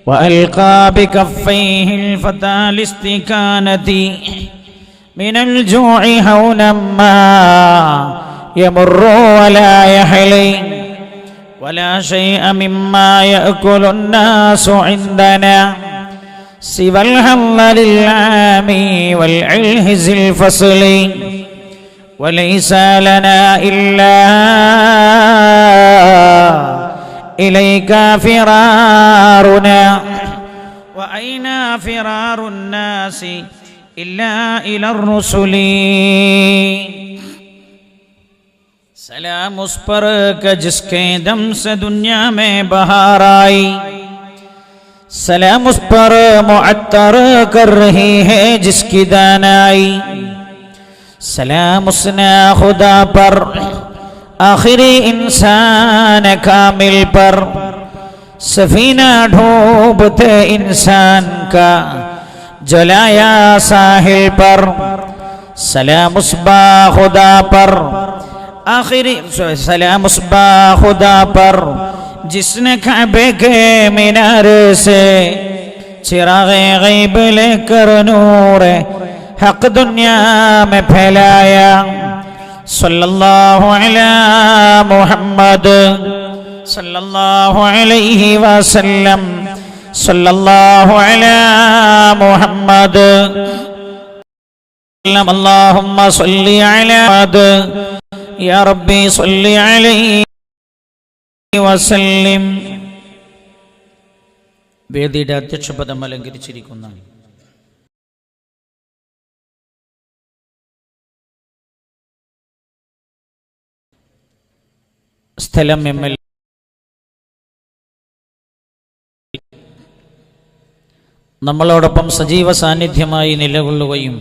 وألقى بكفيه الفتى الاستكانة من الجوع هونا ما يمر ولا يحلي ولا شيء مما يأكل الناس عندنا سوى الهم للعام والعلهز الفصل وليس لنا إلا إليك فرارنا وأين فرار الناس إلا إلى الرسل सलाम उस पर का जिसके दम से दुनिया में बहार आई सलाम उस पर मुअत्तर कर रही है जिसकी दानाई सलाम उसने खुदा पर आखिरी इंसान कामिल पर सफीना ढूंढते इंसान का जलाया साहिल पर सलाम उस बा खुदा पर आखिरी सलाम उस बा खुदा पर जिसने काबे के मीनार से चिराग़े गैब लेकर नूर हक दुनिया में फैलाया सल्लल्लाहु अलैहि मुहम्मद सल्लल्लाहु अलैहि वसल्लम सल्लल्लाहु अलैहि मुहम्मद अल्लाहुम्मा सल्लि अला या रब्बी सल्लि अलैहि വസല്ലം. വേദിയുടെ അധ്യക്ഷപദം അലങ്കരിച്ചിരിക്കുന്ന സ്ഥലം ML നമ്മളോടൊപ്പം സജീവ സാന്നിധ്യമായി നിലകൊള്ളുകയും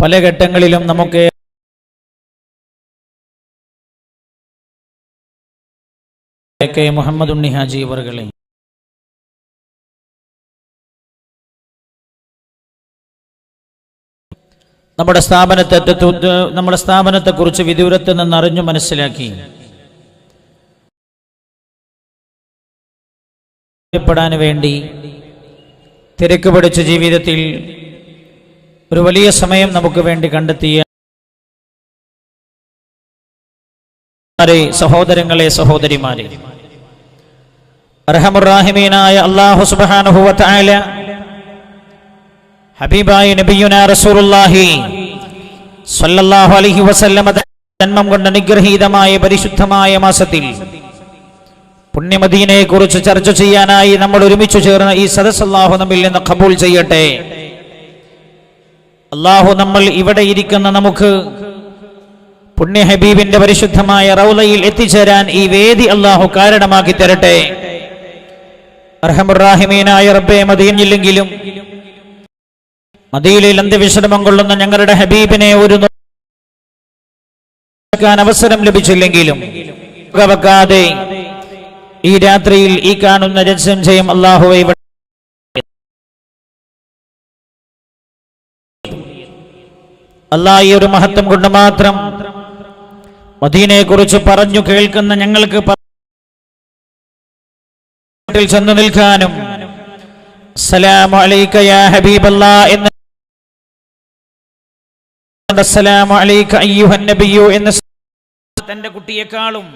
പല ഘട്ടങ്ങളിലും നമുക്ക് മുഹമ്മദ് ഉണ്ണി ഹാജി അവറുകളെ നമ്മുടെ സ്ഥാപനത്തെക്കുറിച്ച് വിദൂരത്ത് നിന്ന് അറിഞ്ഞു മനസ്സിലാക്കി പ്പെടാൻ വേണ്ടി തിരക്ക് പിടിച്ച ജീവിതത്തിൽ ഒരു വലിയ സമയം നമുക്ക് വേണ്ടി കണ്ടെത്തിയ സഹോദരങ്ങളെ സഹോദരിമാരെ, അർഹമുർ റഹീമീനായ അല്ലാഹു സുബ്ഹാനഹു വ തആല ഹബീബായ നബിയുനാ റസൂലുള്ളാഹി സ്വല്ലല്ലാഹു അലൈഹി വസല്ലം ജന്മം കൊണ്ട് അനുഗ്രഹീതമായ പരിശുദ്ധമായ മാസത്തിൽ പുണ്യമദീനയെ കുറിച്ച് ചർച്ച ചെയ്യാനായി നമ്മൾ ഒരുമിച്ച് ചേർന്ന ഈ സദസ്സ് അല്ലാഹു നമ്മിൽ നിന്ന് ഖബൂൽ ചെയ്യട്ടെ. അല്ലാഹു നമ്മൾ ഇവിടെ ഇരിക്കുന്ന നമുക്ക് പുണ്യ ഹബീബിന്റെ പരിശുദ്ധമായ റൗളയിൽ എത്തിച്ചേരാൻ ഈ വേദി അല്ലാഹു കാരണമാക്കി തരട്ടെ. അർഹമുർ റഹീമീനായ റബ്ബേ, മദീനയിലെങ്കിലും മദീനയിൽ അന്ത്യവിശ്രമം കൊള്ളുന്ന ഞങ്ങളുടെ ഹബീബിനെ ഒരു അവസരം ലഭിച്ചില്ലെങ്കിലും വെക്കാതെ ഈ രാത്രിയിൽ ഈ കാണുന്ന രഹസ്യം അല്ലാഹുവേ അല്ലാഹ് ഈ ഒരു മഹത്വം കൊണ്ട് മാത്രം മദീനയെ കുറിച്ച് പറഞ്ഞു കേൾക്കുന്ന ഞങ്ങൾക്ക് ചെന്നു നിൽക്കാനും അസ്സലാമു അലൈക യാ ഹബീബല്ലാഹ് എന്ന അസ്സലാമു അലൈക അയ്യുഹൻ നബിയ്യു എന്ന തന്റെ കുട്ടിയെക്കാളും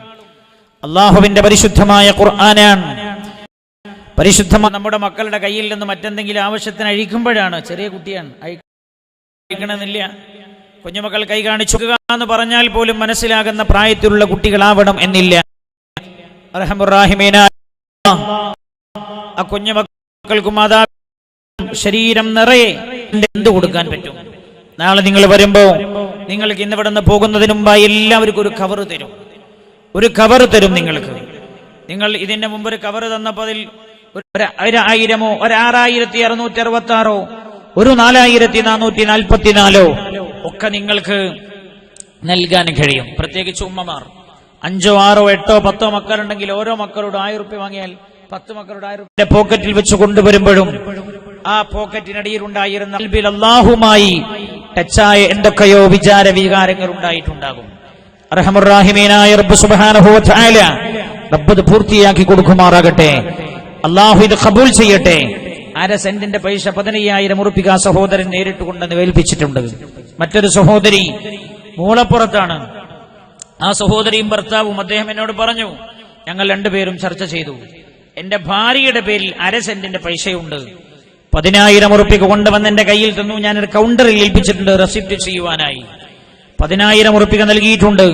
അല്ലാഹുവിന്റെ പരിശുദ്ധമായ ഖുർആനാണ്. പരിശുദ്ധമായ നമ്മുടെ മക്കളുടെ കയ്യിൽ നിന്ന് മറ്റെന്തെങ്കിലും ആവശ്യത്തിന് അഴിക്കുമ്പോഴാണ്, ചെറിയ കുട്ടിയാണ് അഴിക്കണമെന്നില്ല, കുഞ്ഞുമക്കൾ കൈ കാണിച്ചു എന്ന് പറഞ്ഞാൽ പോലും മനസ്സിലാകുന്ന പ്രായത്തിലുള്ള കുട്ടികളാവണം എന്നില്ല. അർഹമുർ റഹീമീനായ ആ കുഞ്ഞുമക്കൾക്ക് മാതാ ശരീരം നിറയെ എന്ത് കൊടുക്കാൻ പറ്റും? നാളെ നിങ്ങൾ വരുമ്പോ നിങ്ങൾക്ക് ഇന്നിവിടെ നിന്ന് പോകുന്നതിന് മുമ്പായി എല്ലാവർക്കും ഒരു കവർ തരും, ഒരു കവർ തരും നിങ്ങൾക്ക്. നിങ്ങൾ ഇതിന്റെ മുമ്പ് ഒരു കവർ തന്നപ്പോൾ അതിൽ 1000-ഓ 6666-ഓ 4444 ഒക്കെ നിങ്ങൾക്ക് നൽകാൻ കഴിയും. പ്രത്യേകിച്ച് ഉമ്മമാർ 5, 6, 8, 10 മക്കളുണ്ടെങ്കിൽ ഓരോ മക്കളോട് 1000 രൂപ വാങ്ങിയാൽ 10 മക്കളുടെ 1000 രൂപ പോക്കറ്റിൽ വെച്ച് കൊണ്ടുവരുമ്പോഴും ആ പോക്കറ്റിനടിയിൽ ഉണ്ടായിരുന്ന ഖൽബിൽ അല്ലാഹുമായി ടച്ചായ എന്തൊക്കെയോ വിചാര വികാരങ്ങൾ ഉണ്ടായിട്ടുണ്ടാകും. അർഹമുർ റഹീമീനായ റബ്ബ് സുബ്ഹാനഹു വ തആല റബ്ബ് പൂർത്തിയാക്കി കൊടുക്കുമാറാകട്ടെ. അള്ളാഹു ഇത് ഖബൂൽ ചെയ്യട്ടെ. 1/2 സെന്റിന്റെ പൈസ 15,000 ഉറുപ്പിക സഹോദരൻ നേരിട്ട് കൊണ്ടെന്ന് ഏൽപ്പിച്ചിട്ടുണ്ട്. മറ്റൊരു സഹോദരി മൂളപ്പുറത്താണ്. ആ സഹോദരിയും ഭർത്താവും അദ്ദേഹം എന്നോട് പറഞ്ഞു, ഞങ്ങൾ രണ്ടുപേരും ചർച്ച ചെയ്തു. എന്റെ ഭാര്യയുടെ പേരിൽ 1/2 സെന്റിന്റെ പൈസയുണ്ട്. 10,000 ഉറുപ്പിക കൊണ്ടുവന്ന് എന്റെ കയ്യിൽ തന്നു. ഞാനൊരു കൗണ്ടറിൽ ഏൽപ്പിച്ചിട്ടുണ്ട് റെസിപ്റ്റ് ചെയ്യുവാനായി. 10,000 ഉറുപ്പിക നൽകിയിട്ടുണ്ട്.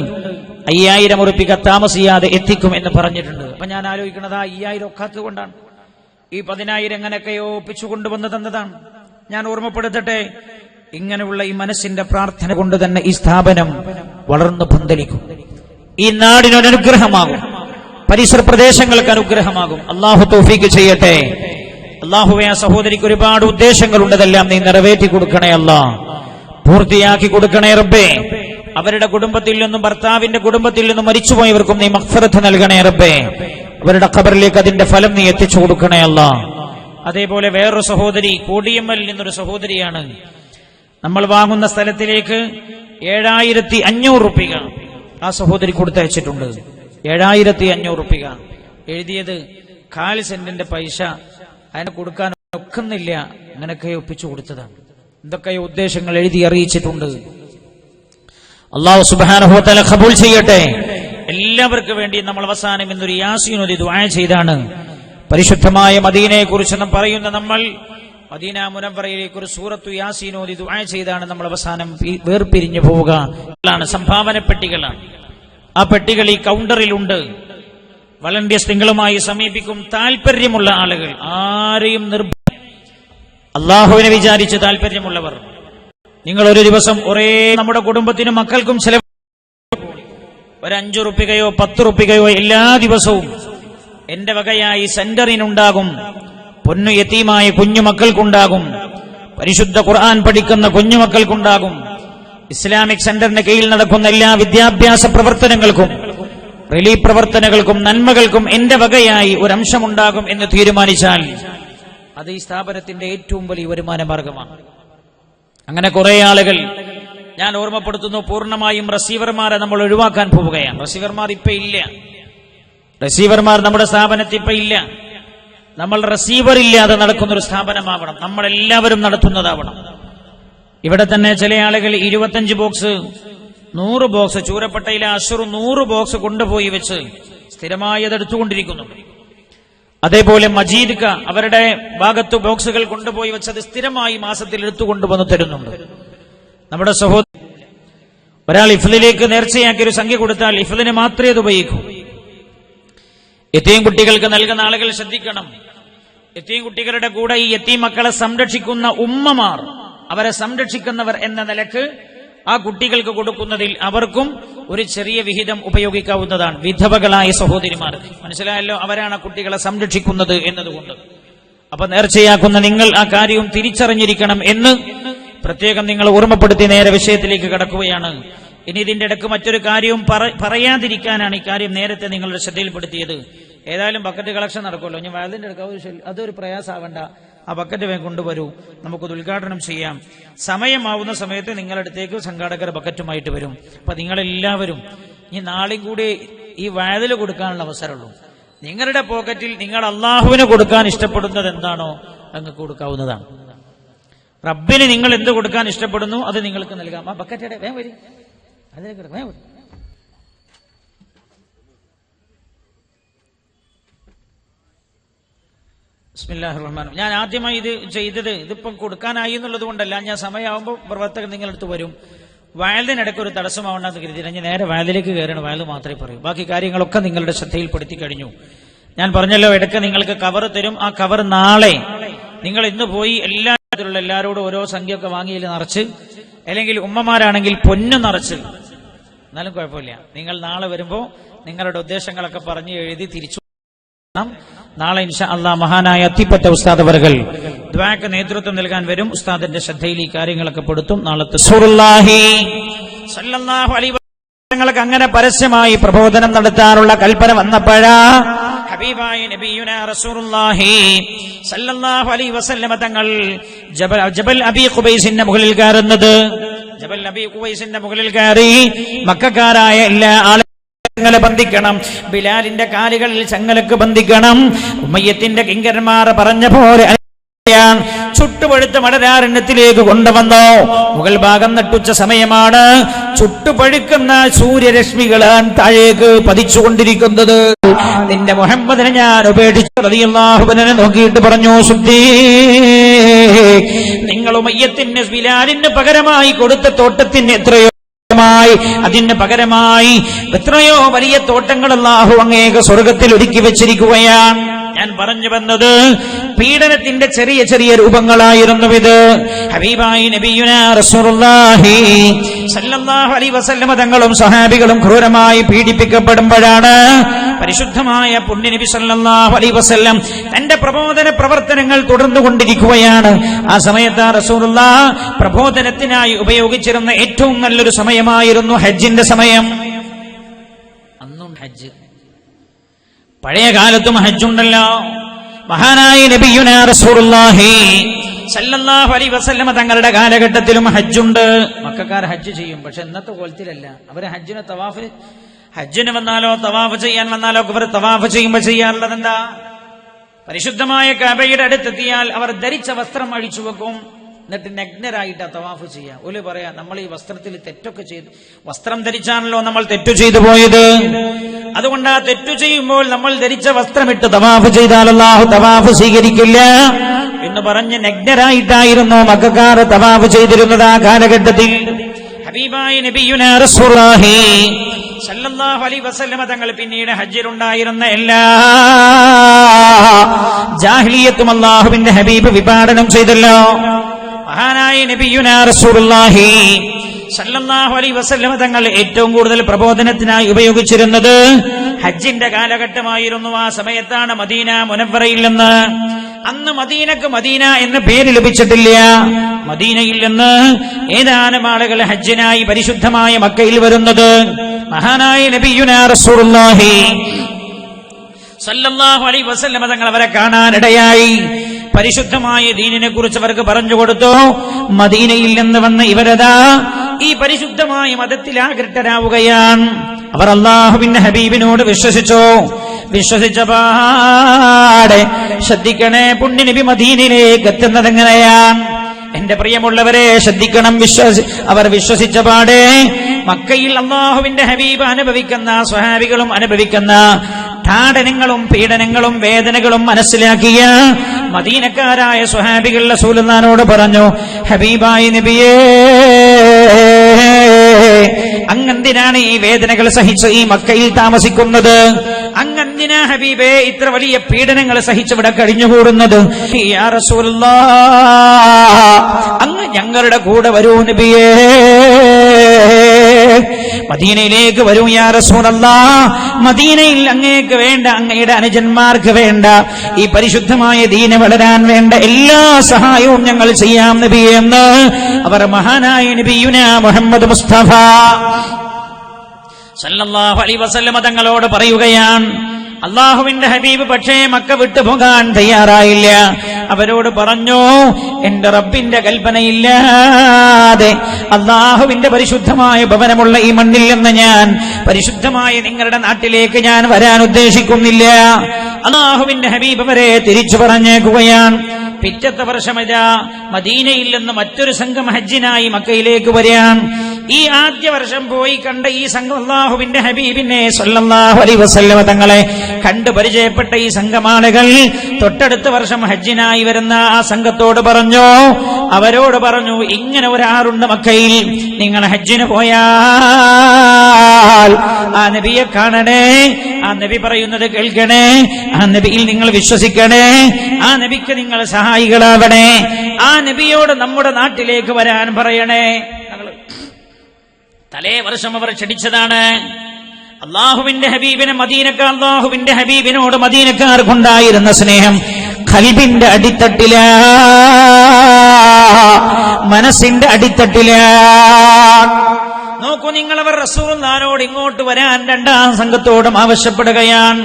5,000 ഉറുപ്പിക താമസിയാതെ എത്തിക്കും എന്ന് പറഞ്ഞിട്ടുണ്ട്. അപ്പൊ ഞാൻ ആലോചിക്കുന്നത് 5,000 ഒക്കാത്തത് കൊണ്ടാണ്. ഈ 10,000 എങ്ങനെയൊക്കെയോ ഒപ്പിച്ചു കൊണ്ടുവന്ന് തന്നതാണ്. ഞാൻ ഓർമ്മപ്പെടുത്തട്ടെ, ഇങ്ങനെയുള്ള ഈ മനസ്സിന്റെ പ്രാർത്ഥന കൊണ്ട് തന്നെ ഈ സ്ഥാപനം വളർന്നു പന്തലിക്കും. ഈ നാടിനൊരു അനുഗ്രഹമാകും, പരിസര പ്രദേശങ്ങൾക്ക് അനുഗ്രഹമാകും. അള്ളാഹു തൗഫീഖ് ചെയ്യട്ടെ. അള്ളാഹുവേ, ആ സഹോദരിക്ക് ഒരുപാട് ഉദ്ദേശങ്ങളുണ്ട്, അതെല്ലാം നീ നിറവേറ്റി കൊടുക്കണേ അല്ലാ, പൂർത്തിയാക്കി കൊടുക്കണേ റബ്ബേ. അവരുടെ കുടുംബത്തിൽ നിന്നും ഭർത്താവിന്റെ കുടുംബത്തിൽ നിന്നും മരിച്ചുപോയവർക്കും നീ മഗ്ഫിറത്ത് നൽകണേ റബ്ബേ. അവരുടെ ഖബറിലേക്ക് അതിന്റെ ഫലം നീ എത്തിച്ചു കൊടുക്കണേ അല്ലാ. അതേപോലെ വേറൊരു സഹോദരി കോടിയമ്മലിൽ നിന്നൊരു സഹോദരിയാണ്. നമ്മൾ വാങ്ങുന്ന സ്ഥലത്തിലേക്ക് 7,500 ഉറുപ്പിക ആ സഹോദരി കൊടുത്തയച്ചിട്ടുണ്ട്. 7,500 ഉറുപ്പിക എഴുതിയത് 1/4 സെന്റിന്റെ പൈസ അതിനെ കൊടുക്കാൻ ഒക്കുന്നില്ല, അങ്ങനെയൊക്കെ ഒപ്പിച്ചു കൊടുത്തതാണ്. എന്തൊക്കെയോ ഉദ്ദേശങ്ങൾ എഴുതി അറിയിച്ചിട്ടുണ്ട്. അല്ലാഹു സുബ്ഹാനഹു വ തആല ഖബൂൽ ചെയ്യട്ടെ. എല്ലാവർക്കും വേണ്ടി നമ്മൾ അവസാനം ഇന്നൊരു യാസീൻ ഓതി ദുആ ചെയ്താണ്. പരിശുദ്ധമായ മദീനയെ കുറിച്ച് നാം പറയുന്ന നമ്മൾ മദീന മുനവ്വറയിലേക്ക് ഒരു സൂറത്തു യാസീൻ ഓതി ദുആ ചെയ്താണ് നമ്മൾ അവസാനം വേർപിരിഞ്ഞു പോവുക. സംഭാവന പെട്ടികളാണ്. ആ പെട്ടികൾ ഈ കൗണ്ടറിലുണ്ട്. വളണ്ടിയേഴ്സ് നിങ്ങളുമായി സമീപിക്കും. താല്പര്യമുള്ള ആളുകൾ ആരെയും അള്ളാഹുവിനെ വിചാരിച്ച് താല്പര്യമുള്ളവർ, നിങ്ങൾ ഒരു ദിവസം ഒരേ നമ്മുടെ കുടുംബത്തിനും മക്കൾക്കും ചെലവ് ഒരു 5 ഉറുപ്പികയോ 10 ഉറുപ്പികയോ എല്ലാ ദിവസവും എന്റെ വകയായി സെന്ററിനുണ്ടാകും. പൊന്നു യതീമായ കുഞ്ഞുമക്കൾക്കുണ്ടാകും. പരിശുദ്ധ ഖുർആൻ പഠിക്കുന്ന കുഞ്ഞുമക്കൾക്കുണ്ടാകും. ഇസ്ലാമിക് സെന്ററിന് കീഴിൽ നടക്കുന്ന എല്ലാ വിദ്യാഭ്യാസ പ്രവർത്തനങ്ങൾക്കും റിലീഫ് പ്രവർത്തനങ്ങൾക്കും നന്മകൾക്കും എന്റെ വകയായി ഒരു അംശമുണ്ടാകും എന്ന് തീരുമാനിച്ചാൽ അത് ഈ സ്ഥാപനത്തിന്റെ ഏറ്റവും വലിയ വരുമാന മാർഗമാണ്. അങ്ങനെ കുറെ ആളുകൾ, ഞാൻ ഓർമ്മപ്പെടുത്തുന്നു, പൂർണ്ണമായും റസീവർമാരെ നമ്മൾ ഒഴിവാക്കാൻ പോവുകയാണ്. റസീവർമാർ ഇപ്പൊ ഇല്ല. റസീവർമാർ നമ്മുടെ സ്ഥാപനത്തിൽ ഇപ്പൊ ഇല്ല. നമ്മൾ റസീവർ ഇല്ലാതെ നടക്കുന്നൊരു സ്ഥാപനമാവണം. നമ്മളെല്ലാവരും നടത്തുന്നതാവണം. ഇവിടെ തന്നെ ചില ആളുകൾ 25 ബോക്സ് 100 ബോക്സ് ചൂരപ്പട്ടയിലെ അഷുർ 100 ബോക്സ് കൊണ്ടുപോയി വെച്ച് സ്ഥിരമായി അത് എടുത്തുകൊണ്ടിരിക്കുന്നു. അതേപോലെ മജീദ് ക അവരുടെ ഭാഗത്ത് ബോക്സുകൾ കൊണ്ടുപോയി വെച്ചത് സ്ഥിരമായി മാസത്തിൽ എടുത്തുകൊണ്ടുവന്ന് തരുന്നുണ്ട്. നമ്മുടെ സഹോദരൻ ഒരാൾ ഇഫ്ലിലേക്ക് നേർച്ചയാക്കി ഒരു സംഖ്യ കൊടുത്താൽ ഇഫ്ലിന് മാത്രമേ അത് ഉപയോഗിക്കൂ. യതീം കുട്ടികൾക്ക് നൽകുന്ന ആളുകൾ ശ്രദ്ധിക്കണം. യതീം കുട്ടികളുടെ കൂടെ ഈ യതീം മക്കളെ സംരക്ഷിക്കുന്ന ഉമ്മമാർ, അവരെ സംരക്ഷിക്കുന്നവർ എന്ന നിലക്ക് ആ കുട്ടികൾക്ക് കൊടുക്കുന്നതിൽ അവർക്കും ഒരു ചെറിയ വിഹിതം ഉപയോഗിക്കാവുന്നതാണ്. വിധവകളായ സഹോദരിമാർക്ക് മനസ്സിലായല്ലോ, അവരാണ് ആ കുട്ടികളെ സംരക്ഷിക്കുന്നത് എന്നതുകൊണ്ട്. അപ്പൊ നേർച്ചയാക്കുന്ന നിങ്ങൾ ആ കാര്യവും തിരിച്ചറിഞ്ഞിരിക്കണം എന്ന് പ്രത്യേകം നിങ്ങൾ ഓർമ്മപ്പെടുത്തി നേരെ വിഷയത്തിലേക്ക് കടക്കുകയാണ്. ഇനി ഇതിന്റെ ഇടയ്ക്ക് മറ്റൊരു കാര്യവും പറയാതിരിക്കാനാണ് ഈ കാര്യം നേരത്തെ നിങ്ങളുടെ ശ്രദ്ധയിൽപ്പെടുത്തിയത്. ഏതായാലും ബക്കറ്റ് കളക്ഷൻ നടക്കുമല്ലോ, ഞാൻ വയലിന്റെ അടുക്ക അതൊരു പ്രയാസമാവണ്ട, ആ ബക്കറ്റ് വേഗം കൊണ്ടുവരൂ, നമുക്കത് ഉദ്ഘാടനം ചെയ്യാം. സമയമാവുന്ന സമയത്ത് നിങ്ങളുടെ അടുത്തേക്ക് സംഘാടകർ ബക്കറ്റുമായിട്ട് വരും. അപ്പൊ നിങ്ങളെല്ലാവരും ഈ നാളെയും കൂടി ഈ വയലിൽ കൊടുക്കാനുള്ള അവസരമുള്ളൂ. നിങ്ങളുടെ പോക്കറ്റിൽ നിങ്ങൾ അള്ളാഹുവിന് കൊടുക്കാൻ ഇഷ്ടപ്പെടുന്നത് എന്താണോ നിങ്ങൾക്ക് കൊടുക്കാവുന്നതാണ്. റബ്ബിന് നിങ്ങൾ എന്ത് കൊടുക്കാൻ ഇഷ്ടപ്പെടുന്നു അത് നിങ്ങൾക്ക് നൽകാം. ആ ബക്കറ്റ് വേഗം വരും, അതിലേക്ക് വേഗം വരും. ബിസ്മില്ലാഹിർ റഹ്മാനിർ റഹീം. ഞാൻ ആദ്യമായി ഇത് ചെയ്തത് ഇതിപ്പം കൊടുക്കാനായി എന്നുള്ളത് കൊണ്ടല്ല, ഞാൻ സമയമാകുമ്പോൾ പ്രവർത്തകർ നിങ്ങളടുത്ത് വരും. വയലിനിടയ്ക്ക് ഒരു തടസ്സമാവണ്ടെന്ന് കരുതിയില്ല. ഞാൻ നേരെ വയലിലേക്ക് കയറണം, വയൽ മാത്രമേ പറയൂ. ബാക്കി കാര്യങ്ങളൊക്കെ നിങ്ങളുടെ ശ്രദ്ധയിൽപ്പെടുത്തി കഴിഞ്ഞു. ഞാൻ പറഞ്ഞല്ലോ, ഇടയ്ക്ക് നിങ്ങൾക്ക് കവർ തരും. ആ കവർ നാളെ നിങ്ങൾ ഇന്ന് പോയി എല്ലാവരോടും ഓരോ സംഖ്യയൊക്കെ വാങ്ങിയിൽ നിറച്ച്, അല്ലെങ്കിൽ ഉമ്മമാരാണെങ്കിൽ പൊന്ന് നിറച്ച്, എന്നാലും കുഴപ്പമില്ല. നിങ്ങൾ നാളെ വരുമ്പോൾ നിങ്ങളുടെ ഉദ്ദേശങ്ങളൊക്കെ പറഞ്ഞ് എഴുതി തിരിച്ചു. നാളെ ഇൻഷാ അല്ലാഹ് മഹാനായ അത്തിപ്പറ്റ ഉസ്താദ് അവர்கள் ദുആക്ക് നേതൃത്വം നൽകാൻ വരും. ഉസ്താദിന്റെ ശ്രദ്ധയിൽ ഈ കാര്യങ്ങളൊക്കെ പെടുത്തും. നാളത്തെ റസൂലുള്ളാഹി സ്വല്ലല്ലാഹു അലൈഹി വസല്ലം അങ്ങനെ പരസ്യമായി പ്രബോധനം നടത്താനുള്ള കൽപ്പന വന്നപ്പോഴാ ഹബീബായ നബിയുനാ റസൂലുള്ളാഹി സ്വല്ലല്ലാഹു അലൈഹി വസല്ലം തങ്ങൾ ജബൽ അബീ ഖുബൈസിന്റെ മുകളിൽ കയറുന്നത്. ജബൽ അബീ ഖുബൈസിന്റെ മുകളിൽ കയറി മക്കക്കാരായ എല്ലാ ചങ്ങല ബന്ധിക്കണം, ബിലാലിന്റെ കാലുകളിൽ ചങ്ങലക്ക് ബന്ധിക്കണം. ഉമയ്യത്തിന്റെ കിങ്കരന്മാർ പറഞ്ഞ പോലെ ചുട്ടുപഴുത്ത മടരാരണ്യത്തിലേക്ക് കൊണ്ടുവന്നോ. മുകൾ ഭാഗം നട്ടുച്ച സമയമാണ്. ചുട്ടുപഴുക്കുന്ന സൂര്യരശ്മികളാൻ താഴേക്ക് പതിച്ചുകൊണ്ടിരിക്കുന്നത്. നിന്റെ മുഹമ്മദിനെ ഞാൻ ഉപേക്ഷിച്ചു റളിയല്ലാഹു അൻഹു നോക്കിയിട്ട് പറഞ്ഞു, സുദ്ദീ, നിങ്ങൾ ഉമയ്യത്തിന് ബിലാലിന് പകരമായി കൊടുത്ത തോട്ടത്തിന് അതിന് പകരമായി എത്രയോ വലിയ തോട്ടങ്ങൾ അല്ലാഹു അങ്ങേക്ക് സ്വർഗത്തിൽ ഒരുക്കി വെച്ചിരിക്കുകയാണ്. ഞാൻ പറഞ്ഞു വന്നത് പീഡനത്തിന്റെ ചെറിയ ചെറിയ രൂപങ്ങളായിരുന്നു ഇത്. ഹബീബായി നബിയുനാ റസൂലുള്ളാഹി സല്ലല്ലാഹു അലൈഹി വസല്ലം തങ്ങളും സഹാബികളും ക്രൂരമായി പീഡിപ്പിക്കപ്പെടുമ്പോഴാണ് പരിശുദ്ധമായ പുണ്യനബി സല്ലല്ലാഹു അലൈഹി വസല്ലം തന്റെ പ്രബോധന പ്രവർത്തനങ്ങൾ തുടർന്നുകൊണ്ടിരിക്കുകയാണ്. ആ സമയത്ത് റസൂലുള്ളാഹ് പ്രബോധനത്തിനായി ഉപയോഗിച്ചിരുന്ന ഏറ്റവും നല്ലൊരു സമയമായിരുന്നു ഹജ്ജിന്റെ സമയം. അന്നും ഹജ്ജ്, പഴയ കാലത്തും ഹജ്ജുണ്ടല്ലോ. മഹാനായ നബിയുനാ റസൂലുള്ളാഹി സല്ലല്ലാഹു അലൈഹി വസല്ലം തങ്ങളുടെ കാലഘട്ടത്തിലും ഹജ്ജുണ്ട്. മക്കക്കാർ ഹജ്ജ് ചെയ്യും, പക്ഷെ ഇന്നത്തെ കോലത്തിലല്ല. അവര് ഹജ്ജിന് തവാഫ്, ഹജ്ജിന് വന്നാലോ തവാഫ് ചെയ്യാൻ വന്നാലോ അവർ തവാഫ് ചെയ്യുമ്പോൾ ചെയ്യാറുള്ളത് എന്താ? പരിശുദ്ധമായ കഅബയുടെ അടുത്തെത്തിയാൽ അവർ ധരിച്ച വസ്ത്രം അഴിച്ചു വെക്കും, എന്നിട്ട് നഗ്നരായിട്ട് തവാഫ് ചെയ്യാം. ഓല് പറയാ, നമ്മൾ ഈ വസ്ത്രത്തിൽ തെറ്റൊക്കെ ചെയ്തു, വസ്ത്രം ധരിച്ചാണല്ലോ നമ്മൾ തെറ്റു ചെയ്തു പോയത്, അതുകൊണ്ട് ആ തെറ്റു ചെയ്യുമ്പോൾ നമ്മൾ ധരിച്ച വസ്ത്രമിട്ട് തവാഫ് ചെയ്താൽ അല്ലാഹു തവാഫ് സ്വീകരിക്കില്ല എന്ന് പറഞ്ഞ് നഗ്നരായിട്ടായിരുന്നു മക്കക്കാർ തവാഫ് ചെയ്തിരുന്നത് ആ കാലഘട്ടത്തിൽ. ഹബീബായ നബിയുനാ റസൂലുള്ളാഹി സല്ലല്ലാഹു അലൈഹി വസല്ലം തങ്ങൾ പിന്നീട് ഹജ്ജിലുണ്ടായിരുന്ന എല്ലാ ജാഹിലിയത്തും അല്ലാഹുവിന്റെ ഹബീബ് വിഭാടനം ചെയ്തല്ലോ. മഹാനായ നബിയുനാ റസൂലുള്ളാഹി സല്ലല്ലാഹു അലൈഹി വസല്ലം തങ്ങൾ ഏറ്റവും കൂടുതൽ പ്രബോധനത്തിനായി ഉപയോഗിച്ചിരുന്നത് ഹജ്ജിന്റെ കാലഘട്ടമായിരുന്നു. ആ സമയത്താണ് മദീന മുനവ്വറയിൽ നിന്ന്, അന്ന് മദീനക്ക് മദീന എന്ന പേര് ലഭിച്ചിട്ടില്ല, മദീനയിൽ നിന്ന് ഏതാനും ആളുകൾ ഹജ്ജിനായി പരിശുദ്ധമായ മക്കയിൽ വരുന്നത്. മഹാനായ നബിയുനാ റസൂലുള്ളാഹി സല്ലല്ലാഹു അലൈഹി വസല്ലം തങ്ങൾ അവരെ കാണാനിടയായി. പരിശുദ്ധമായ ദീനിനെ കുറിച്ച് അവർക്ക് പറഞ്ഞു കൊടുത്തു. മദീനയിൽ നിന്ന് വന്ന ഇവരതാ ഈ പരിശുദ്ധമായ മതത്തിൽ ആകൃഷ്ടരാവുകയാണ്. അവർ അല്ലാഹുവിന്റെ ഹബീബിനോട് വിശ്വസിച്ചു. വിശ്വസിച്ച പാടെ ശ്രദ്ധിക്കണേ, പുണ്യനബി മദീനയിലേക്ക് എത്തുന്നത് എങ്ങനെയാണ്? എന്റെ പ്രിയമുള്ളവരെ ശ്രദ്ധിക്കണം. അവർ വിശ്വസിച്ച പാടെ മക്കയിൽ അല്ലാഹുവിന്റെ ഹബീബ് അനുഭവിക്കുന്ന, സ്വഹാബികളും അനുഭവിക്കുന്ന താടനങ്ങളും പീഡനങ്ങളും വേദനകളും മനസ്സിലാക്കിയ മദീനക്കാരായ സ്വഹാബികൾ റസൂലുള്ളാഹിനോട് പറഞ്ഞു, ഹബീബായ നബിയേ, അങ്ങെന്തിനാണ് ഈ വേദനകൾ സഹിച്ച് ഈ മക്കയിൽ താമസിക്കുന്നത്? അങ്ങെന്തിനാ ഹബീബേ ഇത്ര വലിയ പീഡനങ്ങൾ സഹിച്ചിവിടെ കഴിഞ്ഞുകൂടുന്നത്? യാ റസൂലുള്ളാഹ്, അങ്ങ് ഞങ്ങളുടെ കൂടെ വരൂ നബിയേ, മദീനയിലേക്ക് വരൂ യാ റസൂലല്ലാഹ്. മദീനയിൽ അങ്ങേക്ക് വേണ്ട, അങ്ങയുടെ അനുജന്മാർക്ക് വേണ്ട, ഈ പരിശുദ്ധമായ ദീന് വളരാൻ വേണ്ട എല്ലാ സഹായവും ഞങ്ങൾ ചെയ്യാം നബിയേ എന്ന് അവർ മഹാനായ നബിയുനാ മുഹമ്മദ് മുസ്തഫ സല്ലല്ലാഹു അലൈഹി വസല്ലം തങ്ങളോട് പറയുകയാണ്. അല്ലാഹുവിന്റെ ഹബീബ് പക്ഷേ മക്ക വിട്ടു പോകാൻ തയ്യാറായില്ല. അവരോട് പറഞ്ഞു, എന്റെ റബ്ബിന്റെ കൽപ്പനയില്ലാതെ അല്ലാഹുവിന്റെ പരിശുദ്ധമായ ഭവനമുള്ള ഈ മണ്ണിൽ നിന്ന് ഞാൻ പരിശുദ്ധമായ നിങ്ങളുടെ നാട്ടിലേക്ക് ഞാൻ വരാൻ ഉദ്ദേശിക്കുന്നില്ല. അല്ലാഹുവിന്റെ ഹബീബ് അവരെ തിരിച്ചു പറഞ്ഞേക്കുകയാണ്. പിറ്റത്തെ വർഷം മദീനയിൽ നിന്ന് മറ്റൊരു സംഘം ഹജ്ജിനായി മക്കയിലേക്ക് വരികയാണ്. ഈ ആദ്യ വർഷം പോയി കണ്ട ഈ സംഘം അല്ലാഹുവിന്റെ ഹബീബിനെ സല്ലല്ലാഹു അലൈഹി വസല്ലം തങ്ങളെ കണ്ടു പരിചയപ്പെട്ട ഈ സംഘമാളുകൾ തൊട്ടടുത്ത വർഷം ഹജ്ജിനായി വരുന്ന ആ സംഘത്തോട് പറഞ്ഞു, അവരോട് പറഞ്ഞു, ഇങ്ങനെ ഒരാളുണ്ട് മക്കയിൽ, നിങ്ങൾ ഹജ്ജിന് പോയാൽ ആ നബിയെ കാണണേ, ആ നബി പറയുന്നത് കേൾക്കണേ, ആ നബിയിൽ നിങ്ങൾ വിശ്വസിക്കണേ, ആ നബിക്ക് നിങ്ങൾ സഹായികളാവണേ, ആ നബിയോട് നമ്മുടെ നാട്ടിലേക്ക് വരാൻ പറയണേ. തലേ വർഷം അവർ ക്ഷണിച്ചതാണ്. അല്ലാഹുവിന്റെ ഹബീബിനെ മദീനക്കാർ, അല്ലാഹുവിന്റെ ഹബീബിനോട് മദീനക്കാർക്കുണ്ടായിരുന്ന സ്നേഹം ഖൽബിന്റെ അടിത്തട്ടില, മനസ്സിന്റെ അടിത്തട്ടില. നോക്കൂ നിങ്ങൾ, അവർ റസൂലുള്ളാഹിനോട് ഇങ്ങോട്ട് വരാൻ രണ്ടാം സംഘത്തോടും ആവശ്യപ്പെടുകയാണ്.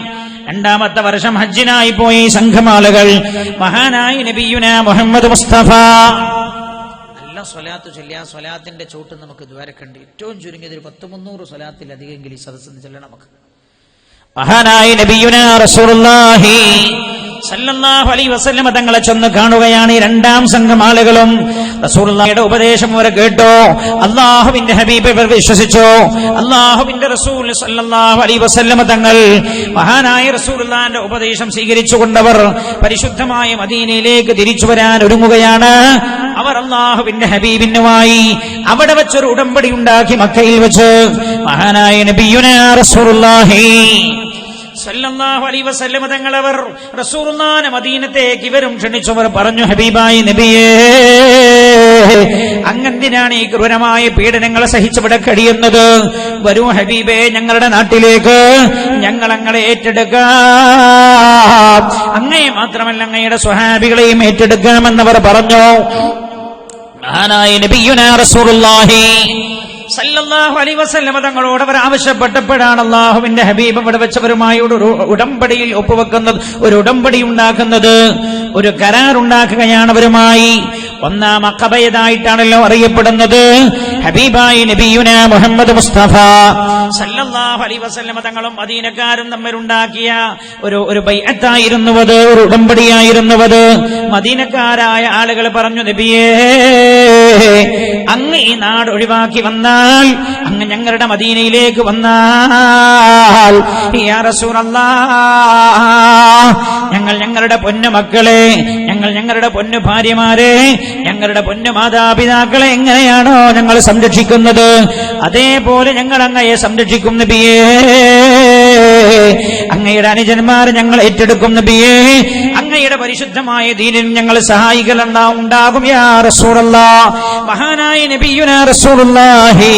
രണ്ടാമത്തെ വർഷം ഹജ്ജിനായി പോയി സംഘമാളുകൾ മഹാനായ നബിയുനാ മുഹമ്മദ് മുസ്തഫ നല്ല സ്വലാത്ത് ചൊല്ലിയ ആ സ്വലാത്തിന്റെ ചോട്ട് നമുക്ക് ദ്വാരക്കണ്ട്. ഏറ്റവും ചുരുങ്ങിയത് ഒരു 100-300 സ്വലാത്തിലധികമെങ്കിൽ ഈ സദസ്സിന് ചൊല്ലണം. നമുക്ക് മഹാനായ നബിയുനാ റസൂലുള്ളാഹി സല്ലല്ലാഹു അലൈഹി വസല്ലം തങ്ങളെ ചെന്ന് കാണുകയാണ് ഈ രണ്ടാം സംഘം ആളുകളും. റസൂലുള്ളാഹിയുടെ ഉപദേശം അവർ കേട്ടോ, അല്ലാഹുവിന്റെ ഹബീബ് ഇവർ വിശ്വസിച്ചു. അല്ലാഹുവിന്റെ റസൂൽ സല്ലല്ലാഹു അലൈഹി വസല്ലം തങ്ങൾ മഹാനായ റസൂലുള്ളാഹിന്റെ ഉപദേശം സ്വീകരിച്ചുകൊണ്ടവർ പരിശുദ്ധമായ മദീനയിലേക്ക് തിരിച്ചു വരാൻ ഒരുങ്ങുകയാണ്. അവർ അല്ലാഹുവിന്റെ ഹബീബിനുമായി അവിടെ വെച്ചൊരു ഉടമ്പടി ഉണ്ടാക്കി. മക്കയിൽ വെച്ച് മഹാനായ നബിയുനാ റസൂലുള്ളാഹി സല്ലല്ലാഹു അലൈഹി വസല്ലം തങ്ങൾ അവർ റസൂലുള്ളാഹിനെ മദീനത്തേക്ക് ഇവരും ക്ഷണിച്ചവർ പറഞ്ഞു, ഹബീബായ നബിയേ, അങ്ങെന്തിനാണ് ഈ ക്രൂരമായ പീഡനങ്ങളെ സഹിച്ചവിടെ കഴിയുന്നത്? വരൂ ഹബീബേ, ഞങ്ങളുടെ നാട്ടിലേക്ക് ഞങ്ങൾ അങ്ങയെ ഏറ്റെടുക്കാം. അങ്ങയെ മാത്രമല്ല അങ്ങയുടെ സ്വഹാബികളെയും ഏറ്റെടുക്കാമെന്നവർ പറഞ്ഞു. മഹാനായ നബിയുനാ റസൂലുള്ളാഹി സല്ലല്ലാഹു അലൈഹി വസല്ലം തങ്ങളോട് അവർ ആവശ്യപ്പെട്ടപ്പോഴാണ് അല്ലാഹുവിന്റെ ഹബീബ് ഇവിടെ വെച്ചവരുമായി ഒരു ഉടമ്പടിയിൽ ഒപ്പുവെക്കുന്നത്, ഒരു ഉടമ്പടി ഉണ്ടാക്കുന്നത്, ഒരു കരാറുണ്ടാക്കുകയാണ് അവരുമായി. ഒന്നാം അഖബയതായിട്ടാണല്ലോ അറിയപ്പെടുന്നത്. ഹബീബായി നബിയുനാ മുഹമ്മദ് മുസ്തഫ സല്ലല്ലാഹു അലൈഹി വസല്ലം തങ്ങളും മദീനക്കാരും തമ്മിലുണ്ടാക്കിയ ഒരു ബൈഅത്തായിരുന്നു അത്, ഒരു ഉടമ്പടിയായിരുന്നു അത്. മദീനക്കാരായ ആളുകൾ പറഞ്ഞു, നബിയേ, അങ്ങ് ഈ നാട് ഒഴിവാക്കി വന്നാൽ, അങ്ങ് ഞങ്ങളുടെ മദീനയിലേക്ക് വന്നാൽ, യാ റസൂലല്ലാഹ്, ഞങ്ങൾ ഞങ്ങളുടെ പൊന്നു മക്കളെ, ഞങ്ങൾ ഞങ്ങളുടെ പൊന്നു ഭാര്യമാരെ, ഞങ്ങളുടെ പൊന്നു മാതാപിതാക്കളെ എങ്ങനെയാണോ ഞങ്ങൾ സംരക്ഷിക്കുന്നത്, അതേപോലെ ഞങ്ങൾ അങ്ങയെ സംരക്ഷിക്കും നബിയേ. അങ്ങയുടെ അനുജന്മാർ ഞങ്ങൾ ഏറ്റെടുക്കും നബിയേ. അങ്ങയുടെ പരിശുദ്ധമായ ദീനിൽ ഞങ്ങൾ സഹായികൾ ഉണ്ടാകും യാ റസൂലല്ലാഹ്. മഹാനായ നബിയുനാ റസൂലുള്ളാഹി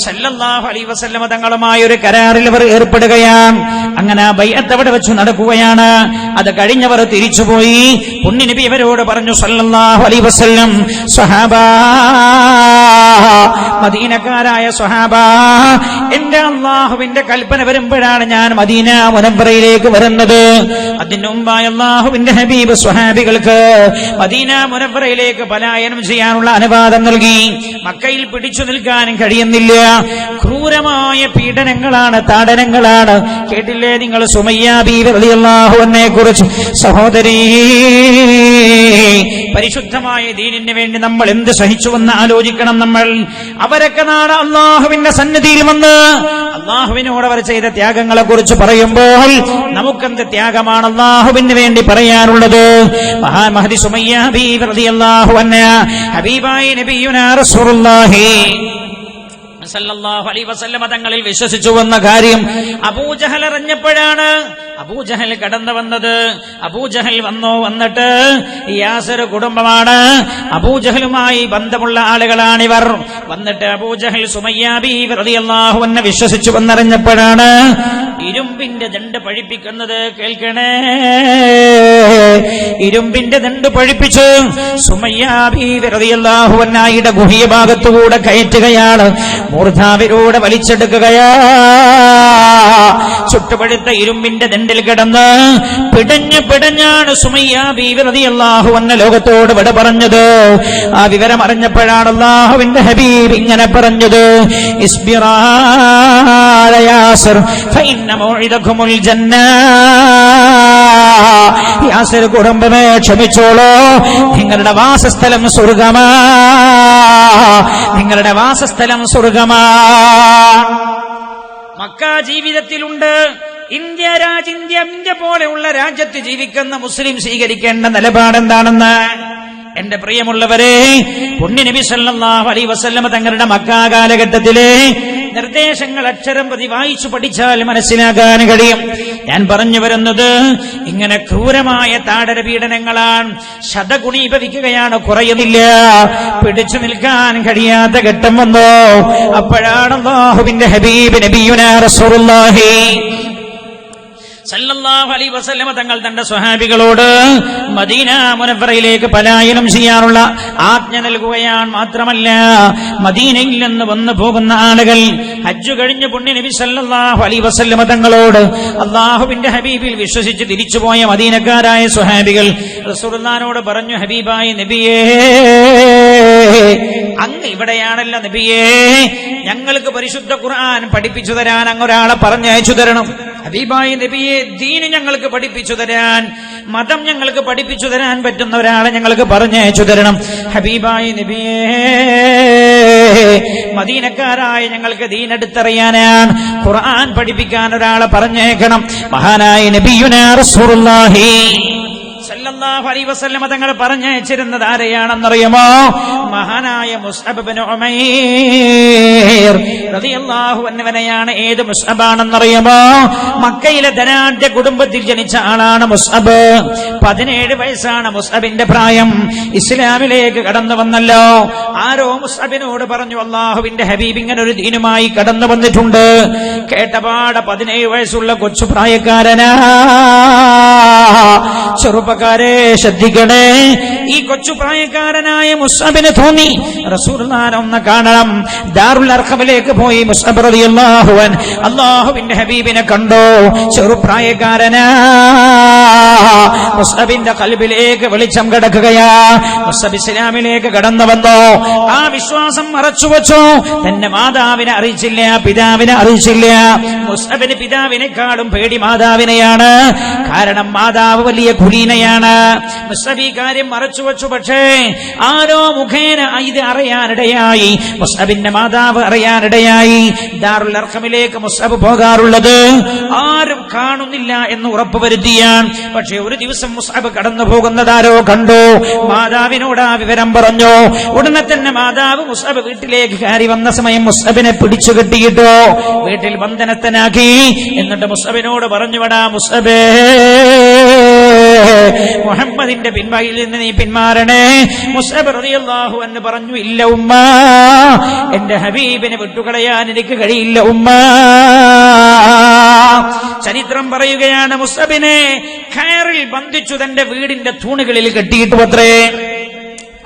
സല്ലല്ലാഹു അലൈഹി വസല്ലം തങ്ങളുമായ ഒരു കരാറിൽ അവർ ഏർപ്പെടുകയാണ്. അങ്ങനെ ആ ബൈഅത്ത് അവിടെ വെച്ച് നടക്കുകയാണ്. അത് കഴിഞ്ഞവർ തിരിച്ചുപോയി. പുണ്യ നബി ഇവരോട് പറഞ്ഞു, സല്ലല്ലാഹു അലൈഹി വസല്ലം, സ്വഹാബാ, മദീനക്കാരായ സ്വഹാബാ, എന്റെ അല്ലാഹുവിന്റെ കൽപ്പന വരുമ്പോഴാണ് ഞാൻ മദീന മുനവ്വറയിലേക്ക് വരുന്നത്. അതിനു മുമ്പായി അല്ലാഹുവിന്റെ ഹബീബ് സ്വഹാബികൾക്ക് മദീന മുനവ്വറയിലേക്ക് പലായനം ചെയ്യാനുള്ള അനുവാദം നൽകി. മക്കയിൽ പിടിച്ചു നിൽക്കാനും കഴിയുന്നില്ല. ക്രൂരമായ പീഡനങ്ങളാണ്, താടനങ്ങളാണ്. കേട്ടില്ലേ നിങ്ങൾ സുമയ്യ ബീവി റളിയല്ലാഹു അൻഹയെ കുറിച്ച്? സഹോദരീ, പരിശുദ്ധമായ ദീനിന് വേണ്ടി നമ്മൾ എന്ത് സഹിച്ചുവെന്ന് ആലോചിക്കണം നമ്മൾ. അവരൊക്കെ നാളെ അല്ലാഹുവിന്റെ സന്നിധിയിൽ വന്ന് അല്ലാഹുവിനോട് അവർ ചെയ്ത ത്യാഗങ്ങളെ കുറിച്ച് പറയുമ്പോൾ നമുക്കെന്ത് ത്യാഗമാണ് അല്ലാഹുവിന് വേണ്ടി പറയാനുള്ളത്? മഹാൻ മഹദി സുമയ്യ ബീവി റളിയല്ലാഹു അൻഹ ഹബീബായ നബിയുനാ റസൂലുള്ളാഹി സല്ലല്ലാഹു അലൈഹി വസല്ലം തങ്ങളിൽ വിശ്വസിച്ചു വന്ന കാര്യം അബൂജഹൽ അറിഞ്ഞപ്പോഴാണ് അബൂജഹൽ കടന്നു വന്നത്. അബൂജഹൽ വന്നിട്ട് യാസിർ കുടുംബമാണ്, അബൂജഹലുമായി ബന്ധമുള്ള ആളുകളാണിവർ. വന്നിട്ട് അബൂജഹൽ സുമയ്യ ബീവി റളിയല്ലാഹു അൻഹ വിശ്വസിച്ചു വന്നറിഞ്ഞപ്പോഴാണ് ഇരുമ്പിന്റെ ദണ്ട് പഴിപ്പിക്കുന്നത്. കേൾക്കണേ, ഇരുമ്പിന്റെ ദണ്ട് പഴിപ്പിച്ച് സുമയ്യ ബീവി റളിയല്ലാഹു അൻഹയുടെ ഗുഹ്യ ഭാഗത്തുകൂടെ കയറ്റുകയാണ്, മൂർധാവിലൂടെ വലിച്ചെടുക്കുകയാ. ചുട്ടുപഴുത്ത ഇരുമ്പിന്റെ ദണ്ടിൽ കിടന്ന് പിടഞ്ഞാണ് സുമയ്യ ബീവി റളിയല്ലാഹു അൻഹ ലോകത്തോട് വിട പറഞ്ഞത്. ആ വിവരം അറിഞ്ഞപ്പോഴാണ് അല്ലാഹുവിന്റെ ഹബീബ് ഇങ്ങനെ പറഞ്ഞത്, ഇസ്ബിറാ യാസിർ ഫഇന്ന മൗഇദകുമുൽ ജന്ന. യാസിർ കുടുംബമേ, ക്ഷമിച്ചോളൂ, നിങ്ങളുടെ വാസസ്ഥലം സ്വർഗമാ, നിങ്ങളുടെ വാസസ്ഥലം സ്വർഗമാ. മക്ക ജീവിതത്തിലുണ്ട്. ഇന്ത്യ പോലെയുള്ള രാജ്യത്ത് ജീവിക്കുന്ന മുസ്ലിം സ്വീകരിക്കേണ്ട നിലപാടെന്താണെന്ന് എന്റെ പ്രിയമുള്ളവരെ, പുണ്യ നബി സല്ലല്ലാഹു അലൈഹി വസല്ലം തങ്ങളുടെ മക്ക കാലഘട്ടത്തിലെ നിർദ്ദേശങ്ങൾ അക്ഷരം പ്രതി വായിച്ചു പഠിച്ചാൽ മനസ്സിലാക്കാൻ കഴിയും. ഞാൻ പറഞ്ഞു വരുന്നത് ഇങ്ങനെ ക്രൂരമായ താടന പീഡനങ്ങളാണ്. ശതഗുണീഭവിക്കുകയാണ്, കുറയുന്നില്ല. പിടിച്ചു നിൽക്കാൻ കഴിയാത്ത ഘട്ടം വന്നു. അപ്പോഴാണ് അല്ലാഹുവിന്റെ ഹബീബ് നബിയുനാ റസൂലുള്ളാഹി സല്ലല്ലാഹു അലൈഹി വസല്ലം തങ്ങൾ തന്റെ സ്വഹാബികളോട് മദീന മുനവ്വറയിലേക്ക് പലായനം ചെയ്യാനുള്ള ആജ്ഞ നൽകുകയാണ്. മാത്രമല്ല, മദീനയിൽ നിന്ന് വന്നു പോകുന്ന ആളുകൾ ഹജ്ജ് കഴിഞ്ഞ് പുണ്യ നബി സല്ലല്ലാഹു അലൈഹി വസല്ലമ തങ്ങളോട് അല്ലാഹുവിന്റെ ഹബീബിൽ വിശ്വസിച്ച് തിരിച്ചുപോയ മദീനക്കാരായ സ്വഹാബികൾ റസൂലുള്ളാഹിനോട് പറഞ്ഞു, ഹബീബായ നബിയേ, അങ്ങ് ഇവിടെയാണല്ലോ നബിയേ, ഞങ്ങൾക്ക് പരിശുദ്ധ ഖുർആൻ പഠിപ്പിച്ചു തരാൻ അങ്ങൊരാളെ പറഞ്ഞയച്ചു തരണം. ഹബീബായ നബിയെ, ദീന് ഞങ്ങൾക്ക് പഠിപ്പിച്ചു തരാൻ, മതം ഞങ്ങൾക്ക് പഠിപ്പിച്ചു തരാൻ പറ്റുന്ന ഒരാളെ ഞങ്ങൾക്ക് പറഞ്ഞയച്ചു തരണം. ഹബീബായ നബിയേ, മദീനക്കാരായ ഞങ്ങൾക്ക് ദീൻ എടുത്തറിയാനാണ്, ഖുർആൻ പഠിപ്പിക്കാൻ ഒരാളെ പറഞ്ഞേക്കണം. മഹാനായ നബിയുനാ റസൂലുള്ളാഹി സല്ലല്ലാഹു അലൈഹി വസല്ലമ തങ്ങൾ പറഞ്ഞയച്ചിരുന്നത് ആരെയാണെന്നറിയുമോ? മഹാനായ മുസ്അബ് ഇബ്നു ഉമൈർ റളിയല്ലാഹു അൻഹുവിനെയാണ്. ഏത് മുസ്അബാണെന്നറിയുമോ? മക്കയിലെ ധനാഢ്യ കുടുംബത്തിൽ ജനിച്ച ആളാണ് മുസ്അബ്. 17 വയസ്സാണ് മുസ്അബിന്റെ പ്രായം. ഇസ്ലാമിലേക്ക് കടന്നു വന്നല്ലോ. ആരോ മുസ്അബിനോട് പറഞ്ഞു, അല്ലാഹുവിന്റെ ഹബീബ് ഇങ്ങനെ ഒരു ദീനുമായി കടന്നു വന്നിട്ടുണ്ട്. കേട്ടപാട് 17 വയസ്സുള്ള കൊച്ചു പ്രായക്കാരനാ. ചെറുപ്പക്കാരെ ശ്രദ്ധിക്കണേ, ഈ കൊച്ചു പ്രായക്കാരനായ മുസ്അബിന് തോന്നി റസൂലുള്ളാഹിനെ ഒന്ന് കാണണം. ദാറുൽ അർഖമിലേക്ക് പോയി മുസ്അബ് റളിയല്ലാഹു അൻഹു അല്ലാഹുവിന്റെ ഹബീബിനെ കണ്ടു. ചെറുപ്രായക്കാരനാ. മുസ്അബിന്റെ ഖൽബിലേക്ക് വെളിച്ചം കിടക്കുകയാ. മുസ്അബ് ഇസ്ലാമിലേക്ക് കടന്നു വന്നു. ആ വിശ്വാസം മറച്ചു വെച്ചു. തന്റെ മാതാവിനെ അറിയിച്ചില്ല, പിതാവിനെ അറിയിച്ചില്ല. മുസ്അബിന് പിതാവിനെക്കാളും പേടി മാതാവിനെയാണ്. കാരണം മാതാവ് വലിയ കുലീനയാണ്. മുസ്അബ് ഈ കാര്യം മറച്ചു വെച്ചു. പക്ഷേ ആരോ മുഖേന ഇത് അറിയാനിടയായി. മുസ്അബിന്റെ മാതാവ് അറിയാനിടയായി. ദാറുൽ അർഖമിലേക്ക് മുസ്അബ് പോകാറുള്ളത് ആരും കാണുന്നില്ല എന്ന് ഉറപ്പുവരുത്തിയാൻ. പക്ഷേ ഒരു ദിവസം മുസ്അബ് കടന്നു പോകുന്നതാരോ കണ്ടു. മാതാവിനോട് ആ വിവരം പറഞ്ഞു. ഉടനെ തന്നെ മാതാവ് മുസ്അബ് വീട്ടിലേക്ക് കയറി വന്ന സമയം മുസ്അബിനെ പിടിച്ചു കെട്ടിയിട്ടു വീട്ടിൽ ബന്ധനസ്ഥനാക്കി. എന്നിട്ട് മുസ്അബിനോട് പറഞ്ഞു, വടാ മുസ്അബേ, മുഹമ്മദിന്റെ പിൻവയിൽ നിന്ന് നീ പിന്മാറണേ. മുസ്അബ് റളിയല്ലാഹു അൻഹു പറഞ്ഞു, ഇല്ല ഉമ്മ, എന്റെ ഹബീബിനെ വിട്ടുകളയാൻ എനിക്ക് കഴിയില്ല ഉമ്മ. ചരിത്രം പറയുകയാണ്, മുസ്അബിനെ കയറിൽ ബന്ധിച്ചു തന്റെ വീടിന്റെ തൂണുകളിൽ കെട്ടിയിട്ടു അത്രേ.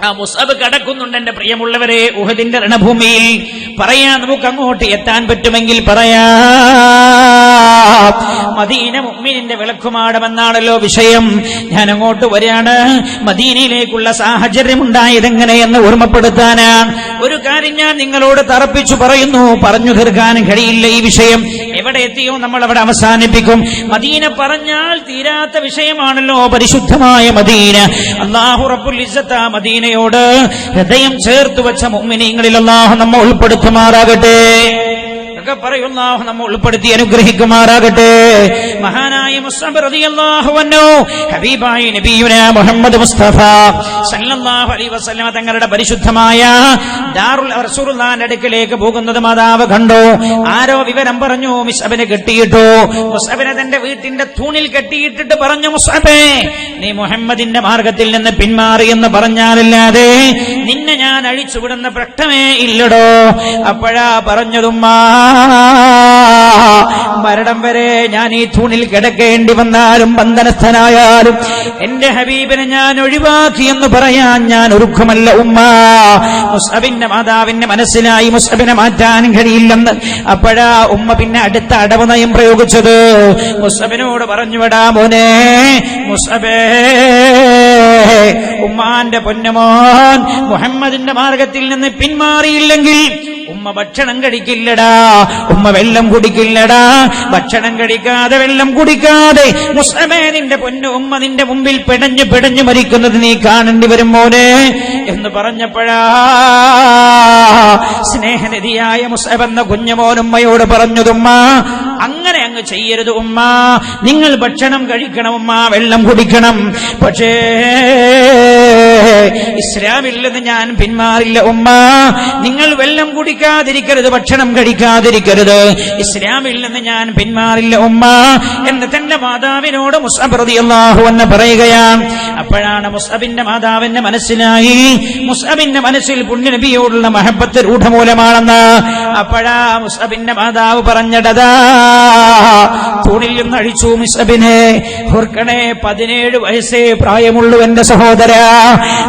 ആ മുസ്അബ് കടക്കുന്നുണ്ട്. എന്റെ പ്രിയമുള്ളവരെ, ഉഹദിന്റെ രണഭൂമിയിൽ പറയാൻ നമുക്ക് അങ്ങോട്ട് എത്താൻ പറ്റുമെങ്കിൽ പറയാ. മദീന മുഅ്മിനിന്റെ വിളക്കുമാടമെന്നാണല്ലോ വിഷയം. ഞാൻ അങ്ങോട്ട് വരികയാണ്. മദീനയിലേക്കുള്ള സാഹചര്യം ഉണ്ടായതെങ്ങനെയെന്ന് ഓർമ്മപ്പെടുത്താനാണ്. ഒരു കാര്യം ഞാൻ നിങ്ങളോട് തറപ്പിച്ചു പറയുന്നു, പറഞ്ഞു തീർക്കാൻ കഴിയില്ല ഈ വിഷയം. എവിടെ എത്തിയോ നമ്മൾ അവിടെ അവസാനിപ്പിക്കും. മദീന പറഞ്ഞാൽ തീരാത്ത വിഷയമാണല്ലോ പരിശുദ്ധമായ മദീന. അല്ലാഹു റബ്ബുൽ ഇസ്സത്ത് ആ മദീനയോട് ഹൃദയം ചേർത്ത് വെച്ച മുഅ്മിനീങ്ങളിൽ അല്ലാഹു നമ്മെ ഉൾപ്പെടുത്തുമാറാകട്ടെ. പറയുള്ളാഹു നമ്മെ ഉൾപ്പെടുത്തി അനുഗ്രഹിക്കുമാറാകട്ടെ. മഹാനായ മുസ്അബ് റളിയല്ലാഹു അൻഹു ഹബീബായ നബിയുനാ മുഹമ്മദ് മുസ്തഫ സല്ലല്ലാഹു അലൈഹി വസല്ലം തങ്ങളുടെ പരിശുദ്ധമായ ദാറുൽ റസൂലുള്ളാഹിന്റെ അടുക്കലേക്ക് പോകുന്നത് മാതാവ് കണ്ടു. ആരോ വിവരം പറഞ്ഞു, മുസ്അബിനെ കെട്ടിയിട്ടു. മുസ്അബിനെ തന്റെ വീട്ടിന്റെ തൂണിൽ കെട്ടിയിട്ടിട്ട് പറഞ്ഞു, മുസ്അബേ, നീ മുഹമ്മദിന്റെ മാർഗത്തിൽ നിന്ന് പിന്മാറി എന്ന് പറഞ്ഞാലല്ലാതെ നിന്നെ ഞാൻ അഴിച്ചുവിടുന്ന പ്രശ്നമേ ഇല്ലടോ. അപ്പോഴാ പറഞ്ഞതുമ്മാ, മരണം വരെ ഞാൻ ഈ തൂണിൽ കിടക്കേണ്ടി വന്നാലും ബന്ധനസ്ഥനായാലും എന്റെ ഹബീബിനെ ഞാൻ ഒഴിവാക്കി എന്ന് പറയാൻ ഞാൻ ഒരുക്കമല്ല ഉമ്മ. മുസ്അബിന്റെ മാതാവിന്റെ മനസ്സിലായി മുസ്അബിനെ മാറ്റാൻ കഴിയില്ലെന്ന്. അപ്പോഴാ ഉമ്മ പിന്നെ അടുത്ത അടവ് നയം പ്രയോഗിച്ചത്. മുസ്അബിനോട് പറഞ്ഞു, വിടാ മോനെ മുസ്അബേ, ഉമ്മാന്റെ പൊന്നുമോൻ മുഹമ്മദിന്റെ മാർഗത്തിൽ നിന്ന് പിന്മാറിയില്ലെങ്കിൽ ഉമ്മ ഭക്ഷണം കഴിക്കില്ലടാ, ഉമ്മ വെള്ളം കുടിക്കില്ലടാ. ഭക്ഷണം കഴിക്കാതെ വെള്ളം കുടിക്കാതെ മുസ്അബേ, നിന്റെ പൊന്നു ഉമ്മ നിന്റെ മുമ്പിൽ പിടഞ്ഞു പിടഞ്ഞു മരിക്കുന്നത് നീ കാണേണ്ടി വരും മോനെ എന്ന് പറഞ്ഞപ്പോഴാ സ്നേഹനിധിയായ മുസ്അബ് എന്ന കുഞ്ഞുമോൻ ഉമ്മയോട് പറഞ്ഞതുമ്മ, അങ്ങനെ അങ്ങ് ചെയ്യരുത് ഉമ്മ. നിങ്ങൾ ഭക്ഷണം കഴിക്കണം ഉമ്മ, വെള്ളം കുടിക്കണം. പക്ഷേ ഇസ്ലാമിൽ നിന്ന് ഞാൻ പിന്മാറില്ല ഉമ്മ. നിങ്ങൾ വെള്ളം കുടിക്കാതിരിക്കരുത്, ഭക്ഷണം കഴിക്കാതിരിക്കരുത്. ഇസ്ലാമിൽ നിന്ന് ഞാൻ പിന്മാറില്ല ഉമ്മ എന്ന് തന്റെ മാതാവിനോട് മുസ്അബ് റളിയല്ലാഹു അൻഹു പറയുകയാണ്. അപ്പോഴാണ് മുസ്അബിന്റെ മാതാവിന്റെ മനസ്സിലായി മുസ്അബിന്റെ മനസ്സിൽ പുണ്യനബിയോടുള്ള മഹബത്ത് രൂഢമൂലമാണെന്ന്. അപ്പോഴാ മുസ്അബിന്റെ മാതാവ് പറഞ്ഞടതാ, തൂണിൽ നിന്ന് അഴിച്ചു മുസ്അബിനെ. ഓർക്കണേ, 17 വയസ്സേ പ്രായമുള്ളൂ എന്റെ സഹോദര.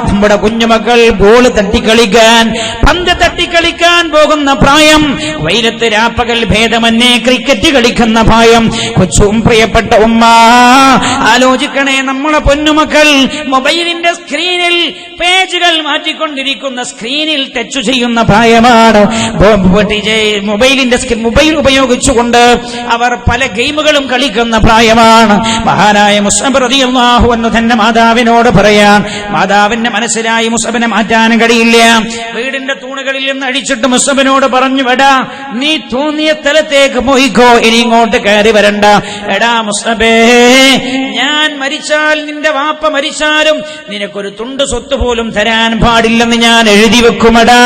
നമ്മുടെ കുഞ്ഞുമക്കൾ ബോൾ തട്ടിക്കളിക്കാൻ, പന്ത് തട്ടിക്കളിക്കാൻ പോകുന്ന പ്രായം, വെയിലത്ത് രാപ്പകൽ ഭേദമന്യേ ക്രിക്കറ്റ് കളിക്കുന്ന പ്രായം. കൊച്ചും പ്രിയപ്പെട്ട ഉമ്മ ആലോചിക്കണേ, നമ്മളെ പൊന്നുമക്കൾ മൊബൈലിന്റെ സ്ക്രീനിൽ പേജുകൾ മാറ്റിക്കൊണ്ടിരിക്കുന്ന, സ്ക്രീനിൽ ടച്ച് ചെയ്യുന്ന പ്രായമാണ്. മൊബൈൽ ഉപയോഗിച്ചുകൊണ്ട് അവർ പല ഗെയിമുകളും കളിക്കുന്ന പ്രായമാണ്. മഹാനായ മുസ്അബ് റളിയല്ലാഹു അൻഹു തന്റെ മാതാവിനോട് പറയാൻ, മാതാവിന്റെ മനസ്സിലായി മുസ്അബിനെ മാറ്റാൻ കഴിയില്ല. വീടിന്റെ തൂണുകളിൽ നിന്ന് അടിച്ചിട്ട് മുസ്അബിനോട് പറഞ്ഞു, എടാ നീ തോന്നിയ സ്ഥലത്തേക്ക് പോയിക്കോ, ഇനി ഇങ്ങോട്ട് കയറി വരണ്ട. എടാ മുസ്അബേ, ഞാൻ മരിച്ചാൽ, നിന്റെ വാപ്പ മരിച്ചാലും നിനക്കൊരു തുണ്ട് സ്വത്ത് പോലും തരാൻ പാടില്ലെന്ന് ഞാൻ എഴുതി വെക്കുമെടാ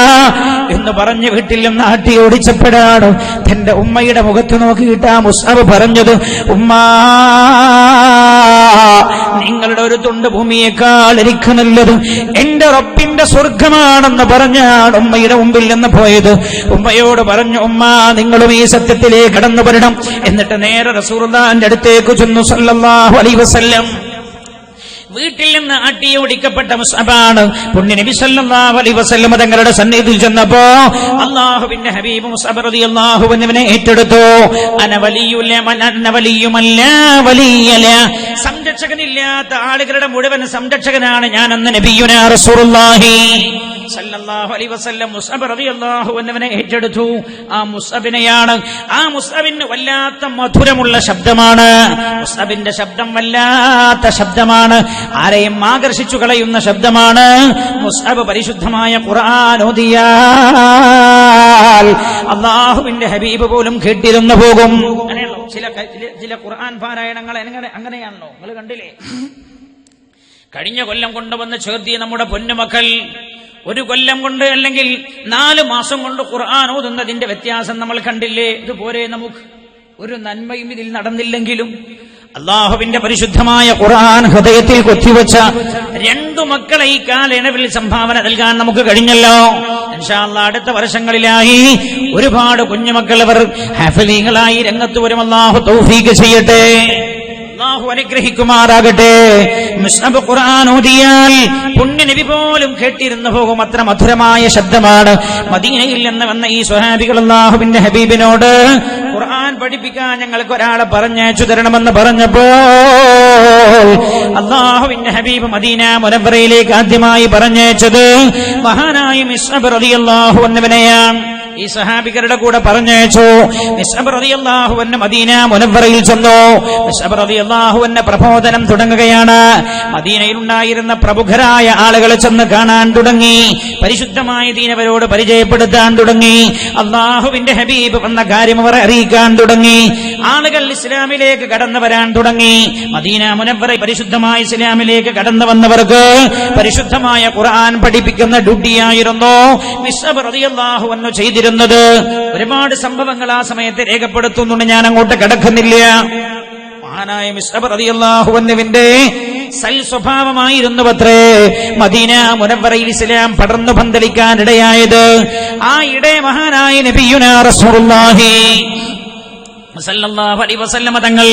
എന്ന് പറഞ്ഞ് വീട്ടിൽ നിന്ന് ആട്ടി ഓടിച്ചപ്പോഴാണ് തന്റെ ഉമ്മയുടെ മുഖത്ത് നോക്കിയിട്ട് ആ മുസ്അബ് പറഞ്ഞത്, ഉമ്മാ, നിങ്ങളുടെ ഒരു തുണ്ട് ഭൂമിയേക്കാൾ എനിക്ക് നല്ലത് എന്റെ റബ്ബിന്റെ സ്വർഗമാണെന്ന് പറഞ്ഞാണ് ഉമ്മയുടെ മുമ്പിൽ നിന്ന് പോയത്. ഉമ്മയോട് പറഞ്ഞു, ഉമ്മ, നിങ്ങളും ഈ സത്യത്തിലേക്ക് കടന്നു വരണം. എന്നിട്ട് നേരെ റസൂലുള്ളാഹിന്റെ അടുത്തേക്ക് ചെന്നു സല്ലല്ലാഹു അലൈഹി വസല്ലം. വീട്ടിൽ നിന്ന് ആട്ടി ഓടിക്കപ്പെട്ട മുസ്അബാണ്. പുണ്യ നബി സല്ലല്ലാഹു അലൈഹി വസല്ലം തങ്ങളുടെ സന്നിധിയിൽ ചെന്നപ്പോ അല്ലാഹുവിന്റെ ഹബീബ് മുസ്അബ് റളിയല്ലാഹു അൻഹുവിനെ ഏറ്റെടുത്തു. സംരക്ഷകനില്ലാത്ത ആളുകളുടെ മുഴുവൻ സംരക്ഷകനാണ് ഞാനെന്ന് നബിയുനാ റസൂലുള്ളാഹി സല്ലല്ലാഹു അലൈഹി വസല്ലം മുസ്അബ് റളിയല്ലാഹു അൻഹുവിനെ ഏറ്റെടുത്തു. ആ മുസ്അബിനെയാണ്, ആ മുസ്അബിന് വല്ലാത്ത മധുരമുള്ള ശബ്ദമാണ്. മുസ്അബിന്റെ ശബ്ദം വല്ലാത്ത ശബ്ദമാണ്, ആരെയും ആകർഷിച്ചു കളയുന്ന ശബ്ദമാണ്. മുസ്അബ് പരിശുദ്ധമായ ഖുർആൻ ഓതിയാൽ അല്ലാഹുവിന്റെ ഹബീബ് പോലും കേട്ടിരുന്നു പോകും. അങ്ങനെയല്ലോ ചില ഖുർആൻ പാരായണങ്ങൾ അങ്ങനെയാണല്ലോ, നിങ്ങൾ കണ്ടില്ലേ? കഴിഞ്ഞ കൊല്ലം കൊണ്ടുവന്ന് ചേർത്തിയ നമ്മുടെ പൊന്നുമക്കൾ ഒരു കൊല്ലം കൊണ്ട് അല്ലെങ്കിൽ 4 മാസം കൊണ്ട് ഖുർആൻ ഓതുന്നതിന്റെ വ്യത്യാസം നമ്മൾ കണ്ടില്ലേ? ഇതുപോലെ നമുക്ക് ഒരു നന്മയും ഇതിൽ നടന്നില്ലെങ്കിലും അല്ലാഹുവിന്റെ പരിശുദ്ധമായ ഖുർആൻ ഹൃദയത്തിൽ കൊത്തിവെച്ച 2 മക്കളെ ഈ കാലയളവിൽ സംഭാവന നൽകാൻ നമുക്ക് കഴിഞ്ഞല്ലോ. ഇൻഷാ അല്ലാഹ് അടുത്ത വർഷങ്ങളിലായി ഒരുപാട് കുഞ്ഞുമക്കൾ അവർ ഹാഫിളീങ്ങളായി രംഗത്ത് വരും. അല്ലാഹു തൗഫീഖ് ചെയ്യട്ടെ, അല്ലാഹു അനുഗ്രഹിക്കുമാറാകട്ടെ. മുസ്അബ് ഖുർആൻ ഓതിയാൽ പുണ്യ നബി പോലും കേട്ടിരുന്നു പോകും, അത്ര മധുരമായ ശബ്ദമാണ്. മദീനയിൽ നിന്ന് വന്ന ഈ സ്വഹാബികൾ അല്ലാഹുവിന്റെ ഹബീബിനോട് ഖുർആൻ പഠിപ്പിക്കാൻ ഞങ്ങൾക്ക് ഒരാളെ പറഞ്ഞയച്ചു തരണമെന്ന് പറഞ്ഞപ്പോൾ അല്ലാഹുവിന്റെ ഹബീബ് മദീന മുനവ്വറയിലേക്ക് ആദ്യമായി പറഞ്ഞയച്ചത് മഹാനായ മുസ്അബ് റളിയല്ലാഹു അൻഹുവിനെയാണ്. ഈ സഹാബികളുടെ കൂടെ പറഞ്ഞയച്ചു. മുസ്അബ് റളിയല്ലാഹു അൻഹു മദീന മുനവ്വറയിൽ ചെന്നു. മുസ്അബ് റളിയല്ലാഹു അൻഹു പ്രബോധനം തുടങ്ങുകയാണ്. മദീനയിൽ ഉണ്ടായിരുന്ന പ്രമുഖരായ ആളുകളെ ചെന്ന് കാണാൻ തുടങ്ങി, പരിശുദ്ധമായ ദീൻ അവരോട് പരിചയപ്പെടുത്താൻ തുടങ്ങി. അല്ലാഹുവിന്റെ ഹബീബ് വന്ന കാര്യം അവർ അറിയിക്കാൻ തുടങ്ങി. ആളുകൾ ഇസ്ലാമിലേക്ക് കടന്നു വരാൻ തുടങ്ങി. മദീന മുനവ്വറ പരിശുദ്ധമായ ഇസ്ലാമിലേക്ക് കടന്നു വന്നവർക്ക് പരിശുദ്ധമായ ഖുർആൻ പഠിപ്പിക്കുന്ന ഡ്യൂട്ടിയായിരുന്നു മുസ്അബ് റളിയല്ലാഹു അൻഹു ചെയ്തിരുന്നത്. ഒരുപാട് സംഭവങ്ങൾ ആ സമയത്ത് രേഖപ്പെടുത്തുന്നുണ്ട്, ഞാൻ അങ്ങോട്ട് കടക്കുന്നില്ല. മഹാനായ മുസ്അബ് റളിയല്ലാഹു അൻഹുവിന്റെ സൽ സ്വഭാവമായിരുന്നു അത്രേ മദീന മുനവ്വറയിൽ ഇസ്ലാം പടർന്നു പന്തലിക്കാൻ ഇടയായത്. ആ ഇടെ മഹാനായ നബിയുനാ റസൂലുള്ളാഹി സല്ലല്ലാഹു അലൈഹി വസല്ലം തങ്ങൾ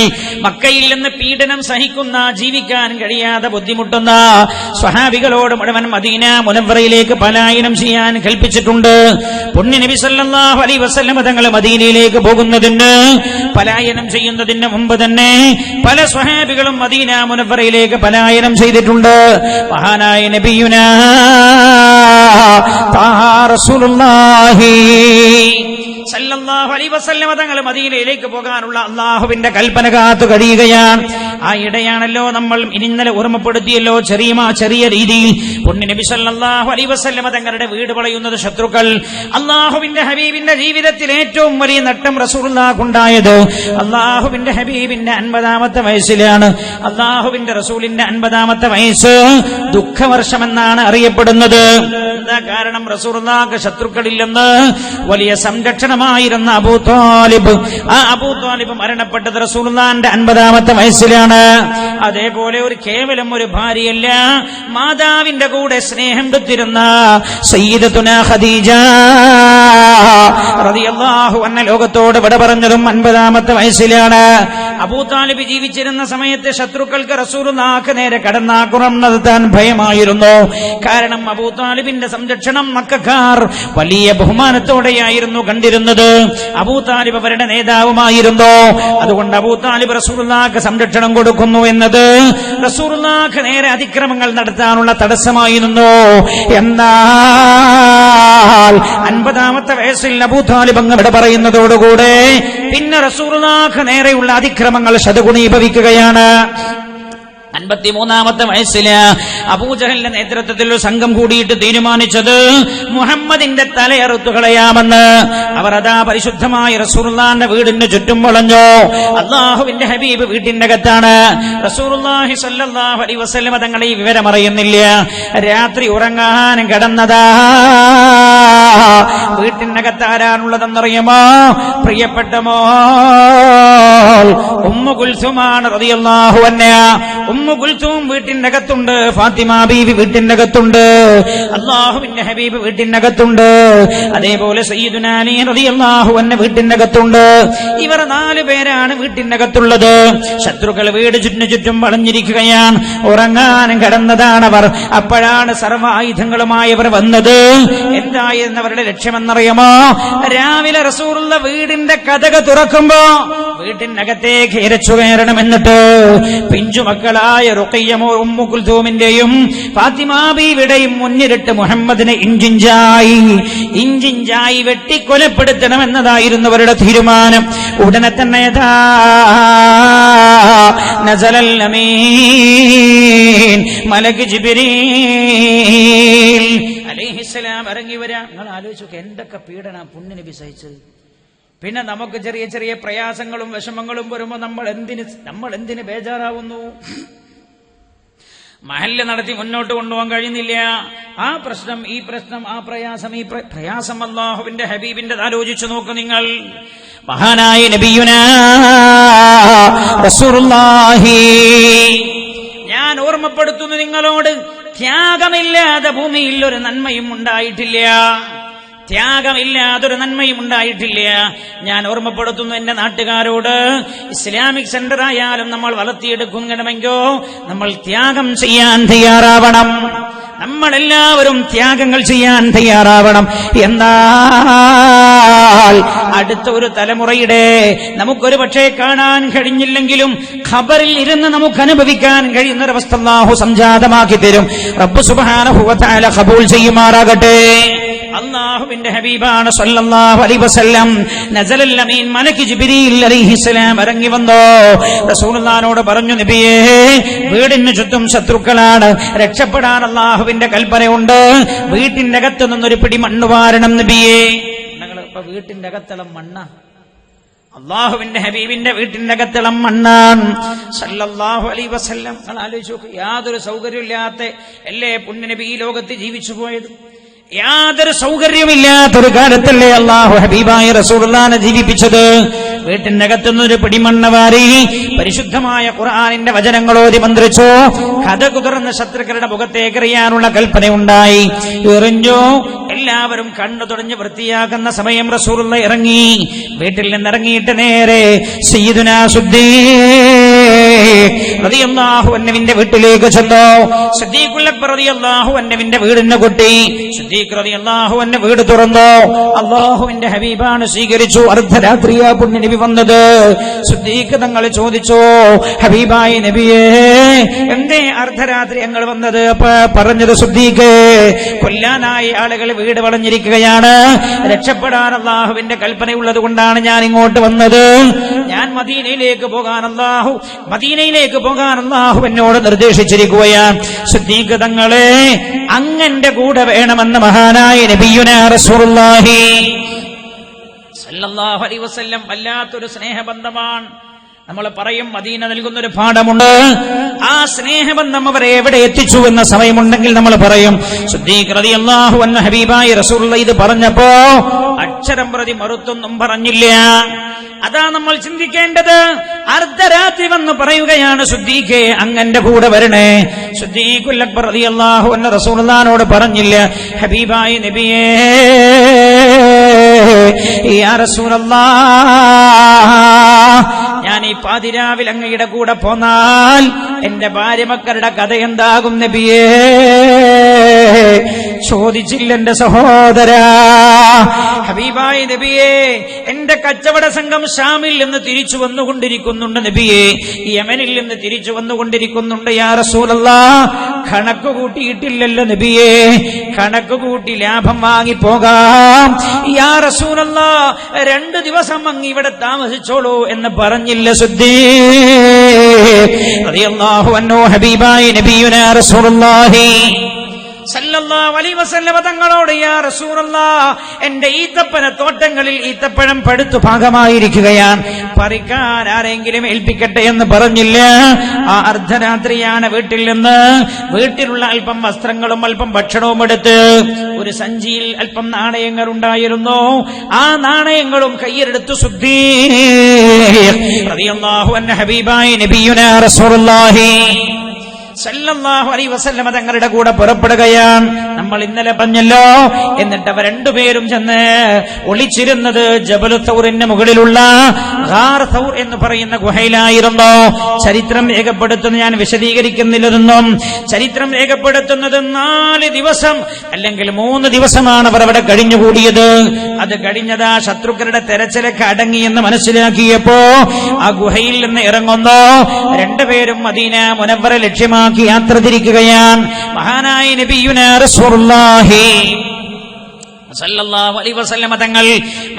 മക്കയിൽ നിന്ന് പീഡനം സഹിക്കുന്ന, ജീവിക്കാൻ കഴിയാതെ ബുദ്ധിമുട്ടുന്ന സ്വഹാബികളോട് മുഴുവൻ മദീന മുനവ്വറയിലേക്ക് പലായനം ചെയ്യാൻ കൽപ്പിച്ചിട്ടുണ്ട്. പുണ്യ നബി സല്ലല്ലാഹു അലൈഹി വസല്ലം തങ്ങൾ മദീനയിലേക്ക് പോകുന്നതിന്, പലായനം ചെയ്യുന്നതിന് മുമ്പ് തന്നെ പല സ്വഹാബികളും മദീന മുനവ്വറയിലേക്ക് പലായനം ചെയ്തിട്ടുണ്ട്. മഹാനായ നബിയുനാ ത്വാഹ റസൂലുള്ളാഹി സല്ലല്ലാഹു അലൈഹി വസല്ലം തങ്ങൾ മദീനയിലേക്ക് പോകാനുള്ള അല്ലാഹുവിന്റെ കൽപ്പന കാത്തു കഴിയുകയാണ്. ആ ഇടയാണല്ലോ നമ്മൾ ഇന്നലെ ഓർമ്മപ്പെടുത്തിയല്ലോ, ചെറിയ രീതിയിൽ പുണ്യ നബി സല്ലല്ലാഹു അലൈഹി വസല്ലം തങ്ങളുടെ വീട് വളയുന്നത് ശത്രുക്കൾ. അല്ലാഹുവിന്റെ ഹബീബിന്റെ ജീവിതത്തിൽ ഏറ്റവും വലിയ നട്ടം റസൂലുള്ളാഹിക്കുണ്ടായത് അല്ലാഹുവിന്റെ ഹബീബിന്റെ 50ാമത്തെ വയസ്സിലാണ്. അല്ലാഹുവിന്റെ റസൂലിന്റെ 50ാമത്തെ വയസ്സ് ദുഃഖവർഷമെന്നാണ് അറിയപ്പെടുന്നത്. എന്താ കാരണം? റസൂലുള്ളാഹിക്ക് ശത്രുക്കളില്ലെന്ന് വലിയ സംരക്ഷണമായിരുന്ന അബൂ ത്വാലിബ്, ആ അബൂ ത്വാലിബ് മരണപ്പെട്ടത് റസൂലുള്ളാഹിന്റെ 50ാമത്തെ വയസ്സിലാണ്. അതേപോലെ ഒരു കേവലം ഒരു ഭാര്യയല്ല, മാതാവിന്റെ കൂടെ സ്നേഹം വെച്ചിരുന്ന സയ്യിദത്തുനാ ഖദീജ റളിയല്ലാഹു അൻഹ ലോകത്തോട് വിട പറഞ്ഞതും 50-ാമത്തെ വയസ്സിലാണ്. അബൂ താലിബ് ജീവിച്ചിരുന്ന സമയത്ത് ശത്രുക്കൾക്ക് റസൂലുള്ളാഹിക്ക് നേരെ കടന്നാക്രമണം നടത്താൻ ഭയമായിരുന്നു. കാരണം അബൂ താലിബിന്റെ സംരക്ഷണം മക്കക്കാർ വലിയ ബഹുമാനത്തോടെയായിരുന്നു കണ്ടിരുന്നത്. അബൂ താലിബ് അവരുടെ നേതാവുമായിരുന്നു. അതുകൊണ്ട് അബൂ താലിബ് റസൂലുള്ളാഹിക്ക് സംരക്ഷണം കൊടുക്കുന്നു എന്നത് റസൂലുള്ളാഹിക്ക് നേരെ അതിക്രമങ്ങൾ നടത്താനുള്ള തടസ്സമായിരുന്നു. എന്നാൽ 50-ാമത്തെ വയസ്സിൽ അബൂ താലിബ് അങ്ങ് വിട പറയുന്നതോടുകൂടെ പിന്നെ റസൂലുള്ളാഹിക്ക് നേരെയുള്ള അതിക്രമങ്ങൾ ശതഗുണീഭവിക്കുകയാണ്. 53-ാമത്തെ വയസ്സില് അബൂജഹലിന്റെ നേതൃത്വത്തിൽ ഒരു സംഘം കൂടിയിട്ട് തീരുമാനിച്ചത് മുഹമ്മദിന്റെ തലയറുത്തു കളയാമെന്ന്. അവർ അതാ പരിശുദ്ധമായ റസൂലുള്ളാഹിന്റെ വീടിന് ചുറ്റും വളഞ്ഞു. അല്ലാഹുവിന്റെ ഹബീബ് വീട്ടിന്റെ അകത്താണ്. റസൂലുള്ളാഹി സ്വല്ലല്ലാഹു അലൈഹി വസല്ലം തങ്ങളെ ഈ വിവരം അറിയുന്നില്ല. രാത്രി ഉറങ്ങാൻ കിടന്നതാ. വീട്ടിനകത്ത് ആരാണുള്ളതെന്നറിയുമോ? പ്രിയപ്പെട്ട മോൾ ഉമ്മു കുൽസുമാണ് റളിയല്ലാഹു അൻഹാ. ഉമ്മു കുൽസൂം വീട്ടിന്റെ അകത്തുണ്ട്, ഫാത്തിമ ബീവി വീട്ടിന്റെ അകത്തുണ്ട്, അല്ലാഹുവിന്റെ ഹബീബ് വീട്ടിന്റെ അകത്തുണ്ട്, അതേപോലെ സയ്യിദുനാ അലി റളിയല്ലാഹു അൻഹു വീട്ടിന്റെ അകത്തുണ്ട്. ഇവർ 4 പേരാണ് വീട്ടിന്റെ അകത്തുള്ളത്. ശത്രുക്കൾ വീട് ചുറ്റും വളഞ്ഞിരിക്കുകയാണ്. ഉറങ്ങാൻ കിടന്നതാണവർ. അപ്പോഴാണ് സർവ്വ ആയുധങ്ങളുമായി അവർ വന്നത്. എന്തായിരുന്നു അവരുടെ ലക്ഷ്യമെന്നറിയുമോ? രാവിലെ റസൂലുള്ള വീടിന്റെ കതക് തുറക്കുമ്പോ വീട്ടിനകത്തേക്ക് ഇരച്ചു കയറണം. എന്നിട്ട് പിഞ്ചുമക്കളായ റുഖയ്യമോ ഉമ്മു കുൽസൂമിന്റെയും ഫാത്തിമ ബീവിയുടെയും മുന്നിലിട്ട് മുഹമ്മദിനെ ഇഞ്ചിഞ്ചായി വെട്ടിക്കൊലപ്പെടുത്തണമെന്നതായിരുന്നു അവരുടെ തീരുമാനം. ഉടനെ തന്നെ നസലൽ അമീൻ മലക്ക് ജിബ്രീൽ അലൈഹിസ്സലാം ഇറങ്ങി വരാ. നിങ്ങൾ ആലോചിച്ചു എന്തൊക്കെ പീഡന പുണ്യ നബി സഹിച്ചത്. പിന്നെ നമുക്ക് ചെറിയ ചെറിയ പ്രയാസങ്ങളും വിഷമങ്ങളും വരുമ്പോ നമ്മൾ എന്തിന് ബേജാറാവുന്നു? മഹല്ല് നടത്തി മുന്നോട്ട് കൊണ്ടുപോകാൻ കഴിയുന്നില്ല. ആ പ്രശ്നം, ഈ പ്രശ്നം, ആ പ്രയാസം, ഈ പ്രയാസം അല്ലാഹുവിന്റെ ഹബീബിന്റെ ആലോചിച്ചു നോക്ക് നിങ്ങൾ. മഹാനായ നബിയുനാ റസൂലുള്ളാഹി, ഞാൻ ഓർമ്മപ്പെടുത്തുന്നു നിങ്ങളോട്, ത്യാഗമില്ലാതെ ഭൂമിയിൽ ഒരു നന്മയും ഉണ്ടായിട്ടില്ല. ത്യാഗമില്ലാതൊരു നന്മയും ഉണ്ടായിട്ടില്ല. ഞാൻ ഓർമ്മപ്പെടുത്തുന്നു എന്റെ നാട്ടുകാരോട്, ഇസ്ലാമിക് സെന്റർ ആയാലും നമ്മൾ വളർത്തിയെടുക്കണമെങ്കിൽ നമ്മൾ ത്യാഗം ചെയ്യാൻ തയ്യാറാവണം. നമ്മളെല്ലാവരും ത്യാഗങ്ങൾ ചെയ്യാൻ തയ്യാറാവണം. എന്നാൽ അടുത്ത ഒരു തലമുറയുടെ നമുക്കൊരു പക്ഷേ കാണാൻ കഴിഞ്ഞില്ലെങ്കിലും ഖബറിൽ ഇരുന്ന് നമുക്ക് അനുഭവിക്കാൻ കഴിയുന്നൊരവസ്ഥ അല്ലാഹു സംജാതമാക്കി തരും. റബ്ബ് സുബ്ഹാനഹു വ തആല ഖബൂൽ ചെയ്യുമാറാകട്ടെ. അല്ലാഹുവിന്റെ ഹബീബാണ് സല്ലല്ലാഹു അലൈഹി വസല്ലം. നസലൽ അമീൻ മലക്ക് ജിബ്രീൽ അലൈഹിസ്സലാം ഇറങ്ങി വന്നു. റസൂലുള്ളാഹിനോട് പറഞ്ഞു, നബിയേ, വീടിന് ചുറ്റും ശത്രുക്കളാണ്, രക്ഷപ്പെടാൻ അല്ലാഹുവിന്റെ കൽപ്പനയുണ്ട്. വീട്ടിന്റെ അകത്ത് നിന്നൊരു പിടി മണ്ണ് വാരണം നബിയേ. ഞങ്ങൾ ഇപ്പൊ വീട്ടിന്റെ അകത്തളം മണ്ണ, അല്ലാഹുവിന്റെ ഹബീബിന്റെ വീട്ടിന്റെ അകത്തളം മണ്ണാണ് സല്ലല്ലാഹു അലൈഹി വസല്ലം. നിങ്ങൾ ആലോചിച്ച് നോക്ക്, യാതൊരു സൗകര്യമില്ലാത്ത അല്ലേ പുണ്യ നബി ഈ ലോകത്ത് ജീവിച്ചു പോയത്? യാതൊരു സൗകര്യമില്ലാത്തൊരു കാലത്തല്ലേ അല്ലാഹു ഹബീബായ റസൂലുള്ളാഹിനെ ജീവിപ്പിച്ചത്. വീട്ടിന്റെ അകത്തുനിന്നൊരു പിടിമണ്ണ് വാരി പരിശുദ്ധമായ ഖുർആനിന്റെ വചനങ്ങളോതി മന്ത്രിച്ചു. കഥ കുതിർന്ന ശത്രുക്കളുടെ മുഖത്തേക്ക് എറിയാനുള്ള കൽപ്പനയുണ്ടായി. എറിഞ്ഞു. എല്ലാവരും കണ്ണു തുടഞ്ഞ് വൃത്തിയാക്കുന്ന സമയം റസൂലുള്ള ഇറങ്ങി. വീട്ടിൽ നിന്നിറങ്ങിയിട്ട് നേരെ സയ്യിദുനാ സിദ്ദീഖ് റളിയല്ലാഹു അൻഹുവിന്റെ വീട്ടിലേക്ക് ചെന്നു. സിദ്ദീഖുൽ അക്ബർ റളിയല്ലാഹു അൻഹുവിന്റെ വീടിന് കൊട്ടി. സിദ്ദീഖ് റളിയല്ലാഹു അൻഹു വീട് തുറന്നു. അല്ലാഹുവിന്റെ ഹബീബാണ് സ്വീകരിച്ചു. അർദ്ധരാത്രിയാ പുണ്യ നബി വന്നത്. സിദ്ദീഖ് തങ്ങൾ ചോദിച്ചു, ഹബീബായ നബിയേ, എന്തേ അർദ്ധരാത്രി ഞങ്ങൾ വന്നത്? പറഞ്ഞത്, സിദ്ദീഖ്, കൊല്ലാനായി ആളുകൾ വീട് വളഞ്ഞിരിക്കുകയാണ്, രക്ഷപ്പെടാൻ അല്ലാഹുവിന്റെ കൽപ്പനയുള്ളത് കൊണ്ടാണ് ഞാൻ ഇങ്ങോട്ട് വന്നത്. ഞാൻ മദീനയിലേക്ക് പോകാൻ അല്ലാഹു എന്നോട് നിർദ്ദേശിച്ചിരിക്കുകയാണ്. സിദ്ദീഖ് തങ്ങളെ അങ്ങന്റെ കൂടെ വേണമെന്ന് മഹാനായ നബിയുനാ റസൂലുള്ളാഹി സല്ലല്ലാഹു അലൈഹി വസല്ലം വല്ലാത്തൊരു സ്നേഹബന്ധമാണ്. നമ്മൾ പറയും മദീന നൽകുന്നൊരു പാഠമുണ്ട്. ആ സ്നേഹബന്ധം അവരെ എവിടെ എത്തിച്ചു എന്ന സമയമുണ്ടെങ്കിൽ നമ്മൾ പറയും സിദ്ദീഖ് റളിയല്ലാഹു അൻഹു ഹബീബായ റസൂലുള്ളാഹി ഇത് പറഞ്ഞപ്പോ അക്ഷരം പ്രതി മറുത്തൊന്നും പറഞ്ഞില്ല. അതാ നമ്മൾ ചിന്തിക്കേണ്ടത്. അർദ്ധരാത്രി വന്ന് പറയുകയാണ് സിദ്ദീഖേ അങ്ങന്റെ കൂടെ വരണേ. സിദ്ദീഖുൽ അക്ബർ റളിയല്ലാഹു അൻഹു റസൂലുള്ളാഹിനോട് പറഞ്ഞില്ല ഹബീബായ നബിയേ യാ റസൂലല്ലാഹ് ഞാൻ ഈ പാതിരാവിൽ അങ്ങയുടെ കൂടെ പോന്നാൽ എന്റെ ഭാര്യ മക്കളുടെ കഥ എന്താകും നബിയേ? ചോദിച്ചില്ല എന്റെ സഹോദരാ. ഹബീബായ നബിയേ എന്റെ കച്ചവട സംഘം ഷാമിൽ നിന്ന് തിരിച്ചു വന്നുകൊണ്ടിരിക്കുന്നുണ്ട് നബിയേ, യമനിൽ നിന്ന് തിരിച്ചു വന്നുകൊണ്ടിരിക്കുന്നുണ്ട് യാ റസൂലല്ലാഹ്. കണക്ക് കൂട്ടിയിട്ടില്ലല്ലോ നബിയേ, കണക്ക് കൂട്ടി ലാഭം വാങ്ങി പോകാം യാ റസൂലല്ലാഹ്. 2 ദിവസം അങ്ങ് ഇവിടെ താമസിച്ചോളൂ എന്ന് പറഞ്ഞില്ല സിദ്ദീഖ് റളിയല്ലാഹു അൻഹു ഹബീബായ നബിയുനാ റസൂലുള്ളാഹി സല്ലല്ലാഹു അലൈഹി വസല്ലം തങ്ങളോട് യാ റസൂലല്ലാഹ് എന്റെ ഈത്തപ്പന തോട്ടങ്ങളിൽ ഈത്തപ്പഴം പഴുത്തു ഭാഗമായിരിക്കുകയാണ്, പറിക്കാൻ ആരെങ്കിലും ഏൽപ്പിക്കട്ടെ എന്ന് പറഞ്ഞില്ല. ആ അർദ്ധരാത്രിയാണ് വീട്ടിൽ നിന്ന് വീട്ടിലുള്ള അല്പം വസ്ത്രങ്ങളും അല്പം ഭക്ഷണവും എടുത്ത് ഒരു സഞ്ചിയിൽ അല്പം നാണയങ്ങൾ ഉണ്ടായിരുന്നു. ആ നാണയങ്ങളും കയ്യിലെടുത്തു സിദ്ദീഖ് റളിയല്ലാഹു അൻഹു ഹബീബായ നബിയുനാ റസൂലുള്ളാഹി സല്ലല്ലാഹു അലൈഹി വസല്ലം തങ്ങളുടെ കൂടെ പുറപ്പെടുകയാണ്. നമ്മൾ ഇന്നലെ പറഞ്ഞല്ലോ. എന്നിട്ട് അവർ രണ്ടുപേരും ചെന്ന് ഒളിച്ചിരുന്നത് ജബൽ തൗറിന്റെ മുകളിലുള്ള ഗാർ തൗർ എന്ന് പറയുന്ന ഗുഹയിലായിരുന്നു. ചരിത്രം രേഖപ്പെടുത്തുന്ന ഞാൻ വിശദീകരിക്കുന്നില്ലെന്നും ചരിത്രം രേഖപ്പെടുത്തുന്നത് 4 ദിവസം അല്ലെങ്കിൽ 3 ദിവസമാണ് അവർ അവിടെ കഴിഞ്ഞുകൂടിയത്. അത് കഴിഞ്ഞതാ ശത്രുക്കളുടെ തെരച്ചിലൊക്കെ അടങ്ങിയെന്ന് മനസ്സിലാക്കിയപ്പോ ആ ഗുഹയിൽ നിന്ന് ഇറങ്ങുന്നു. രണ്ടുപേരും മദീന മുനവ്വറ ലക്ഷ്യമാക്കി യാത്ര തിരിക്കുകയാണ്. മഹാനായ നബിയുനാ റസൂലുള്ളാഹി സല്ലല്ലാഹു അലൈഹി വസല്ലം തങ്ങൾ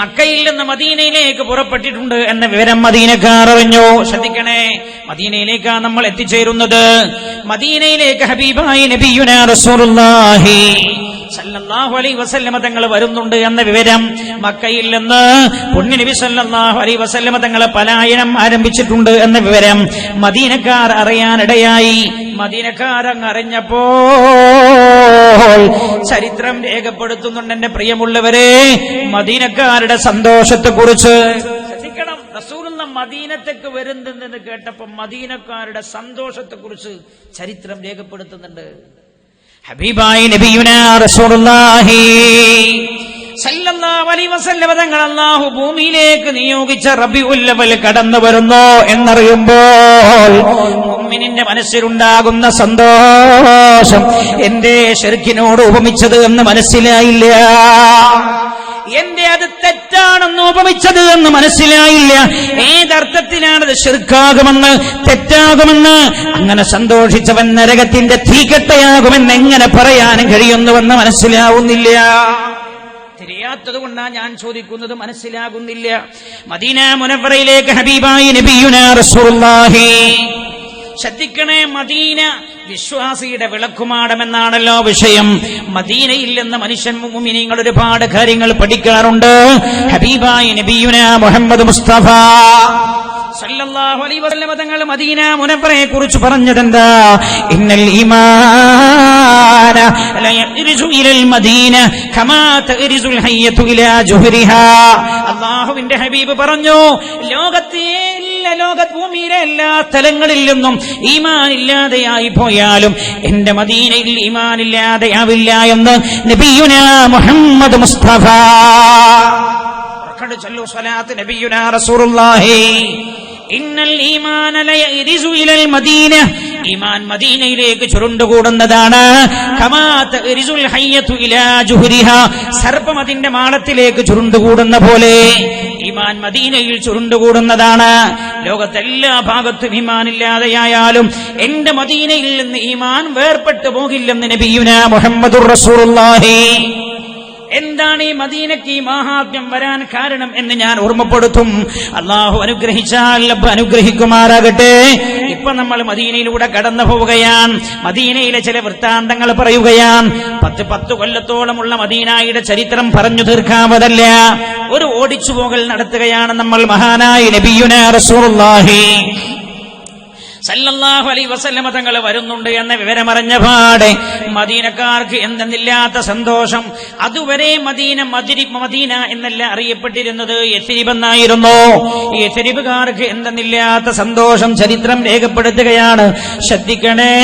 മക്കയിൽ നിന്ന് മദീനയിലേക്ക് പുറപ്പെട്ടിട്ടുണ്ട് എന്ന വിവരം മദീനക്കാർ അറിഞ്ഞു. ശ്രദ്ധിക്കണേ, മദീനയിലേക്കാണ് നമ്മൾ എത്തിച്ചേരുന്നത്. മദീനയിലേക്ക് ഹബീബായ നബിയുനാ റസൂലുള്ളാഹി സല്ലല്ലാഹു അലൈഹി വസല്ലം തങ്ങൾ വരുന്നുണ്ട് എന്ന വിവരം മക്കയിൽ നിന്ന് പുണ്യ നബി സല്ലല്ലാഹു അലൈഹി വസല്ലം തങ്ങൾ പലായനം ആരംഭിച്ചിട്ടുണ്ട് എന്ന വിവരം മദീനക്കാർ അറിയാനിടയായി. മദീനക്കാരങ്ങ് അറിഞ്ഞപ്പോൾ ചരിത്രം രേഖപ്പെടുത്തുന്നുണ്ട് എന്റെ പ്രിയമുള്ളവരെ മദീനക്കാരുടെ സന്തോഷത്തെക്കുറിച്ച്. ശ്രദ്ധിക്കണം, റസൂലുള്ളാഹി മദീനത്തേക്ക് വരുന്നെന്ന് കേട്ടപ്പോൾ മദീനക്കാരുടെ സന്തോഷത്തെക്കുറിച്ച് ചരിത്രം രേഖപ്പെടുത്തുന്നുണ്ട്. ഹബീബായ നബിയുനാ റസൂലുള്ളാഹി സല്ലല്ലാഹു അലൈഹി വസല്ലം തങ്ങൾ അല്ലാഹു ഭൂമിയിലേക്ക് നിയോഗിച്ച റബീഉൽ അവ്വൽ കടന്നു വരുന്നു എന്നറിയുമ്പോൾ മുഅ്മിനിന്റെ മനസ്സിലുണ്ടാകുന്ന സന്തോഷം എന്റെ ശിർക്കിനോട് ഉപമിച്ചത് എന്ന് മനസ്സിലായില്ല. എന്റെ അത് തെറ്റാണെന്ന് ഉപമിച്ചത് എന്ന് മനസ്സിലായില്ല. ഏതർത്ഥത്തിലാണത് ശിർക്കാകുമെന്ന് തെറ്റാകുമെന്ന് അങ്ങനെ സന്തോഷിച്ചവൻ നരകത്തിന്റെ തീക്കട്ടയാകുമെന്ന് എങ്ങനെ പറയാനും കഴിയുന്നുവെന്ന് മനസ്സിലാവുന്നില്ല. തിരിയാത്തത് കൊണ്ടാണ് ഞാൻ ചോദിക്കുന്നത്, മനസ്സിലാകുന്നില്ല. മദീന മുനവ്വറയിലേക്ക് ഹബീബായ നബിയുനാ റസൂലുള്ളാഹി. ശ്രദ്ധിക്കണേ, മദീന വിശ്വാസിയുടെ വിളക്കുമാടമെന്നാണല്ലോ വിഷയം. മദീനയിൽ നിന്ന് മനുഷ്യൻ മുഅ്മിനീങ്ങൾ ഒരുപാട് കാര്യങ്ങൾ പഠിക്കാറുണ്ട്. ഹബീബായ നബിയുനാ മുഹമ്മദ് മുസ്തഫ സല്ലല്ലാഹു അലൈഹി വസല്ലം തങ്ങൾ മദീന മുനവ്വറയെ കുറിച്ച് പറഞ്ഞതെന്താ? ഇന്നൽ ഈമാന ല യഖ്രിജു ഇലൽ മദീന കമാ തഖ്രിജുൽ ഹയ്യതു ഇലാ ജുഹരിഹാ. അല്ലാഹുവിന്റെ ഹബീബ് പറഞ്ഞു, ഭൂമിയിലെ എല്ലാ സ്ഥലങ്ങളിൽ നിന്നും ഈമാൻ ഇല്ലാതെയായി പോയാലും എന്റെ മദീനയിൽ ഈമാൻ ഇല്ലാതെയാവില്ല എന്ന് നബിയുനാ മുഹമ്മദ് മുസ്തഫ. ചൊല്ലു സ്വലാത്ത് നബിയുനാ റസൂലുള്ളാഹി. ഇന്നൽ ഈമാന ലയരിസു ഇലൽ മദീന. ഈമാൻ മദീനയിലേക്ക് ചുരുണ്ടുകൂടുന്നതാണ്. കമാ തഖ്രിസുൽ ഹയ്യതു ഇലാ ജുഹരിഹാ. സർപ്പം അതിന്റെ മാളത്തിലേക്ക് ചുരുണ്ടുകൂടുന്ന പോലെ ഈമാൻ മദീനയിൽ ചുരുണ്ടുകൂടുന്നതാണ്. ലോകത്തെല്ലാ ഭാഗത്തും ഈമാൻ ഇല്ലാതെയായാലും എന്റെ മദീനയിൽ നിന്ന് ഈമാൻ വേർപെട്ടു പോകില്ലെന്ന് നബിയുനാ മുഹമ്മദുർ റസൂലുള്ളാഹി. എന്താണ് ഈ മദീനയ്ക്ക് ഈ മഹാത്മ്യം വരാൻ കാരണം എന്ന് ഞാൻ ഓർമ്മപ്പെടുത്തും. അള്ളാഹു അനുഗ്രഹിച്ചാൽ അനുഗ്രഹിക്കുമാറാകട്ടെ. ഇപ്പൊ നമ്മൾ മദീനയിലൂടെ കടന്നു പോവുകയാണ്. മദീനയിലെ ചില വൃത്താന്തങ്ങൾ പറയുകയാണ്. 10 കൊല്ലത്തോളമുള്ള മദീനയുടെ ചരിത്രം പറഞ്ഞു തീർക്കാവതല്ല. ഒരു ഓടിച്ചുപോകൽ നടത്തുകയാണ് നമ്മൾ. മഹാനായ നബിയുനാ റസൂലുള്ളാഹി സല്ലല്ലാഹു അലൈഹി വസല്ലമ തങ്ങൾ വരുന്നുണ്ട് എന്ന വിവരമറിഞ്ഞ പാടെ മദീനക്കാർക്ക് എന്തെന്നില്ലാത്ത സന്തോഷം. അതുവരെ മദീന എന്നല്ല അറിയപ്പെട്ടിരുന്നത്, യസ്രിബ് എന്നായിരുന്നു. ഈ യസ്രിബുകാർക്ക് എന്തെന്നില്ലാത്ത സന്തോഷം ചരിത്രം രേഖപ്പെടുത്തുകയാണ്. ശ്രദ്ധിക്കണേ,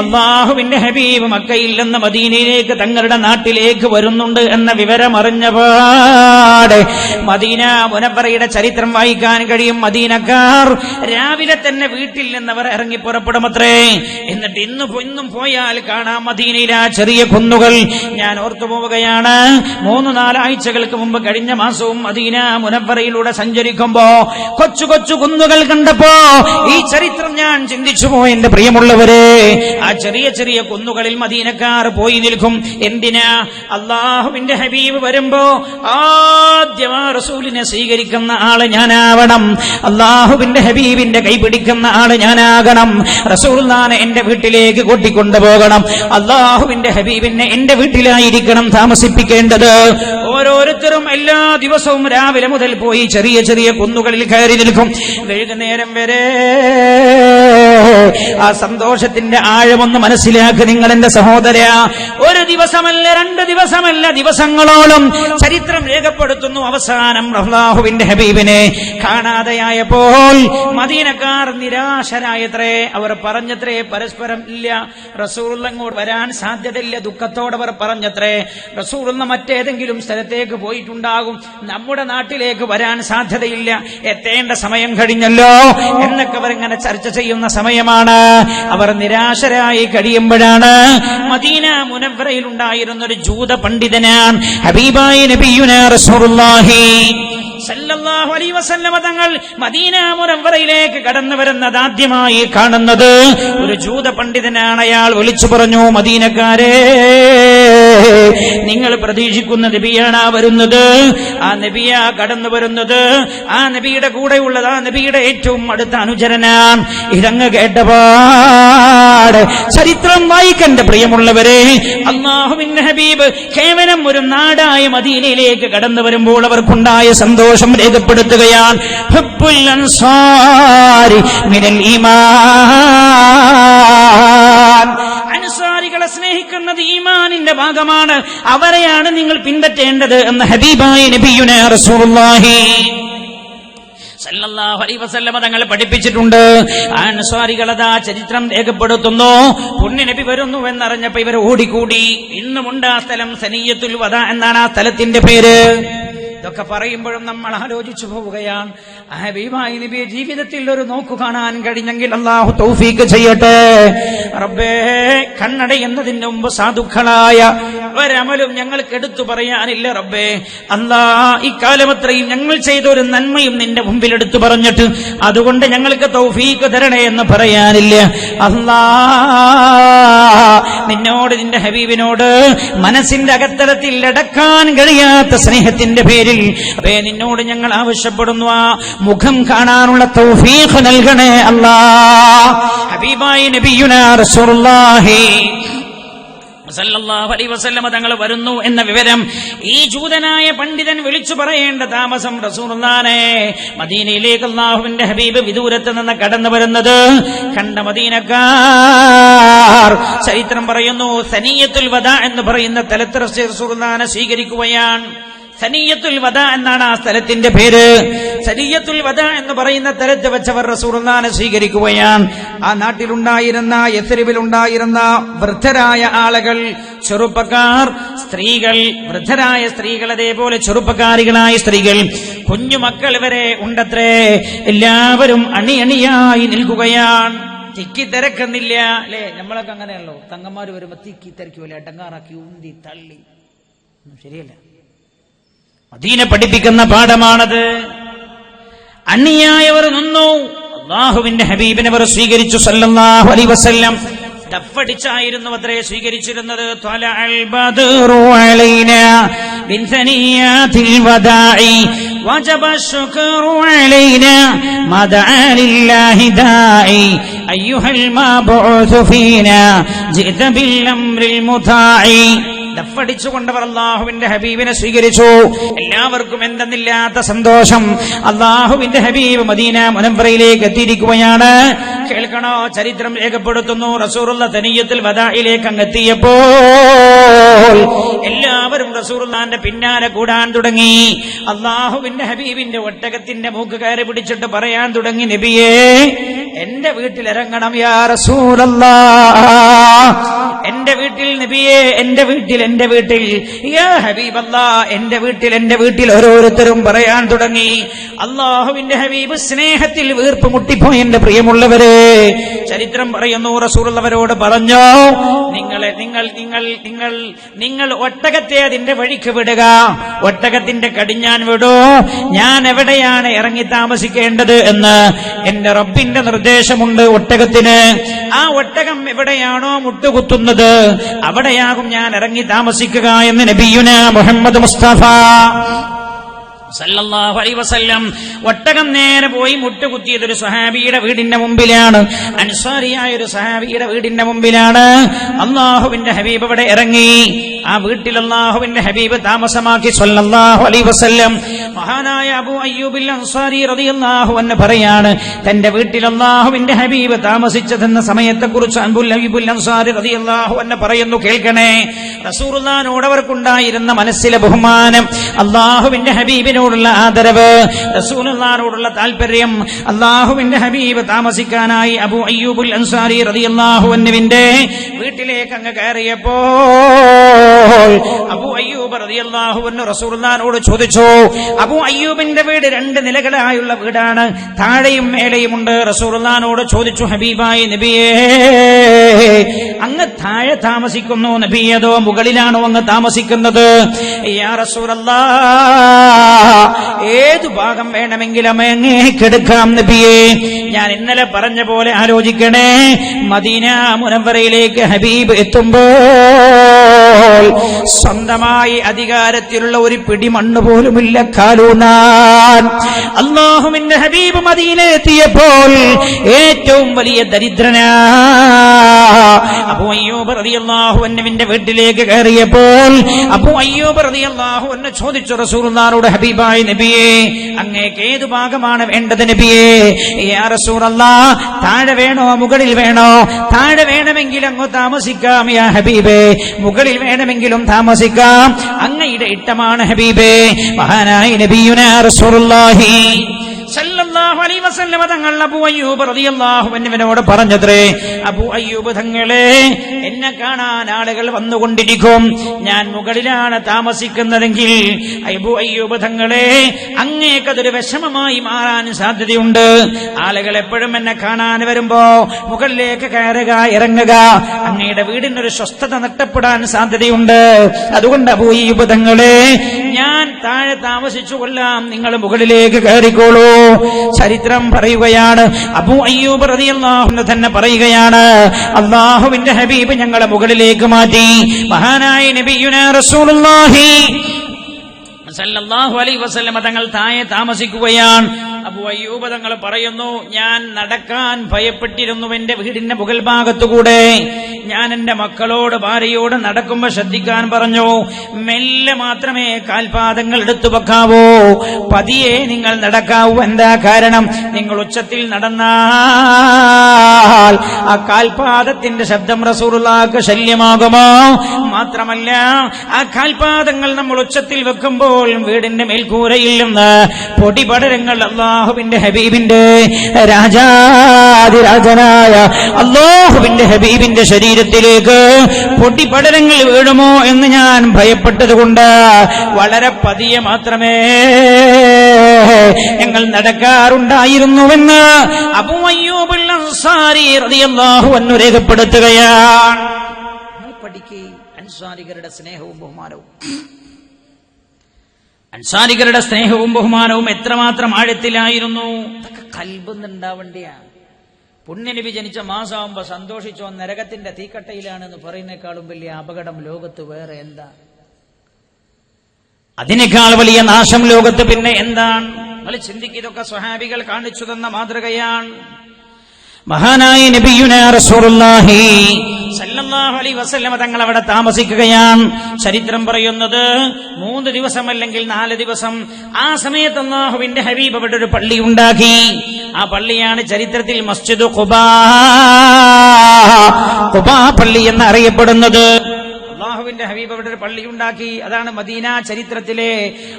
അല്ലാഹുവിന്റെ ഹബീബ് മക്കയിൽ നിന്ന് മദീനയിലേക്ക് തങ്ങളുടെ നാട്ടിലേക്ക് വരുന്നുണ്ട് എന്ന വിവരമറിഞ്ഞ പാടെ മദീന മുനവ്വറയുടെ ചരിത്രം വായിക്കാൻ കഴിയും. മദീനക്കാർ രാവിലെ തന്നെ വീട്ടിൽ നിന്ന് അവർ ഇറങ്ങി പുറപ്പെടുമത്രേ. എന്നിട്ട് ഇന്നും പോയാൽ കാണാം മദീനയിലെ ചെറിയ കുന്നുകൾ. ഞാൻ ഓർത്തു പോവുകയാണ്, 3-4 ആഴ്ചകൾക്ക് മുമ്പ് കഴിഞ്ഞ മാസവും മദീന മുനവ്വറയിലൂടെ സഞ്ചരിക്കുമ്പോ കൊച്ചു കൊച്ചു കുന്നുകൾ കണ്ടപ്പോ ഈ ചരിത്രം ഞാൻ ചിന്തിച്ചു പോയി. എന്റെ പ്രിയമുള്ളവരെ, ആ ചെറിയ ചെറിയ കുന്നുകളിൽ മദീനക്കാർ പോയി നിൽക്കും. എന്തിനാ? അല്ലാഹുവിന്റെ ഹബീബ് വരുമ്പോ ആദ്യം ആ റസൂലിനെ സ്വീകരിക്കുന്ന ആള് ഞാനാവണം. അല്ലാഹുവിന്റെ ഹബീബിന്റെ കൈപിടിക്കുന്ന ആള് ഞാനാകണം. റസൂലുള്ളാഹിനെ എന്റെ വീട്ടിലേക്ക് കൂട്ടിക്കൊണ്ടുപോകണം. അല്ലാഹുവിന്റെ ഹബീബിനെ എന്റെ വീട്ടിലായിരിക്കണം താമസിപ്പിക്കേണ്ടത്. ഓരോരുത്തരും എല്ലാ ദിവസവും രാവിലെ മുതൽ പോയി ചെറിയ ചെറിയ കുന്നുകളിൽ കയറി നിൽക്കും. വൈകുന്നേരം വരെ ആ സന്തോഷത്തിന്റെ ആഴമൊന്ന് മനസ്സിലാക്കി നിങ്ങൾ എന്റെ സഹോദര. ഒരു ദിവസമല്ല, 2 ദിവസമല്ല, ദിവസങ്ങളോളം ചരിത്രം രേഖപ്പെടുത്തുന്നു. അവസാനം അല്ലാഹുവിന്റെ ഹബീബിനെ കാണാതെയായപ്പോൾ മദീനക്കാർ നിരാശരായത്രേ. അവർ പറഞ്ഞത്രേ പരസ്പരം, ഇല്ല, റസൂലുള്ളാഹി അങ്ങോട്ട് വരാൻ സാധ്യതയില്ല. ദുഃഖത്തോടെ അവർ പറഞ്ഞത്രേ, റസൂലുള്ളാഹി മറ്റേതെങ്കിലും സ്ഥലത്തേക്ക് പോയിട്ടുണ്ടാകും, നമ്മുടെ നാട്ടിലേക്ക് വരാൻ സാധ്യതയില്ല, എത്തേണ്ട സമയം കഴിഞ്ഞല്ലോ എന്നൊക്കെ അവർ ഇങ്ങനെ ചർച്ച ചെയ്യുന്ന സമയമാണ്. അവർ നിരാശരായി കഴിയുമ്പോഴാണ് മദീന മുനവ്വറയിൽ ഉണ്ടായിരുന്ന ഒരു ജൂത പണ്ഡിതനാണ് ഹബീബായ നബിയുനാ റസൂലുള്ളാഹി സല്ലല്ലാഹു അലൈഹി വസല്ലമ തങ്ങൾ മദീന മുനവ്വറയിലേക്ക് കടന്നു വരുന്നത് ആദ്യമായി കാണുന്നത് ഒരു ജൂത പണ്ഡിതനാണ്. അയാൾ വിളിച്ചു പറഞ്ഞു, മദീനക്കാരെ, നിങ്ങൾ പ്രതീക്ഷിക്കുന്ന നബിയാണ് വരുന്നത്. ആ നബിയാ കടന്നു വരുന്നത്. ആ നബിയുടെ കൂടെയുള്ളത് ആ നബിയുടെ ഏറ്റവും അടുത്ത അനുചരനാണ്. ഇതങ്ങ് കേട്ടപാട് ചരിത്രം വായിക്കണ്ട പ്രിയമുള്ളവരെ, അല്ലാഹുവിന്റെ ഹബീബ് കേവലം ഒരു നാടായ മദീനയിലേക്ക് കടന്നു വരുമ്പോൾ അവർക്കുണ്ടായ സന്തോഷം രേഖപ്പെടുത്തുകയാണ്. ഹുബ്ബുൽ അൻസാരി മിനൽ ഈമാൻ. അൻസാരികളെ സ്നേഹിക്കുന്നത് ഈമാനിന്റെ ഭാഗമാണ്. അവരെയാണ് നിങ്ങൾ പിൻപറ്റേണ്ടത് എന്ന് ഹബീബായ നബിയുനാ റസൂലുള്ളാഹി സല്ലല്ലാഹു അലൈഹി വസല്ലമ തങ്ങൾ പഠിപ്പിച്ചിട്ടുണ്ട്. അൻസാരികളതാ ചരിത്രം രേഖപ്പെടുത്തുന്നു. പുണ്യ നബി വരുന്നു എന്നറിഞ്ഞപ്പോ ഇവർ ഓടിക്കൂടി. ഇന്നുമുണ്ട് ആ സ്ഥലം, സനിയത്തുൽ വദാ എന്നാണ് ആ സ്ഥലത്തിന്റെ പേര്. ഇതൊക്കെ പറയുമ്പോഴും നമ്മൾ ആലോചിച്ചു പോവുകയാണ്, ഹബീബായ നബിയെ ജീവിതത്തിൽ ഒരു നോക്കു കാണാൻ കഴിഞ്ഞെങ്കിൽ അല്ലാഹു തൗഫീഖ് ചെയ്യട്ടെ. റബ്ബേ, കണ്ണടയുന്നതിന് മുമ്പ് സാധുക്കളായ ഒരമലും ഞങ്ങൾക്ക് എടുത്തു പറയാനില്ല റബ്ബേ. അല്ലാ, ഇക്കാലമത്രയും ഞങ്ങൾ ചെയ്ത ഒരു നന്മയും നിന്റെ മുമ്പിൽ എടുത്തു പറഞ്ഞിട്ട് അതുകൊണ്ട് ഞങ്ങൾക്ക് തൗഫീഖ് തരണേ എന്ന് പറയാനില്ല. അല്ലാ, നിന്നോട്, നിന്റെ ഹബീബിനോട് മനസ്സിന്റെ അകത്തലത്തിൽ അടക്കാൻ കഴിയാത്ത സ്നേഹത്തിന്റെ പേരിൽ അപ്പേ നിന്നോട് ഞങ്ങൾ ആവശ്യപ്പെടുന്നു, ആ മുഖം കാണാനുള്ള തൗഫീഖ് നൽകണേ അല്ലാ. ഹബീബായ നബിയുനാ റസൂലുള്ളാഹി സല്ലല്ലാഹു അലൈഹി വസല്ലമ തങ്ങൾ വരുന്നു എന്ന വിവരം ഈ ജൂതനായ പണ്ഡിതൻ വിളിച്ചു പറയേണ്ട താമസം റസൂലുള്ളാഹിനെ മദീനയിലേക്ക് അല്ലാഹുവിന്റെ ഹബീബ് വിദൂരത്ത് നിന്ന് കടന്നു വരുന്നത് കണ്ട മദീനക്കാർ ചരിത്രം പറയുന്നു, സനിയത്തുൽ വദാ എന്ന് പറയുന്ന സ്ഥലത്ത് റസൂലുള്ളാഹിനെ സ്വീകരിക്കുകയാണ്. സനിയത്തുൽ വദാ എന്നാണ് ആ സ്ഥലത്തിന്റെ പേര്. സനിയത്തുൽ വദാ എന്ന് പറയുന്ന സ്ഥലത്ത് വെച്ചവർ റസൂലുള്ളാഹിനെ സ്വീകരിക്കുകയാണ്. ആ നാട്ടിലുണ്ടായിരുന്ന, യസ്രിബിലുണ്ടായിരുന്ന വൃദ്ധരായ ആളുകൾ, ചെറുപ്പക്കാർ, സ്ത്രീകൾ, വൃദ്ധരായ സ്ത്രീകൾ, അതേപോലെ ചെറുപ്പക്കാരികളായ സ്ത്രീകൾ, കുഞ്ഞുമക്കൾ വരെ ഉണ്ടത്രേ. എല്ലാവരും അണിയണിയായി നിൽക്കുകയാണ്. തിക്കി തിരക്കുന്നില്ല അല്ലേ? നമ്മളൊക്കെ അങ്ങനെയല്ലോ, തങ്ങന്മാര് വരുമ്പോ തിക്കി തിരക്കുമല്ലേ, അടങ്ങാറാക്കി ഉന്തി തള്ളി. ശരിയല്ല. മദീന പഠിപ്പിക്കുന്ന പാഠമാണത്. അന്യായവർ നിന്നു, അല്ലാഹുവിന്റെ ഹബീബിനെ അവർ സ്വീകരിച്ചു സല്ലല്ലാഹു അലൈഹി വസല്ലം. ദഫടിച്ചായിരുന്നു അത്രേ സ്വീകരിച്ചിരുന്നത്. ത്വലഅൽ ബദ്റു അലൈനാ മിൻ സനിയാതിൽ വദാഇ വജബ ശുക്റു അലൈനാ മദഅ ലില്ലാഹി ദാഇ അയ്യുഹൽ മബ്ഊസ് ഫീനാ ജിഅത ബിൽ അംറിൽ മുതാഇ. ദഫടിച്ചുകൊണ്ടവർ അല്ലാഹുവിന്റെ ഹബീബിനെ സ്വീകരിച്ചു. എല്ലാവർക്കും എന്തെന്നില്ലാത്ത സന്തോഷം. അല്ലാഹുവിന്റെ ഹബീബ് മദീന മുനവ്വറയിലേക്ക് എത്തിയിരിക്കുകയാണ്. കേൾക്കണോ, ചരിത്രം രേഖപ്പെടുത്തുന്നു, റസൂലുള്ളാഹി തനിയ്യത്തുൽ വദാഇലേക്ക് അങ്ങെത്തിയപ്പോൾ എല്ലാവരും റസൂലുള്ളാഹിന്റെ പിന്നാലെ കൂടാൻ തുടങ്ങി. അല്ലാഹുവിന്റെ ഹബീബിന്റെ ഒട്ടകത്തിന്റെ മൂക്ക് കയറി പിടിച്ചിട്ട് പറയാൻ തുടങ്ങി, നബിയേ എന്റെ വീട്ടിൽ ഇറങ്ങണം യാ റസൂലല്ലാഹ്, എന്റെ വീട്ടിൽ നബിയേ, എന്റെ വീട്ടിൽ യാ ഹബീബല്ലാഹ്, എന്റെ വീട്ടിൽ ഓരോരുത്തരും പറയാൻ തുടങ്ങി. അല്ലാഹുവിന്റെ ഹബീബ് സ്നേഹത്തിൽ വീർപ്പ് മുട്ടിപ്പോയി. എന്റെ പ്രിയമുള്ളവരെ, ചരിത്രം പറയുന്നു, റസൂലുള്ളാഹിയോട് പറഞ്ഞു, നിങ്ങൾ ഒട്ടകത്തെ അതിന്റെ വഴിക്ക് വിടുക, ഒട്ടകത്തിന്റെ കടിഞ്ഞാൻ വിടൂ, ഞാൻ എവിടെയാണ് ഇറങ്ങി താമസിക്കേണ്ടത് എന്ന് എന്റെ റബ്ബിന്റെ നിർദ്ദേശമുണ്ട് ഒട്ടകത്തിന്. ആ ഒട്ടകം എവിടെയാണോ മുട്ടുകുത്തുന്നത് അവിടെയാകും ഞാൻ ഇറങ്ങി താമസിക്കുക എന്ന് നബിയുനാ മുഹമ്മദ് മുസ്തഫ സല്ലല്ലാഹു അലൈഹി വസല്ലം. ഒട്ടകം നേരെ പോയി മുട്ടുകുത്തിയത് ഒരു സഹാബിയുടെ വീടിന്റെ മുമ്പിലാണ്, അൻസാരിയായ ഒരു സഹാബിയുടെ വീടിന്റെ മുമ്പിലാണ്. അല്ലാഹുവിന്റെ ഹബീബ് അവിടെ ഇറങ്ങി. ആ വീട്ടിൽ അല്ലാഹുവിന്റെ ഹബീബ് താമസമാക്കി സല്ലല്ലാഹു അലൈഹി വസല്ലം. മഹാനായ അബൂ അയ്യൂബിൽ അൻസാരി റളിയല്ലാഹു അൻഹു പറയാണ്, തന്റെ വീട്ടിൽ അല്ലാഹുവിന്റെ ഹബീബ് താമസിച്ചതെന്ന സമയത്തെക്കുറിച്ച് അബൂ അയ്യൂബിൽ അൻസാരി റളിയല്ലാഹു അൻഹു പറയുന്നു, കേൾക്കണേ. റസൂലുള്ളാഹിനോട് അവർക്കുണ്ടായിരുന്ന മനസ്സിലെ ബഹുമാനം, അല്ലാഹുവിന്റെ ഹബീബിനോടുള്ള ആദരവ്, റസൂലുള്ളാഹിനോടുള്ള താല്പര്യം. അല്ലാഹുവിന്റെ ഹബീബ് താമസിക്കാനായി അബൂ അയ്യൂബുൽ അൻസാരി റളിയല്ലാഹു അൻഹുവിന്റെ വീട്ടിലേക്ക് അങ്ങ് കയറിയപ്പോൾ അബൂ അയ്യൂബ് റളിയല്ലാഹു അൻഹു റസൂലുള്ളാഹിനോട് ചോദിച്ചു. അബൂ അയ്യൂബിന്റെ വീട് 2 നിലകളായുള്ള വീടാണ്, താഴെയും മേലെയുമുണ്ട്. റസൂലുള്ളാഹിനോട് ചോദിച്ചു, ഹബീബായ നബിയേ, അങ്ങ് താഴെ താമസിക്കുന്നു നബിയേ, അതോ മുകളിലാണോ അങ്ങ് താമസിക്കുന്നത്? യാ റസൂലല്ലാഹ്, ഏതു ഭാഗം വേണമെങ്കിലും അങ്ങേക്കെടുക്കാം നബിയേ. ഞാൻ ഇന്നലെ പറഞ്ഞ പോലെ ആലോചിക്കണേ, മദീന മുനവ്വറയിലേക്ക് ഹബീബ് എത്തുമ്പോൾ സ്വന്തമായി അധികാരത്തിലുള്ള ഒരു പിടി മണ്ണ് പോലുമില്ല കാലൂനാൻ. അല്ലാഹുവിന്റെ ഹബീബ് മദീന എത്തിയപ്പോൾ ഏറ്റവും വലിയ ദരിദ്രനാ. അബൂ അയ്യൂബ് റളിയല്ലാഹു അൻഹുവിന്റെ വീട്ടിലേക്ക് കയറിയപ്പോൾ അബൂ അയ്യൂബ് റളിയല്ലാഹു അൻഹു ചോദിച്ചു റസൂലുള്ളാഹിനോട്, ഹബീബായ നബിയേ, അങ്ങേക്ക് ഏതു ഭാഗമാണ് വേണ്ടത് നബിയേ? യാ റസൂലല്ലാഹ്, താഴെ വേണോ മുകളിൽ വേണോ? താഴെ വേണമെങ്കിൽ അങ്ങ് താമസിക്കാം യാ ഹബീബേ, മുകളിൽ വേണമെങ്കിലും താമസിക്കാം, അങ്ങയുടെ ഇഷ്ടമാണ് ഹബീബേ. മഹാനായ നബിയുനാ റസൂലുള്ളാഹി സല്ലല്ലാഹു അലൈഹി വസല്ലം തങ്ങൾ അബൂ അയ്യൂബ് റളിയല്ലാഹു അൻഹുവിനോട് പറഞ്ഞത്രേ, അബൂ അയ്യൂബ് തങ്ങളെ, എന്നെ കാണാൻ ആളുകൾ വന്നുകൊണ്ടിരിക്കും, ഞാൻ മുകളിലാണ് താമസിക്കുന്നതെങ്കിൽ അബൂ അയ്യൂബ് തങ്ങളെ, അങ്ങേക്കതൊരു വിഷമമായി മാറാൻ സാധ്യതയുണ്ട്. ആളുകൾ എപ്പോഴും എന്നെ കാണാൻ വരുമ്പോ മുകളിലേക്ക് കയറുക ഇറങ്ങുക, അങ്ങയുടെ വീടിനൊരു സ്വസ്ഥത നഷ്ടപ്പെടാൻ സാധ്യതയുണ്ട്. അതുകൊണ്ട് അബൂ അയ്യൂബ് തങ്ങളെ, ഞാൻ താഴെ താമസിച്ചു കൊള്ളാം, നിങ്ങൾ മുകളിലേക്ക് കയറിക്കോളൂ. ചരിത്രം പറയുകയാണ്, അബൂ അയ്യൂബ് റളിയല്ലാഹു അൻഹു തന്നെ പറയുകയാണ്, അല്ലാഹുവിന്റെ ഹബീബ് ഞങ്ങളെ മുകളിലേക്ക് മാറ്റി. മഹാനായ നബിയുനാ റസൂലുള്ളാഹി സല്ലല്ലാഹു അലൈഹി വസല്ലം തങ്ങൾ താഴെ താമസിക്കുകയാണ്. അബൂ അയ്യൂബ് തങ്ങൾ പറയുന്നു, ഞാൻ നടക്കാൻ ഭയപ്പെട്ടിരുന്നു എന്റെ വീടിന്റെ മുകൾ ഭാഗത്തുകൂടെ. ഞാൻ എന്റെ മക്കളോട് ഭാര്യയോട് നടക്കുമ്പോ ശ്രദ്ധിക്കാൻ പറഞ്ഞു, മെല്ലെ മാത്രമേ കാൽപാദങ്ങൾ എടുത്തു വെക്കാവൂ, പതിയെ നിങ്ങൾ നടക്കാവൂ. എന്താ കാരണം? നിങ്ങൾ ഉച്ചത്തിൽ നടന്നാൽ ആ കാൽപാദത്തിന്റെ ശബ്ദം റസൂലുള്ളാഹിക്ക് ശല്യമാകുമോ? മാത്രമല്ല, ആ കാൽപാദങ്ങൾ നമ്മൾ ഉച്ചത്തിൽ വെക്കുമ്പോൾ വീടിന്റെ മേൽക്കൂരയിൽ നിന്ന് പൊടിപടരങ്ങൾ അല്ലാഹുവിന്റെ ഹബീബിന്റെ രാജാതിരാജനായ അല്ലാഹുവിന്റെ ഹബീബിന്റെ ശരീരത്തിലേക്ക് പൊടിപടരങ്ങൾ വീഴുമോ എന്ന് ഞാൻ ഭയപ്പെട്ടതുകൊണ്ട് വളരെ പതിയെ മാത്രമേ ഞങ്ങൾ നടക്കാറുണ്ടായിരുന്നുവെന്ന് അബൂ അയ്യൂബുൽ അൻസാരി റളിയല്ലാഹു അൻഹു രേഖപ്പെടുത്തുകയാണ്. പഠിക്കേ അൻസാരികളുടെ സ്നേഹവും ബഹുമാനവും. അൻസാരികളുടെ സ്നേഹവും ബഹുമാനവും എത്രമാത്രം ആഴത്തിലായിരുന്നു. അതൊക്കെ ഖൽബിൽ നിന്നുണ്ടാവേണ്ടിയാണ്. പുണ്യനബി ജനിച്ച മാസമാകുമ്പോ സന്തോഷിച്ചോ നരകത്തിന്റെ തീക്കട്ടയിലാണെന്ന് പറയുന്നേക്കാളും വലിയ അപകടം ലോകത്ത് വേറെ എന്താ? അതിനേക്കാൾ വലിയ നാശം ലോകത്ത് പിന്നെ എന്താണ്? നിങ്ങൾ ചിന്തിക്കുന്നതൊക്കെ സ്വഹാബികൾ കാണിച്ചു തന്ന മാതൃകയാണ്. മഹാനായ നബിയുനാ റസൂലുള്ളാഹി സല്ലല്ലാഹു അലൈഹി വസല്ലം തങ്ങൾ അവിടെ താമസിക്കുകയാണ്. ചരിത്രം പറയുന്നത് 3 ദിവസം അല്ലെങ്കിൽ 4 ദിവസം. ആ സമയത്ത് അല്ലാഹുവിന്റെ ഹബീബ് അവിടെ ഒരു പള്ളി ഉണ്ടാക്കി. ആ പള്ളിയാണ് ചരിത്രത്തിൽ മസ്ജിദ് ഖുബാ പള്ളി എന്ന് അറിയപ്പെടുന്നത്. അല്ലാഹുവിന്റെ ഹബീബ് അവിടെ ഒരു പള്ളി ഉണ്ടാക്കി. അതാണ് മദീന ചരിത്രത്തിലെ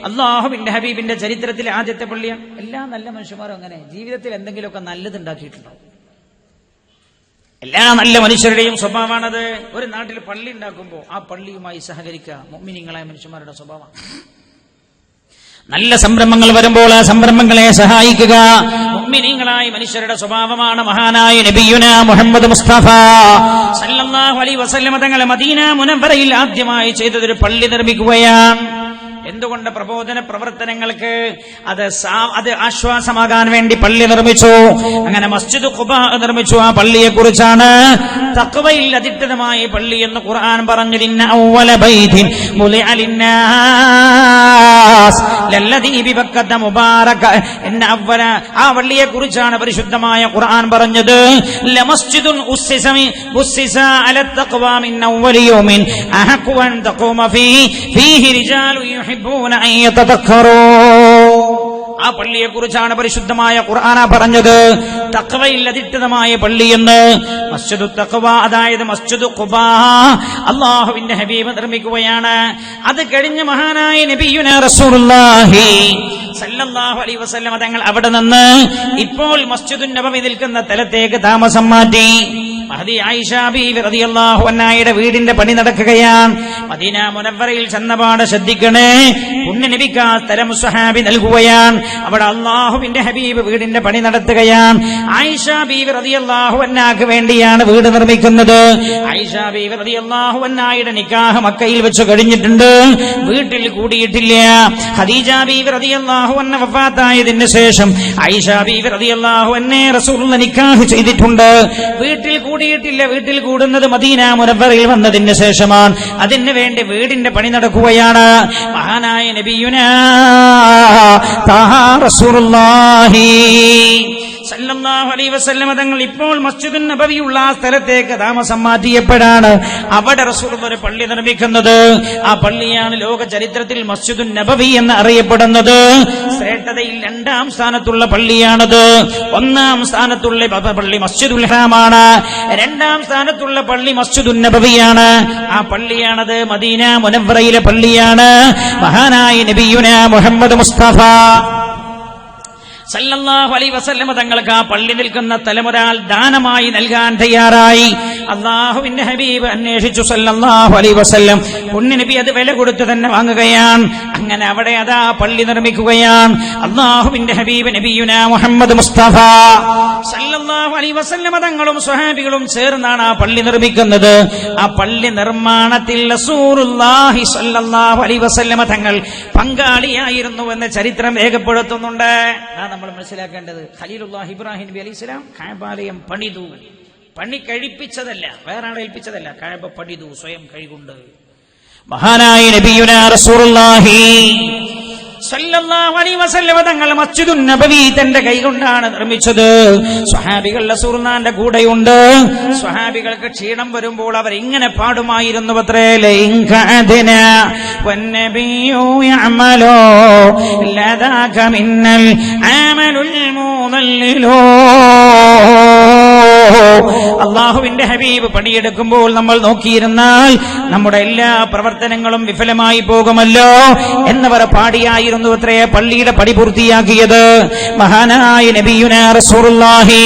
അല്ലാഹുവിന്റെ ഹബീബിന്റെ ചരിത്രത്തിലെ ആദ്യത്തെ പള്ളിയാണ്. എല്ലാ നല്ല മനുഷ്യന്മാരും അങ്ങനെ ജീവിതത്തിൽ എന്തെങ്കിലുമൊക്കെ നല്ലത് ഉണ്ടാക്കിയിട്ടുണ്ടാവും. എല്ലാ നല്ല മനുഷ്യരുടെയും സ്വഭാവമാണത്. ഒരു നാട്ടിൽ പള്ളി ഉണ്ടാക്കുമ്പോൾ ആ പള്ളിയുമായി സഹകരിക്കുക മുഅ്മിനീങ്ങളായ മനുഷ്യന്മാരുടെ സ്വഭാവം. നല്ല സംരംഭങ്ങൾ വരുമ്പോൾ ആ സംരംഭങ്ങളെ സഹായിക്കുക മുഅ്മിനീങ്ങളായ മനുഷ്യരുടെ സ്വഭാവമാണ്. മഹാനായ നബിയുനാ മുഹമ്മദ് മുസ്തഫ സല്ലല്ലാഹു അലൈഹി വസല്ലം തങ്ങൾ മദീന മുനവ്വറയിൽ ആദ്യമായി ചെയ്തതൊരു പള്ളി നിർമ്മിക്കുകയാണ്. എന്തുകൊണ്ട്? പ്രബോധന പ്രവർത്തനങ്ങൾക്ക് അത് ആശ്വാസമാകാൻ വേണ്ടി പള്ളി നിർമ്മിച്ചു. അങ്ങനെ മസ്ജിദ് ഖുബാ നിർമ്മിച്ചു. ആ പള്ളിയെ കുറിച്ചാണ് തഖ്വയിൽ അധിഷ്ഠിതമായ പള്ളി എന്ന് ഖുർആൻ പറഞ്ഞു. ഇന്ന അവ്വല ബൈതിൻ മുലിഅ ലിന്നാസ് ലല്ലദീ ബിബക്കത മുബാറക. ഇന്ന അവ്വല ആ പള്ളിയെ കുറിച്ചാണ് പരിശുദ്ധമായ ഖുർആൻ പറഞ്ഞത്. ലമസ്ജിദുൻ ഉസ്സിസ അല തഖ്വ മിൻ അവ്വലി യൗമിൻ അഹഖു അൻ തഖൂമ ഫീഹി റിജാലു ആ പള്ളിയെ കുറിച്ചാണ് പരിശുദ്ധമായ ഖുർആന പറഞ്ഞത്. തഖ്വയിൽ അധിഷ്ഠിതമായ പള്ളി എന്ന്. മസ്ജിദു തഖ്വ അതായത് മസ്ജിദ് ഖുബാ അല്ലാഹുവിന്റെ ഹബീബ് നിർമ്മിക്കുകയാണ്. അത് കഴിഞ്ഞ മഹാനായ നബിയുനാ റസൂലുള്ളാഹി സല്ലല്ലാഹു അലൈഹി വസല്ലം തങ്ങൾ അവിടെ നിന്ന് ഇപ്പോൾ മസ്ജിദുൻ നബവി നിൽക്കുന്ന സ്ഥലത്തേക്ക് താമസം മാറ്റി. മഹദി ആയിഷ ബീവി റളിയല്ലാഹു അൻഹയുടെ വീടിന്റെ പണി നടക്കുകയാണ്. മദീന മുനവ്വറയിൽ ചെന്നപാട് ശ്രദ്ധിക്കണേ, പുണ്യനബിക്ക് ആ സ്ഥലം സ്വഹാബി നൽകുകയാണ്. അവിടെ അല്ലാഹുവിന്റെ ഹബീബ് വീടിന്റെ പണി നടത്തുകയാണ്. ആയിഷ ബീവി റളിയല്ലാഹു അൻഹയ്ക്ക് വേണ്ടിയാണ് വീട് നിർമ്മിക്കുന്നത്. ആയിഷ ബീവി റളിയല്ലാഹു അൻഹയുടെ നിക്കാഹ് മക്കയിൽ വെച്ച് കഴിഞ്ഞിട്ടുണ്ട്, വീട്ടിൽ കൂടിയിട്ടില്ല. ഖദീജ ബീവി റളിയല്ലാഹു അൻഹ വഫാത്തായതിനു ശേഷം ആയിഷ ബീവി റളിയല്ലാഹു അൻഹയെ റസൂലുള്ളാഹി നിക്കാഹ് ചെയ്തിട്ടുണ്ട്, വീട്ടിൽ കൂടിയിട്ടില്ല. വീട്ടിൽ കൂടുന്നത് മദീന മുനവ്വറയിൽ വന്നതിന് ശേഷമാണ്. അതിനു വേണ്ടി വീടിന്റെ പണി നടക്കുകയാണ്. മഹാനായ നബിയുനാ റസൂലുള്ളാഹി സല്ലല്ലാഹു അലൈഹി വസല്ലം തങ്ങൾ ഇപ്പോൾ മസ്ജിദുൻ നബവിയുള്ള ആ സ്ഥലത്തേക്ക് താമസം മാറ്റിയപ്പോഴാണ് അവിടെ റസൂലുള്ളാഹി ഒരു പള്ളി നിർമ്മിക്കുന്നത്. ആ പള്ളിയാണ് ലോക ചരിത്രത്തിൽ മസ്ജിദുൻ നബവി എന്ന് അറിയപ്പെടുന്നത്. ശ്രേഷ്ഠതയിൽ 2ാം സ്ഥാനത്തുള്ള പള്ളിയാണത്. 1ാം സ്ഥാനത്തുള്ള പള്ളി മസ്ജിദുൽ ഹറാമാണ്. 2ാം സ്ഥാനത്തുള്ള പള്ളി മസ്ജിദുൻ നബവിയാണ്. ആ പള്ളിയാണത് മദീന മുനവ്വറയിലെ പള്ളിയാണ്. മഹാനായ നബിയുനാ മുഹമ്മദ് മുസ്തഫ സല്ലല്ലാഹു അലൈഹി വസല്ലം തങ്ങൾക്ക് ആ പള്ളി നിൽക്കുന്ന തലമുറ ദാനമായി നൽകാൻ തയ്യാറായി. അല്ലാഹുവിന്റെ ഹബീബ് അന്വേഷിച്ചു സല്ലല്ലാഹു അലൈഹി വസല്ലം. പുണ്യനബി അത് വില കൊടുത്തു തന്നെ വാങ്ങുകയാണ്. അങ്ങനെ അവിടെ അതാ പള്ളി നിർമ്മിക്കുകയാണ്. അല്ലാഹുവിന്റെ ഹബീബ് നബിയുനാ മുഹമ്മദ് മുസ്തഫ സല്ലല്ലാഹു അലൈഹി വസല്ലം തങ്ങളും സ്വഹാബികളും ചേർന്നാണ് ആ പള്ളി നിർമ്മിക്കുന്നത്. ആ പള്ളി നിർമ്മാണത്തിൽ റസൂലുള്ളാഹി സല്ലല്ലാഹു അലൈഹി വസല്ലം തങ്ങൾ പങ്കാളിയായിരുന്നു എന്ന് ചരിത്രം രേഖപ്പെടുത്തുന്നുണ്ട്. നമ്മൾ മനസ്സിലാക്കേണ്ടത് ഖലീലുല്ലാഹി ഇബ്രാഹിം നബി അലൈഹിസ്സലാം കഅബാലയം പണിതു. പണി കഴിപ്പിച്ചതല്ല, വേറെ ആളെ ഏൽപ്പിച്ചതല്ല. കഅബ പണിതു സ്വയം കൈകൊണ്ട്. മഹാനായ നബിയുനാ റസൂലുള്ളാഹി സല്ലല്ലാഹു അലൈഹി വസല്ലം തങ്ങൾ മസ്ജിദുൻ നബവി തന്റെ കൈകൊണ്ടാണ് നിർമ്മിച്ചത്. സ്വഹാബികൾ റസൂലുള്ളാഹിന്റെ കൂടെയുണ്ട്. സ്വഹാബികൾക്ക് ക്ഷീണം വരുമ്പോൾ അവർ ഇങ്ങനെ പാടുമായിരുന്നു അത്രേ. ലൈൻകഅദന വന്നബിയു യഅമലു ലദാക മിന്നൽ അമലുൽ മുദല്ലിലു. അല്ലാഹുവിന്റെ ഹബീബ് പണിയെടുക്കുമ്പോൾ നമ്മൾ നോക്കിയിരുന്നാൽ നമ്മുടെ എല്ലാ പ്രവർത്തനങ്ങളും വിഫലമായി പോകുമല്ലോ എന്നവർ പാടിയായിരുന്നു അത്രേ പള്ളിയുടെ പണി പൂർത്തിയാക്കിയത്. മഹാനായ നബിയുനാ റസൂലുള്ളാഹി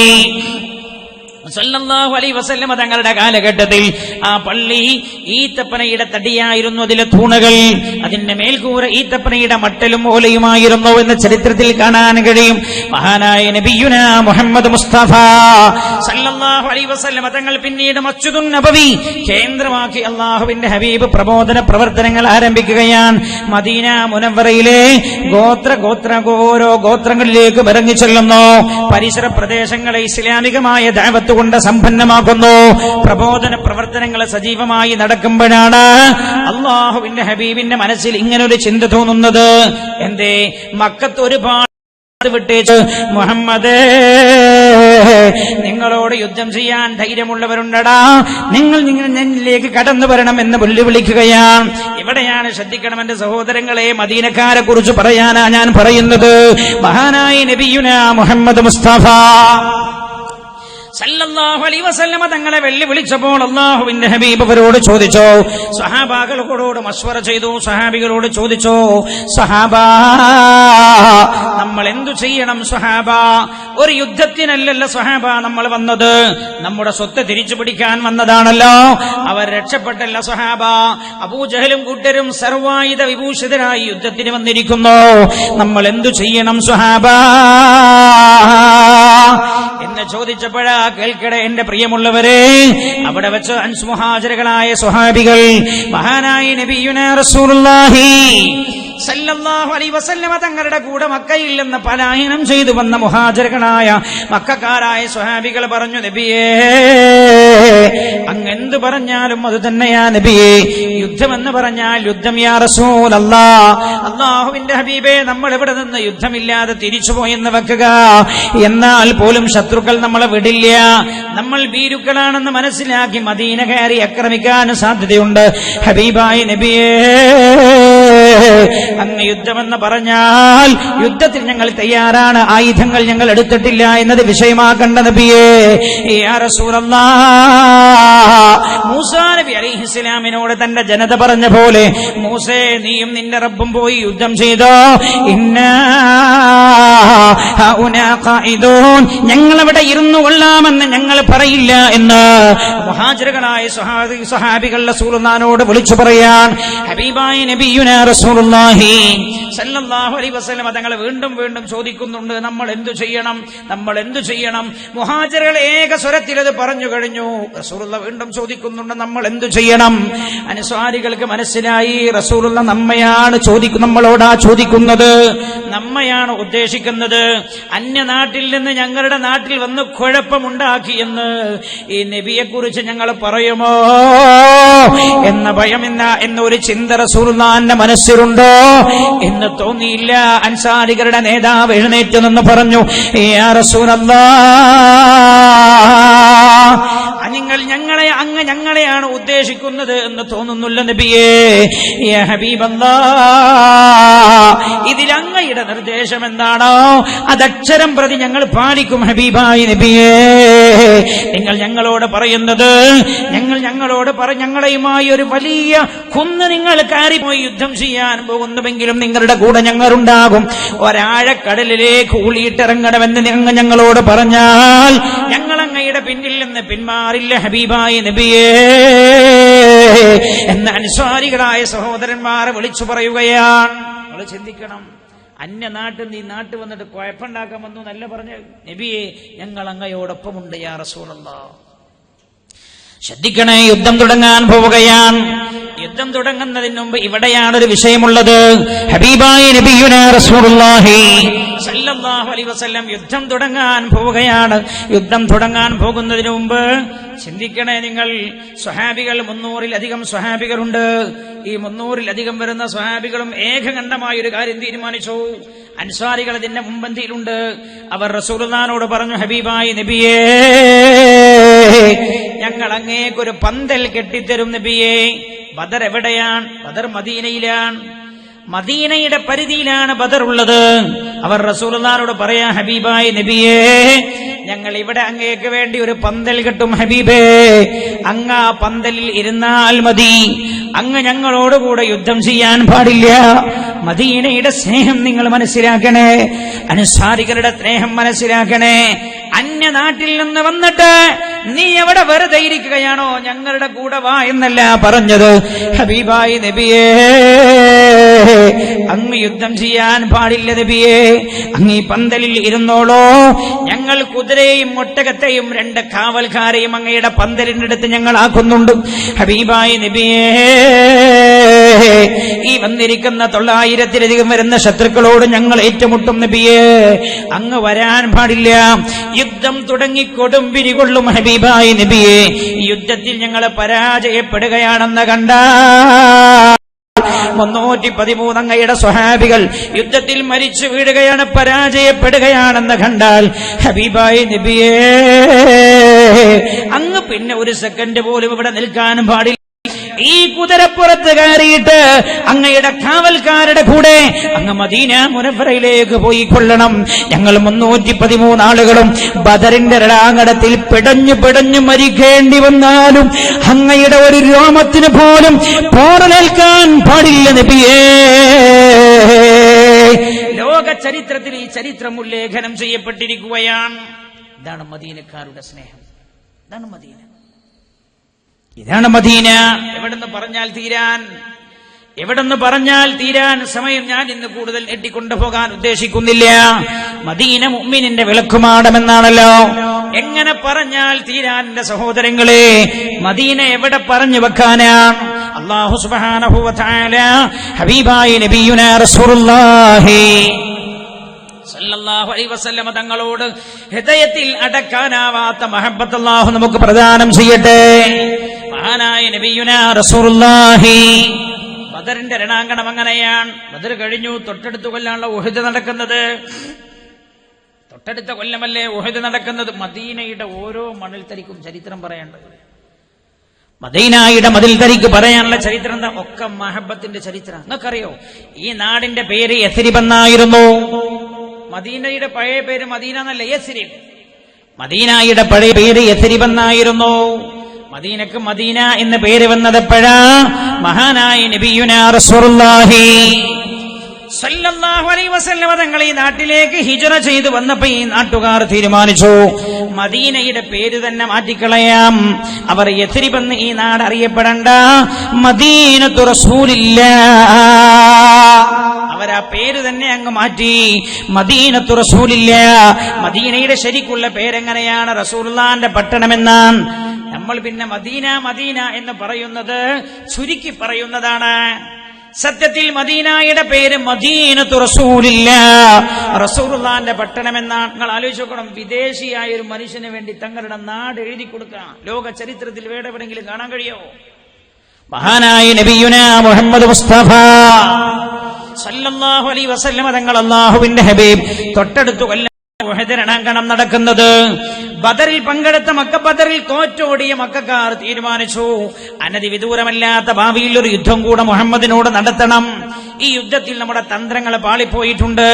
സല്ലല്ലാഹു അലൈഹി വസല്ലം തങ്ങളുടെ കാലഘട്ടത്തിൽ ആ പള്ളി ഈത്തപ്പനയുടെ തടിയായിരുന്നു, അതിലെ തൂണുകൾ, അതിന്റെ മേൽക്കൂര ഈത്തപ്പനയുടെ മട്ടലും ഓലയുമായിരുന്നു എന്ന് ചരിത്രത്തിൽ കാണാൻ കഴിയും. മഹാനായ നബിയുനാ മുഹമ്മദ് മുസ്തഫ സല്ലല്ലാഹു അലൈഹി വസല്ലം തങ്ങൾ പിന്നീട് മസ്ജിദുൻ നബവി കേന്ദ്രമാക്കി അല്ലാഹുവിന്റെ ഹബീബ് പ്രബോധന പ്രവർത്തനങ്ങൾ ആരംഭിക്കുകയാണ്. മദീന മുനവ്വറയിലെ ഓരോ ഗോത്രങ്ങളിലേക്ക് ഇറങ്ങി ചെല്ലുന്നു. പരിസര പ്രദേശങ്ങളെ ഇസ്ലാമികമായ ദഅവത്ത് കൊണ്ട് സമ്പന്നമാക്കുന്നു. പ്രബോധന പ്രവർത്തനങ്ങൾ സജീവമായി നടക്കുമ്പോഴാണ് അല്ലാഹുവിന്റെ ഹബീബിന്റെ മനസ്സിൽ ഇങ്ങനൊരു ചിന്ത തോന്നുന്നത്. എന്തേ? മക്കത്ത് ഒരുപാട് വിട്ടേച്ച് മുഹമ്മദേ, നിങ്ങളോട് യുദ്ധം ചെയ്യാൻ ധൈര്യമുള്ളവരുണ്ടടാ, നിങ്ങൾ എന്നിലേക്ക് കടന്നു വരണം എന്ന് വെല്ലുവിളിക്കുകയാണ്. ഇവിടെയാണ് ശ്രദ്ധിക്കണം എന്റെ സഹോദരങ്ങളെ, മദീനക്കാരെ കുറിച്ച് പറയാനാ ഞാൻ പറയുന്നത്. മഹാനായ നബിയുനാ മുഹമ്മദ് മുസ്തഫ സല്ലല്ലാഹു അലൈഹി വസല്ലമ തങ്ങളെ വെല്ലുവിളിച്ചപ്പോൾ അല്ലാഹുവിന്റെ ഹബീബ് അവരോട് ചോദിച്ചു, സ്വഹാബാക്കളോട് മശ്വറ ചെയ്തു, സ്വഹാബികളോട് ചോദിച്ചു, സ്വഹാബാ നമ്മൾ എന്തു ചെയ്യണം? സ്വഹാബ, ഒരു യുദ്ധത്തിനല്ലല്ലോ സ്വഹാബ നമ്മൾ വന്നത്, നമ്മുടെ സ്വത്ത് തിരിച്ചു പിടിക്കാൻ വന്നതാണല്ലോ. അവർ രക്ഷപ്പെട്ടല്ല സ്വഹാബ. അബൂജഹലും കൂട്ടരും സർവായുധ വിഭൂഷിതരായി യുദ്ധത്തിന് വന്നിരിക്കുന്നു. നമ്മൾ എന്തു ചെയ്യണം സ്വഹാബ എന്ന് ചോദിച്ചപ്പോഴാ, കേൾക്കട എന്റെ പ്രിയമുള്ളവരെ, അവിടെ വെച്ച് അൻസുമുഹാജിറുകളായ സ്വഹാബികൾ മഹാനായ നബിയുനാ റസൂലുള്ളാഹി സല്ലല്ലാഹു അലൈഹി വസല്ലമ തങ്ങളുടെ കൂടെ മക്കയിൽ നിന്ന് പലായനം ചെയ്തു വന്ന മുഹാജിറുകളായ മക്കക്കാരായ സ്വഹാബികൾ പറഞ്ഞു, നബിയേ, അങ്ങെന്ത് പറഞ്ഞാലും അത് തന്നെയാ നബിയേ. യുദ്ധമെന്ന് പറഞ്ഞാൽ യുദ്ധം യാ റസൂലല്ലാഹ്. അല്ലാഹുവിന്റെ ഹബീബേ, നമ്മൾ ഇവിടെ നിന്ന് യുദ്ധമില്ലാതെ തിരിച്ചുപോയെന്ന് വെക്കുക, എന്നാൽ പോലും ശത്രുക്കൾ നമ്മളെ വിടില്ല. നമ്മൾ ഭീരുക്കളാണെന്ന് മനസ്സിലാക്കി മദീന കയറി ആക്രമിക്കാൻ സാധ്യതയുണ്ട്. ഹബീബായ നബിയേ, അങ്ങ് യുദ്ധമെന്ന് പറഞ്ഞാൽ യുദ്ധത്തിൽ ഞങ്ങൾ തയ്യാറാണ്, ആയുധങ്ങൾ ഞങ്ങൾ എടുത്തിട്ടില്ല എന്നത് വിഷയമാക്കണ്ട നബിയേ. യാ റസൂലല്ലാഹ്, മൂസാ നബി അലൈഹിസ്സലാമിനോട് തന്റെ ജനത പറഞ്ഞ പോലെ, മൂസേ, നീയും നിന്റെ റബ്ബും പോയി യുദ്ധം ചെയ്തോ. ഞങ്ങളവിടെ ഇരുന്നു കൊള്ളാമെന്ന് ഞങ്ങൾ പറയില്ല എന്ന് മുഹാജിറുകളായ സ്വഹാബികൾ റസൂലുള്ളാഹിനോട് വിളിച്ചു പറയാൻ ഹബീബായ നബിയുനാ റസൂലുള്ളാഹി സല്ലല്ലാഹു അലൈഹി വസല്ലം തങ്ങൾ വീണ്ടും വീണ്ടും ചോദിക്കുന്നുണ്ട്, നമ്മൾ എന്തു ചെയ്യണം, നമ്മൾ എന്തു ചെയ്യണം? മുഹാജിറുകൾ ഏക സ്വരത്തിൽ അത് പറഞ്ഞു കഴിഞ്ഞു. റസൂലുള്ളാഹി വീണ്ടും ചോദിക്കുന്നുണ്ട്, നമ്മൾ എന്തു ചെയ്യണം? അൻസ്വാരികൾക്ക് മനസ്സിലായി, റസൂലുള്ളാഹി നമ്മളോടാ ചോദിക്കുന്നത്, നമ്മയാണ് ഉദ്ദേശിക്കുന്നത്. അന്യനാട്ടിൽ നിന്ന് ഞങ്ങളുടെ നാട്ടിൽ വന്ന് കുഴപ്പമുണ്ടാക്കി എന്ന് ഈ നബിയെ കുറിച്ച് ഞങ്ങൾ പറയുമോ എന്ന ഭയം, എന്നൊരു ചിന്ത റസൂലുള്ളാഹിന്റെ മനസ്സിലുണ്ടോ എന്ന് തോന്നിയില്ല. അൻസാരികളുടെ നേതാവ് എഴുന്നേറ്റ് നിന്ന് പറഞ്ഞു, യാ റസൂലല്ലാഹ്, അങ്ങ് ഞങ്ങളെയാണ് ഉദ്ദേശിക്കുന്നത് എന്ന് തോന്നുന്നില്ല നബിയേ. യാ ഹബീബല്ലാഹ്, ഇതിൽ അങ്ങയുടെ നിർദ്ദേശം എന്താണോ അതക്ഷരം പ്രതി ഞങ്ങൾ പാലിക്കും ഹബീബായ നബിയേ. നിങ്ങൾ ഞങ്ങളോട് പറയുന്നത്, ഞങ്ങളെയുമായി ഒരു വലിയ കുന്ന് നിങ്ങൾ കയറിപ്പോയി യുദ്ധം ചെയ്യാൻ പോകുന്നുവെങ്കിലും നിങ്ങളുടെ കൂടെ ഞങ്ങളുണ്ടാകും. ഒരാഴക്കടലിലേക്ക് ഊളിയിട്ടിറങ്ങണമെന്ന് ഞങ്ങളോട് പറഞ്ഞാൽ ഞങ്ങൾ അങ്ങയുടെ പിന്നിൽ നിന്ന് പിന്മാറില്ല ഹബീബായ നബിയേ എന്ന് അൻസ്വാരികളായ സഹോദരന്മാരെ വിളിച്ചു പറയുകയാണ്. നമ്മൾ ചിന്തിക്കണം, അന്യനാട്ടിൽ നീ നാട്ടിൽ വന്നിട്ട് കുഴപ്പമുണ്ടാക്കാൻ വന്നു നല്ല പറഞ്ഞ നബിയെ, ഞങ്ങൾ അങ്ങയോടൊപ്പമുണ്ട് യാ റസൂലല്ലാഹ്. ശ്രദ്ധിക്കണേ, യുദ്ധം തുടങ്ങാൻ പോവുകയാണ്. യുദ്ധം തുടങ്ങുന്നതിന് മുമ്പ് ഇവിടെയാണൊരു വിഷയമുള്ളത്. ഹബീബായ നബിയുനാ റസൂലുള്ളാഹി സല്ലല്ലാഹു അലൈഹി വസല്ലം യുദ്ധം തുടങ്ങാൻ പോവുകയാണ്. യുദ്ധം തുടങ്ങാൻ പോകുന്നതിന് മുമ്പ് ചിന്തിക്കണേ നിങ്ങൾ, സ്വഹാബികൾ 300-ലധികം സ്വഹാബികളുണ്ട്. ഈ 300-ലധികം വരുന്ന സ്വഹാബികളും ഏകകണ്ഠമായ ഒരു കാര്യം തീരുമാനിച്ചു. അൻസ്വാരികൾ അതിന്റെ മുൻപന്തിയിലുണ്ട്. അവർ റസൂലുള്ളാഹിനോട് പറഞ്ഞു, ഹബീബായ നബിയേ, ഞങ്ങൾ അങ്ങേക്കൊരു പന്തൽ കെട്ടിത്തരും നബിയേ. ബദർ എവിടെയാണ്? ബദർ മദീനയിലാണ്. മദീനയുടെ പരിധിയിലാണ് ബദർ ഉള്ളത്. അവർ റസൂലുള്ളാഹിനോട് പറയാ, ഹബീബായ നബിയേ, ഞങ്ങൾ ഇവിടെ അങ്ങേക്ക് വേണ്ടി ഒരു പന്തൽ കെട്ടും ഹബീബേ. അങ്ങ് ആ പന്തലിൽ ഇരുന്നാൽ മതി. അങ്ങ് ഞങ്ങളോടുകൂടെ യുദ്ധം ചെയ്യാൻ പാടില്ല. മദീനയുടെ സ്നേഹം നിങ്ങൾ മനസ്സിലാക്കണേ, അൻസാരികളുടെ സ്നേഹം മനസ്സിലാക്കണേ. അന്യനാട്ടിൽ നിന്ന് വന്നിട്ട് നീ എവിടെ വെറുതെ ഇരിക്കുകയാണോ, ഞങ്ങളുടെ കൂടെ വാ എന്നല്ല പറഞ്ഞത്. ഹബീബായി നബിയേ, അങ്ങ് യുദ്ധം ചെയ്യാൻ പാടില്ല നബിയേ, അങ്ങ് ഈ പന്തലിൽ ഇരുന്നോളോ, ഞങ്ങൾ കുതിരയെയും ഒട്ടകത്തെയും 2 കാവൽക്കാരെയും അങ്ങയുടെ പന്തലിനടുത്ത് ഞങ്ങൾ ആക്കുന്നുണ്ട്. ഹബീബായി നബിയേ, ഈ വന്നിരിക്കുന്ന 900-ലധികം വരുന്ന ശത്രുക്കളോട് ഞങ്ങൾ ഏറ്റുമുട്ടും നബിയേ, അങ്ങ് വരാൻ പാടില്ല. യുദ്ധം തുടങ്ങി കൊടുമ്പിരി കൊള്ളും ഹബീബായി നബിയേ, ഈ യുദ്ധത്തിൽ ഞങ്ങൾ പരാജയപ്പെടുകയാണെന്ന് കണ്ട 313 അങ്ങയുടെ സ്വഹാബികൾ യുദ്ധത്തിൽ മരിച്ചു വീഴുകയാണ്, പരാജയപ്പെടുകയാണെന്ന് കണ്ടാൽ ഹബീബായി നബിയേ, അങ്ങ് പിന്നെ ഒരു സെക്കൻഡ് പോലും ഇവിടെ നിൽക്കാനും പാടില്ല. ഈ കുതിരപ്പുറത്ത് കയറിയിട്ട് അങ്ങയുടെ കാവൽക്കാരുടെ കൂടെ അങ്ങ് മദീന മുനവ്വറയിലേക്ക് പോയി കൊള്ളണം. ഞങ്ങൾ 313 ആളുകളും ബദറിന്റെ രണാങ്കണത്തിൽ പിടഞ്ഞു മരിക്കേണ്ടി വന്നാലും അങ്ങയുടെ ഒരു രോമത്തിന് പോലും പോറലേൽക്കാൻ പാടില്ല നബിയേ. ലോക ചരിത്രത്തിൽ ഈ ചരിത്രം ഉല്ലേഖനം ചെയ്യപ്പെട്ടിരിക്കുകയാണ്. ഇതാണ് മദീനക്കാരുടെ സ്നേഹം, ഇതാണ് മദീന, ഇതാണ് മദീന. എവിടെന്ന് പറഞ്ഞാൽ തീരാൻ സമയം ഞാൻ ഇന്ന് കൂടുതൽ എട്ടിക്കൊണ്ടുപോകാൻ ഉദ്ദേശിക്കുന്നില്ല. മദീന മുഅ്മിനിന്റെ വിളക്കുമാടമെന്നാണല്ലോ. എങ്ങനെ പറഞ്ഞാൽ തീരാൻ എന്റെ സഹോദരങ്ങളെ, മദീന എവിടെ പറഞ്ഞു വെക്കാനാണ്? അല്ലാഹു സുബ്ഹാനഹു വ തആല ഹബീബായ നബിയുനാ റസൂലുള്ളാഹി സല്ലല്ലാഹു അലൈഹി വസല്ലമ തങ്ങളോട് ഹൃദയത്തിൽ അടക്കാനാവാത്ത മഹബ്ബത്ത് അല്ലാഹു നമുക്ക് പ്രദാനം ചെയ്യട്ടെ. മഹാനായ നബിയുനാ റസൂലുള്ളാഹി. ബദറിന്റെ രണാങ്കണം അങ്ങനെയാണ്. ബദർ കഴിഞ്ഞു, തൊട്ടടുത്ത കൊല്ലാണല്ലോ ഉഹദ് നടക്കുന്നത്. തൊട്ടടുത്ത കൊല്ലമല്ലേ ഉഹദ് നടക്കുന്നത്. മദീനയുടെ ഓരോ മണൽത്തരിക്കും ചരിത്രം പറയേണ്ടത്. മദീനയുടെ മതിൽത്തരിക്ക് പറയാനുള്ള ചരിത്രം എന്താ? ഒക്കെ മഹബത്തിന്റെ ചരിത്രം. നിങ്ങൾക്കറിയോ, ഈ നാടിന്റെ പേര് യസ്രിബ് എന്നായിരുന്നു. മദീനയുടെ പഴയ പേര് മദീന എന്നല്ല, യസ്രിബ്. മദീനയുടെ പഴയ പേര് യസ്രിബ് എന്നായിരുന്നു. മദീനക്ക് മദീന എന്ന് പേര് വന്നത് എപ്പോഴാ? മഹാനായ നബിയുനാ റസൂലുള്ളാഹി സല്ലല്ലാഹു അലൈഹി വസല്ലം തങ്ങൾ ഈ നാട്ടിലേക്ക് ഹിജ്റ ചെയ്തു വന്നപ്പോൾ ഈ നാട്ടുകാർ തീരുമാനിച്ചു, മദീനയുടെ പേര് തന്നെ മാറ്റിക്കളയാം. അവർ യസ്രിബ് എന്ന് ഈ നാട് അറിയപ്പെടണ്ട, മദീനത്തു റസൂലില്ലാഹ്. അവരാ പേര് തന്നെ അങ്ങ് മാറ്റി, മദീനത്തു റസൂലില്ലാഹ്. മദീനയുടെ ശരിക്കുള്ള പേരെങ്ങനെയാണ്? റസൂലുള്ളാഹിന്റെ പട്ടണമെന്നാണ്. നമ്മൾ പിന്നെ മദീന മദീന എന്ന് പറയുന്നത് ചുരുക്കി പറയുന്നതാണ്. സത്യത്തിൽ മദീനയുടെ പേര് മദീനത്തു റസൂലില്ലാഹ്, റസൂലുള്ളാഹിന്റെ പട്ടണമെന്നാണ്. നിങ്ങൾ ആലോചിച്ച് നോക്കണം, വിദേശിയായ ഒരു മനുഷ്യന് വേണ്ടി തങ്ങളുടെ നാട് എഴുതി കൊടുക്കാം. ലോക ചരിത്രത്തിൽ എവിടെയെങ്കിലും കാണാൻ കഴിയോ? മഹാനായ നബിയുനാ മുഹമ്മദ് മുസ്തഫ സല്ലല്ലാഹു അലൈഹി വസല്ലം തങ്ങൾ അല്ലാഹുവിന്റെ ഹബീബ് തൊട്ടടുത്ത് കൊല്ലം ഉഹദ് രണാങ്കണം നടക്കുന്നത്. ബദറിൽ പങ്കെടുത്ത ബദറിൽ തോറ്റോടിയ മക്കക്കാർ തീരുമാനിച്ചു, അനധിവിദൂരമല്ലാത്ത ഭാവിയിൽ ഒരു യുദ്ധം കൂടെ മുഹമ്മദിനോട് നടത്തണം. ഈ യുദ്ധത്തിൽ നമ്മുടെ തന്ത്രങ്ങൾ പാളിപ്പോയിട്ടുണ്ട്.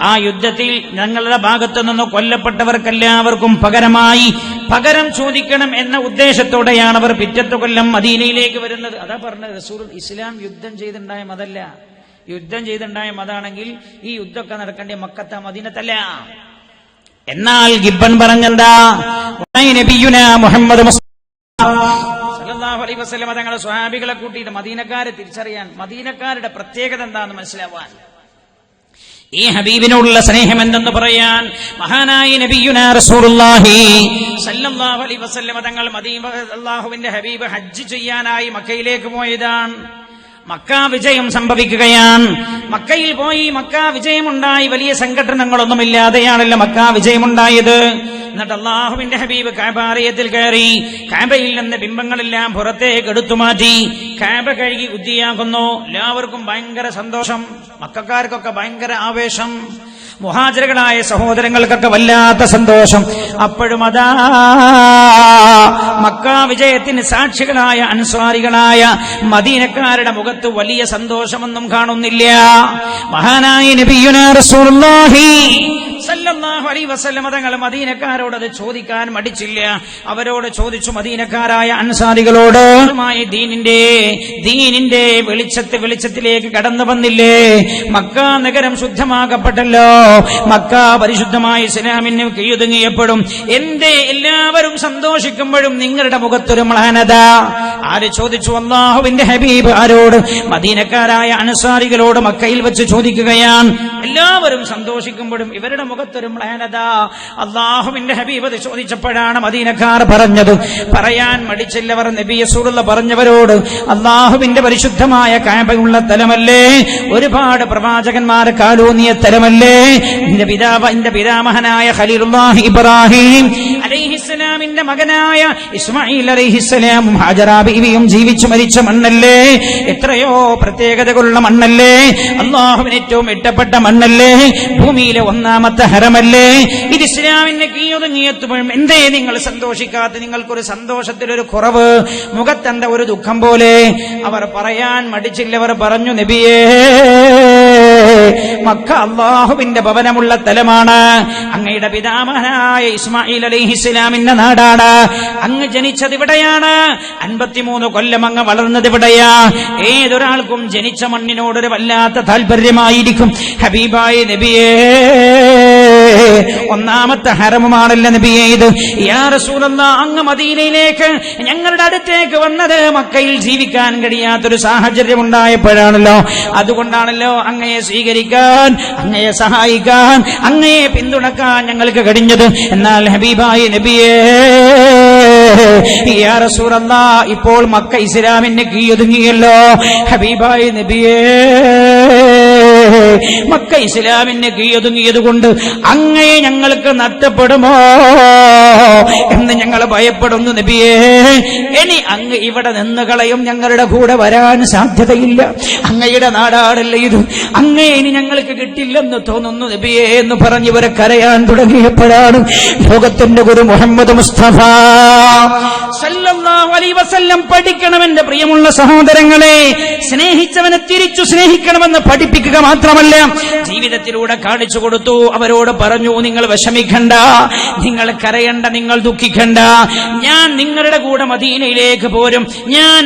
ആ യുദ്ധത്തിൽ ഞങ്ങളുടെ ഭാഗത്തു നിന്ന് കൊല്ലപ്പെട്ടവർക്കെല്ലാവർക്കും പകരം ചോദിക്കണം എന്ന ഉദ്ദേശത്തോടെയാണ് അവർ പിറ്റത്തെ കൊല്ലം മദീനയിലേക്ക് വരുന്നത്. അതാ പറഞ്ഞത്, റസൂൽ ഇസ്ലാം യുദ്ധം ചെയ്തുണ്ടായ മതമല്ല. യുദ്ധം ചെയ്തുണ്ടായ മതാണെങ്കിൽ ഈ യുദ്ധമൊക്കെ നടക്കേണ്ട മക്കത്ത മദീനത്തല്ല. എന്നാൽ ഗിബ്ബൻ പറഞ്ഞെന്താ? നബിയുനാ മുഹമ്മദ് സല്ലല്ലാഹു അലൈഹി വസല്ലം തങ്ങളുടെ സ്വഹാബികളെ കൂട്ടിയിട്ട് മദീനക്കാരെ തിരിച്ചറിയാൻ, മദീനക്കാരുടെ പ്രത്യേകത എന്താണെന്ന് മനസ്സിലാവാൻ, ഈ ഹബീബിനോടുള്ള സ്നേഹം എന്തെന്ന് പറയാൻ മഹാനായ നബിയുനാ റസൂലുള്ളാഹി സല്ലല്ലാഹു അലൈഹി വസല്ലം തങ്ങൾ അല്ലാഹുവിന്റെ ഹബീബ് ഹജ്ജ് ചെയ്യാനായി മക്കയിലേക്ക് പോയതാണ്. മക്ക വിജയം സംഭവിക്കുകയാണ്. മക്കയിൽ പോയി മക്ക വിജയമുണ്ടായി. വലിയ സംഘടനകളൊന്നുമില്ലാതെയാണല്ലോ മക്ക വിജയമുണ്ടായത്. എന്നിട്ട് അല്ലാഹുവിന്റെ ഹബീബ് കഅബാലയത്തിൽ കയറി കഅബയിൽ നിന്ന് ബിംബങ്ങളെല്ലാം പുറത്തേക്ക് എടുത്തുമാറ്റി കഅബ കഴുകി ഉദ്ദിയാക്കുന്നു. എല്ലാവർക്കും ഭയങ്കര സന്തോഷം, മക്കക്കാർക്കൊക്കെ ഭയങ്കര ആവേശം, മുഹാജിറുകളായ സഹോദരങ്ങൾക്കൊക്കെ വല്ലാത്ത സന്തോഷം. അപ്പോഴും അതാ മക്ക വിജയത്തിന് സാക്ഷികളായ അൻസ്വാരികളായ മദീനക്കാരുടെ മുഖത്ത് വലിയ സന്തോഷമൊന്നും കാണുന്നില്ല. മഹാനായ നബിയുനാ റസൂലുള്ളാഹി സല്ലല്ലാഹു അലൈഹി വസല്ലം തങ്ങൾ മദീനക്കാരോട് അത് ചോദിക്കാൻ മടിച്ചില്ല. അവരോട് ചോദിച്ചു, മദീനക്കാരായ അൻസാരികളോട്, ദീനിന്റെ വെളിച്ചത്തിലേക്ക് കടന്നു വന്നില്ലേ? മക്ക നഗരം ശുദ്ധമാക്കപ്പെട്ടല്ലോ, മക്ക പരിശുദ്ധമായ ഇസ്ലാമിന് കീഴൊതുങ്ങിയപ്പോഴും എന്തേ എല്ലാവരും സന്തോഷിക്കുമ്പോഴും നിങ്ങളുടെ മുഖത്തൊരു മ്ലാനത? ആര് ചോദിച്ചു? അല്ലാഹുവിന്റെ ഹബീബ് ആരോട്? മദീനക്കാരായ അൻസാരികളോട് മക്കയിൽ വെച്ച് ചോദിക്കുകയാണ്. എല്ലാവരും സന്തോഷിക്കുമ്പോഴും ഇവരുടെ മുഖത്തൊരു മ്ലാനത. അല്ലാഹുവിന്റെ ഹബീബ് അത് ചോദിച്ചപ്പോഴാണ് മദീനക്കാർ പറഞ്ഞത്. പറയാൻ മടിച്ചില്ലവർ. നബി റസൂലുള്ളാഹി പറഞ്ഞവരോട്, അല്ലാഹുവിന്റെ പരിശുദ്ധമായ കഅബയുള്ള സ്ഥലമല്ലേ, ഒരുപാട് പ്രവാചകന്മാർ കാലൂന്നിയ സ്ഥലമല്ലേ, എന്റെ പിതാമഹനായ ഖലീലുല്ലാഹി ഇബ്രാഹിം അലൈഹിസ്സലാമിന്റെ മകനായ ഇസ്മാഈൽ അലൈഹിസ്സലാമും ഹാജറ ബീവിയും ജീവിച്ചു മരിച്ച മണ്ണല്ലേ, എത്രയോ പ്രത്യേകതകളുള്ള മണ്ണല്ലേ, അല്ലാഹുവിന് ഏറ്റവും ഇഷ്ടപ്പെട്ട മണ്ണല്ലേ, ഭൂമിയിലെ ഒന്നാമത്തെ ഹറമല്ലേ, ഇത് ഇസ്ലാമിന്റെ കീഴൊതുങ്ങിയെത്തുമ്പോഴും എന്തേ നിങ്ങൾ സന്തോഷിക്കാത്ത? നിങ്ങൾക്കൊരു സന്തോഷത്തിലൊരു കുറവ്, മുഖത്തെന്താ ഒരു ദുഃഖം പോലെ? അവർ പറയാൻ മടിച്ചില്ലവർ പറഞ്ഞു, നബിയേ, മക്ക അല്ലാഹുവിന്റെ ഭവനമുള്ള സ്ഥലമാണ്, അങ്ങയുടെ പിതാമഹനായ ഇസ്മാഈൽ അലൈഹിസ്സലാമിന്റെ നാടാണ്, അങ്ങ് ജനിച്ചത് ഇവിടെയാണ്, 53 കൊല്ലം അങ്ങ് വളർന്നത് ഇവിടെയാ. ഏതൊരാൾക്കും ജനിച്ച മണ്ണിനോടൊരു വല്ലാത്ത താല്പര്യമായിരിക്കും. ഹബീബായ നബിയേ, ഒന്നാമത്തെ ഹറമുമാണല്ലോ നബിയേ ഇത്. യാ റസൂലല്ലാഹ്, അങ്ങ് മദീനയിലേക്ക് ഞങ്ങളുടെ അടുത്തേക്ക് വന്നത് മക്കയിൽ ജീവിക്കാൻ കഴിയാത്തൊരു സാഹചര്യം ഉണ്ടായപ്പോഴാണല്ലോ, അതുകൊണ്ടാണല്ലോ അങ്ങയെ സ്വീകരിക്കാൻ, അങ്ങയെ സഹായിക്കാൻ, അങ്ങയെ പിന്തുണക്കാൻ ഞങ്ങൾക്ക് കഴിഞ്ഞത്. എന്നാൽ ഹബീബായ നബിയേ, യാ റസൂലല്ലാഹ്, ഇപ്പോൾ മക്ക ഇസ്ലാമിന് കീഴൊതുങ്ങിയല്ലോ. ഹബീബായ നബിയേ, മക്ക ഇസ്ലാമിന് കീഴൊതുങ്ങിയത് കൊണ്ട് അങ്ങയെ ഞങ്ങൾക്ക് നഷ്ടപ്പെടുമോ എന്ന് ഞങ്ങൾ ഭയപ്പെടുന്നു നബിയേ. ഇനി അങ്ങ് ഇവിടെ നിന്ന് കളയും, ഞങ്ങളുടെ കൂടെ വരാൻ സാധ്യതയില്ല, അങ്ങയുടെ നാടാണല്ലേ ഇത്, അങ്ങയെ ഇനി ഞങ്ങൾക്ക് കിട്ടില്ലെന്ന് തോന്നുന്നു നബിയേ എന്ന് പറഞ്ഞിവരെ കരയാൻ തുടങ്ങിയപ്പോഴാണ് ലോകത്തിന്റെ ഗുരു മുഹമ്മദ് മുസ്തഫ സല്ലല്ലാഹു അലൈഹി വസല്ലം പഠിക്കണം. എന്റെ പ്രിയമുള്ള സഹോദരങ്ങളെ, സ്നേഹിച്ചവനെ തിരിച്ചു സ്നേഹിക്കണമെന്ന് പഠിപ്പിക്കുക മാത്രമല്ല, ജീവിതത്തിലൂടെ കാണിച്ചു കൊടുത്തു. അവരോട് പറഞ്ഞു, നിങ്ങൾ വിഷമിക്കണ്ട, നിങ്ങൾ കരയണ്ട, നിങ്ങൾ ദുഃഖിക്കണ്ട, ഞാൻ നിങ്ങളുടെ കൂടെ മദീനയിലേക്ക് പോരും. ഞാൻ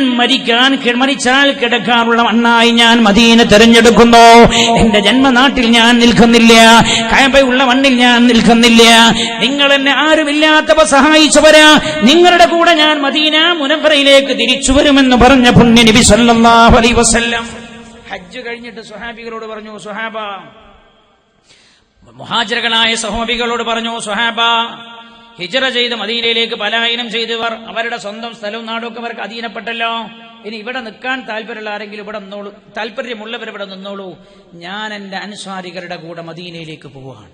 മരിച്ചാൽ കിടക്കാനുള്ള മണ്ണായി ഞാൻ മദീന തെരഞ്ഞെടുക്കുന്നു. എന്റെ ജന്മനാട്ടിൽ ഞാൻ നിൽക്കുന്നില്ല, കഅബയുള്ള മണ്ണിൽ ഞാൻ നിൽക്കുന്നില്ല. നിങ്ങൾ എന്നെ ആരുമില്ലാത്തവ സഹായിച്ചവരാ, നിങ്ങളുടെ കൂടെ ഞാൻ മദീന മുനവ്വറയിലേക്ക് തിരിച്ചു വരുമെന്ന് പറഞ്ഞ പുണ്യ നബി സല്ലല്ലാഹു അലൈഹി വസല്ലം ഹജ്ജ് കഴിഞ്ഞിട്ട് സ്വഹാബികളോട് പറഞ്ഞു, സ്വഹാബ, മുഹാജിറുകളായ സ്വഹാബികളോട് പറഞ്ഞു, സ്വഹാബ, ഹിജ്റ ചെയ്ത് മദീനയിലേക്ക് പലായനം ചെയ്തവർ അവരുടെ സ്വന്തം സ്ഥലവും നാടൊക്കെ അവർക്ക് അധീനപ്പെട്ടല്ലോ. ഇനി ഇവിടെ നിൽക്കാൻ താല്പര്യമുള്ള ആരെങ്കിലും ഇവിടെ നിന്നോളൂ, താല്പര്യമുള്ളവർ ഇവിടെ നിന്നോളൂ. ഞാൻ എന്റെ അൻസാരികളുടെ കൂടെ മദീനയിലേക്ക് പോവുകയാണ്,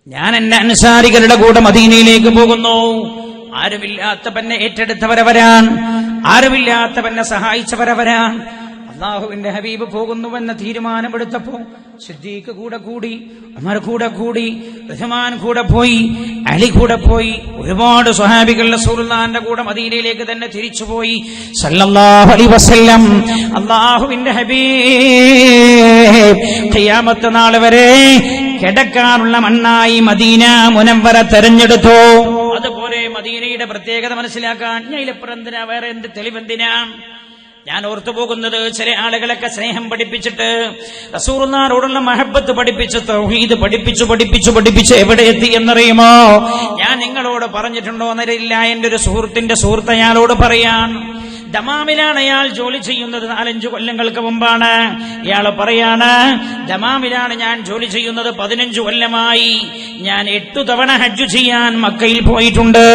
ഞാൻ എന്റെ അൻസാരികളുടെ കൂടെ മദീനയിലേക്ക് പോകുന്നു. ആരുമില്ലാത്തവനെ ഏറ്റെടുത്തവരവരാൻ, ആരുമില്ലാത്തവനെ സഹായിച്ചവരവരാൻ. അല്ലാഹുവിന്റെ ഹബീബ് പോകുന്നുവെന്ന തീരുമാനമെടുത്തപ്പോ സിദ്ദീഖ് കൂടെ കൂടി, ഉമർ കൂടെ കൂടി, ഉസ്മാൻ കൂടെ പോയി, അലി കൂടെ പോയി. ഒരുപാട് സ്വഹാബികൾ റസൂലുള്ളാഹിന്റെ കൂടെ മദീനയിലേക്ക് തന്നെ തിരിച്ചുപോയി. സല്ലല്ലാഹു അലൈഹി വസല്ലം അല്ലാഹുവിന്റെ ഹബീബ് ഖിയാമത്ത് നാൾ വരെ കിടക്കാനുള്ള മണ്ണായി മദീന മുനവ്വറ തെരഞ്ഞെടുത്തു. അതുപോലെ മദീനയുടെ പ്രത്യേകത മനസ്സിലാക്കാൻ ഞാൻ ഇലപ്പുറന്തിനാ, വേറെ എന്ത് തെളിവെന്തിനാ? ഞാൻ ഓർത്തു പോകുന്നത്, ചില ആളുകളൊക്കെ സ്നേഹം പഠിപ്പിച്ചിട്ട് റസൂലുള്ളാഹിയോടുള്ള മഹബത്ത് പഠിപ്പിച്ച് തൗഹീദ് പഠിപ്പിച്ച് എവിടെ എത്തി എന്നറിയുമോ? ഞാൻ നിങ്ങളോട് പറഞ്ഞിട്ടുണ്ടോ എന്നറിയില്ല. എന്റെ ഒരു സുഹൃത്തിന്റെ സുഹൃത്ത് അയാളോട് പറയാൻ, ദമാമിലാണ് അയാൾ ജോലി ചെയ്യുന്നത്, 4-5 കൊല്ലങ്ങൾക്ക് മുമ്പാണ്. ഇയാൾ പറയാണ്, ദമാമിലാണ് ഞാൻ ജോലി ചെയ്യുന്നത്, 15 കൊല്ലമായി. ഞാൻ 8 തവണ ഹജ്ജ് ചെയ്യാൻ മക്കയിൽ പോയിട്ടുണ്ട്.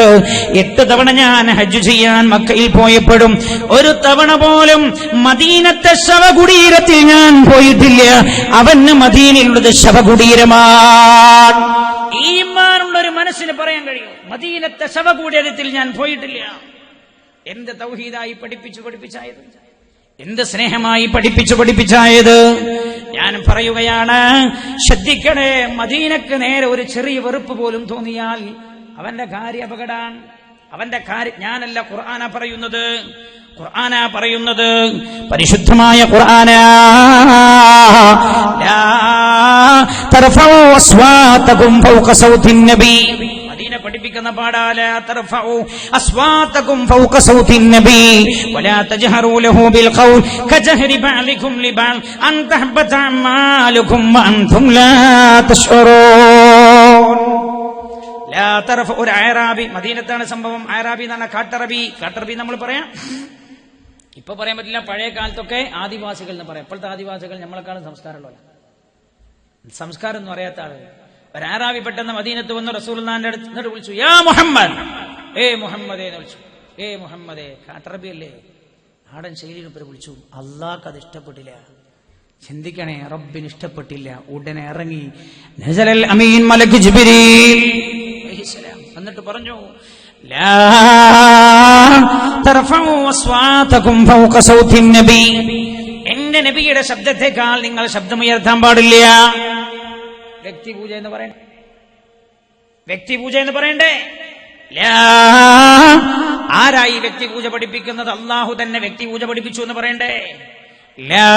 8 തവണ ഞാൻ ഹജ്ജ് ചെയ്യാൻ മക്കയിൽ പോയപ്പോഴും ഒരു തവണ പോലും മദീനത്തെ ശവകുടീരത്തിൽ ഞാൻ പോയിട്ടില്ല. അവന് മദീനയിലുള്ളത് ശവകുടീരമാണ്. ഈമാനുള്ളൊരു മനസ്സിന് പറയാൻ കഴിയും, മദീനത്തെ ശവകുടീരത്തിൽ ഞാൻ പോയിട്ടില്ല. എന്ത് തൗഹീദായി പഠിപ്പിച്ചായത്, എന്ത് സ്നേഹമായി പഠിപ്പിച്ചായത്. ഞാൻ പറയുകയാണ്, ശ്രദ്ധിക്കണേ, മദീനക്ക് നേരെ ഒരു ചെറിയ വെറുപ്പ് പോലും തോന്നിയാൽ അവന്റെ കാര്യം അപകടാൻ. അവന്റെ കാര്യം ഞാനല്ല, ഖുർആനാ പറയുന്നത്. ഖുർആനാ പറയുന്നത്, പരിശുദ്ധമായ ഖുർആനാ. ലാ തർഫഉ അസ്വാതകും ഫൗക സൗതിൻ നബി. മദീന പഠിപ്പിക്കുന്ന പാഠാ. ലാ തർഫഉ അസ്വാതകും ഫൗക സൗതിൻ നബി വലാ തജ്ഹറൂ ലഹു ബിൽ ഖൗൽ കജഹരി ബഅദികും ലിബഅദ് അൻ തഹബത അമാലുകും വഅൻതും ലാ തശ്ഉറൂൻ. ലാ തർഫഉ. ഒരു അയറാബി, മദീനത്താണ് സംഭവം. അയറാബി എന്ന് പറഞ്ഞാൽ കാട്ടറബി നമ്മൾ പറയാം. ഇപ്പൊ പറയാൻ പറ്റില്ല. പഴയ കാലത്തൊക്കെ ആദിവാസികൾ എന്ന് പറയാം. ഇപ്പോഴത്തെ ആദിവാസികൾ നമ്മളെക്കാളും സംസ്കാരമുള്ള, സംസ്കാരം എന്ന് പറയാത്ത ആളുകൾ. ഒരു അയറാബി പെട്ടെന്ന് മദീനത്ത് വന്ന് റസൂലുള്ളാഹിന്റെ അടുത്ത് വിളിച്ചു, യാ മുഹമ്മദ്, ഏ മുഹമ്മദേ എന്ന് വിളിച്ചു. ഏ മുഹമ്മദേ. കാട്ടറബി അല്ലേ, നാടൻ ശൈലിയിൽ വിളിച്ചു. അള്ളാഹ്ക്ക് അത് ഇഷ്ടപ്പെട്ടില്ല. ചിന്തിക്കണേ, റബ്ബിന് ഇഷ്ടപ്പെട്ടില്ല. ഉടനെ ഇറങ്ങി നസലൽ അമീൻ മലക്ക് ജിബ്രീൽ അലൈഹിസ്സലാം എന്നിട്ട് പറഞ്ഞു, ലാ തർഫഉ അസ്വാതകും ഫൗക സൗതിൻ നബി. എന്റെ നബിയുടെ ശബ്ദത്തെക്കാൾ നിങ്ങൾ ശബ്ദമുയർത്താൻ പാടില്ല. വ്യക്തിപൂജ എന്ന് പറയണ്ടേ, വ്യക്തിപൂജ എന്ന് പറയണ്ടേ? ലാ. ആരായി വ്യക്തിപൂജ പഠിപ്പിക്കുന്നത്? അള്ളാഹു തന്നെ വ്യക്തിപൂജ പഠിപ്പിച്ചു എന്ന് പറയണ്ടേ? ലാ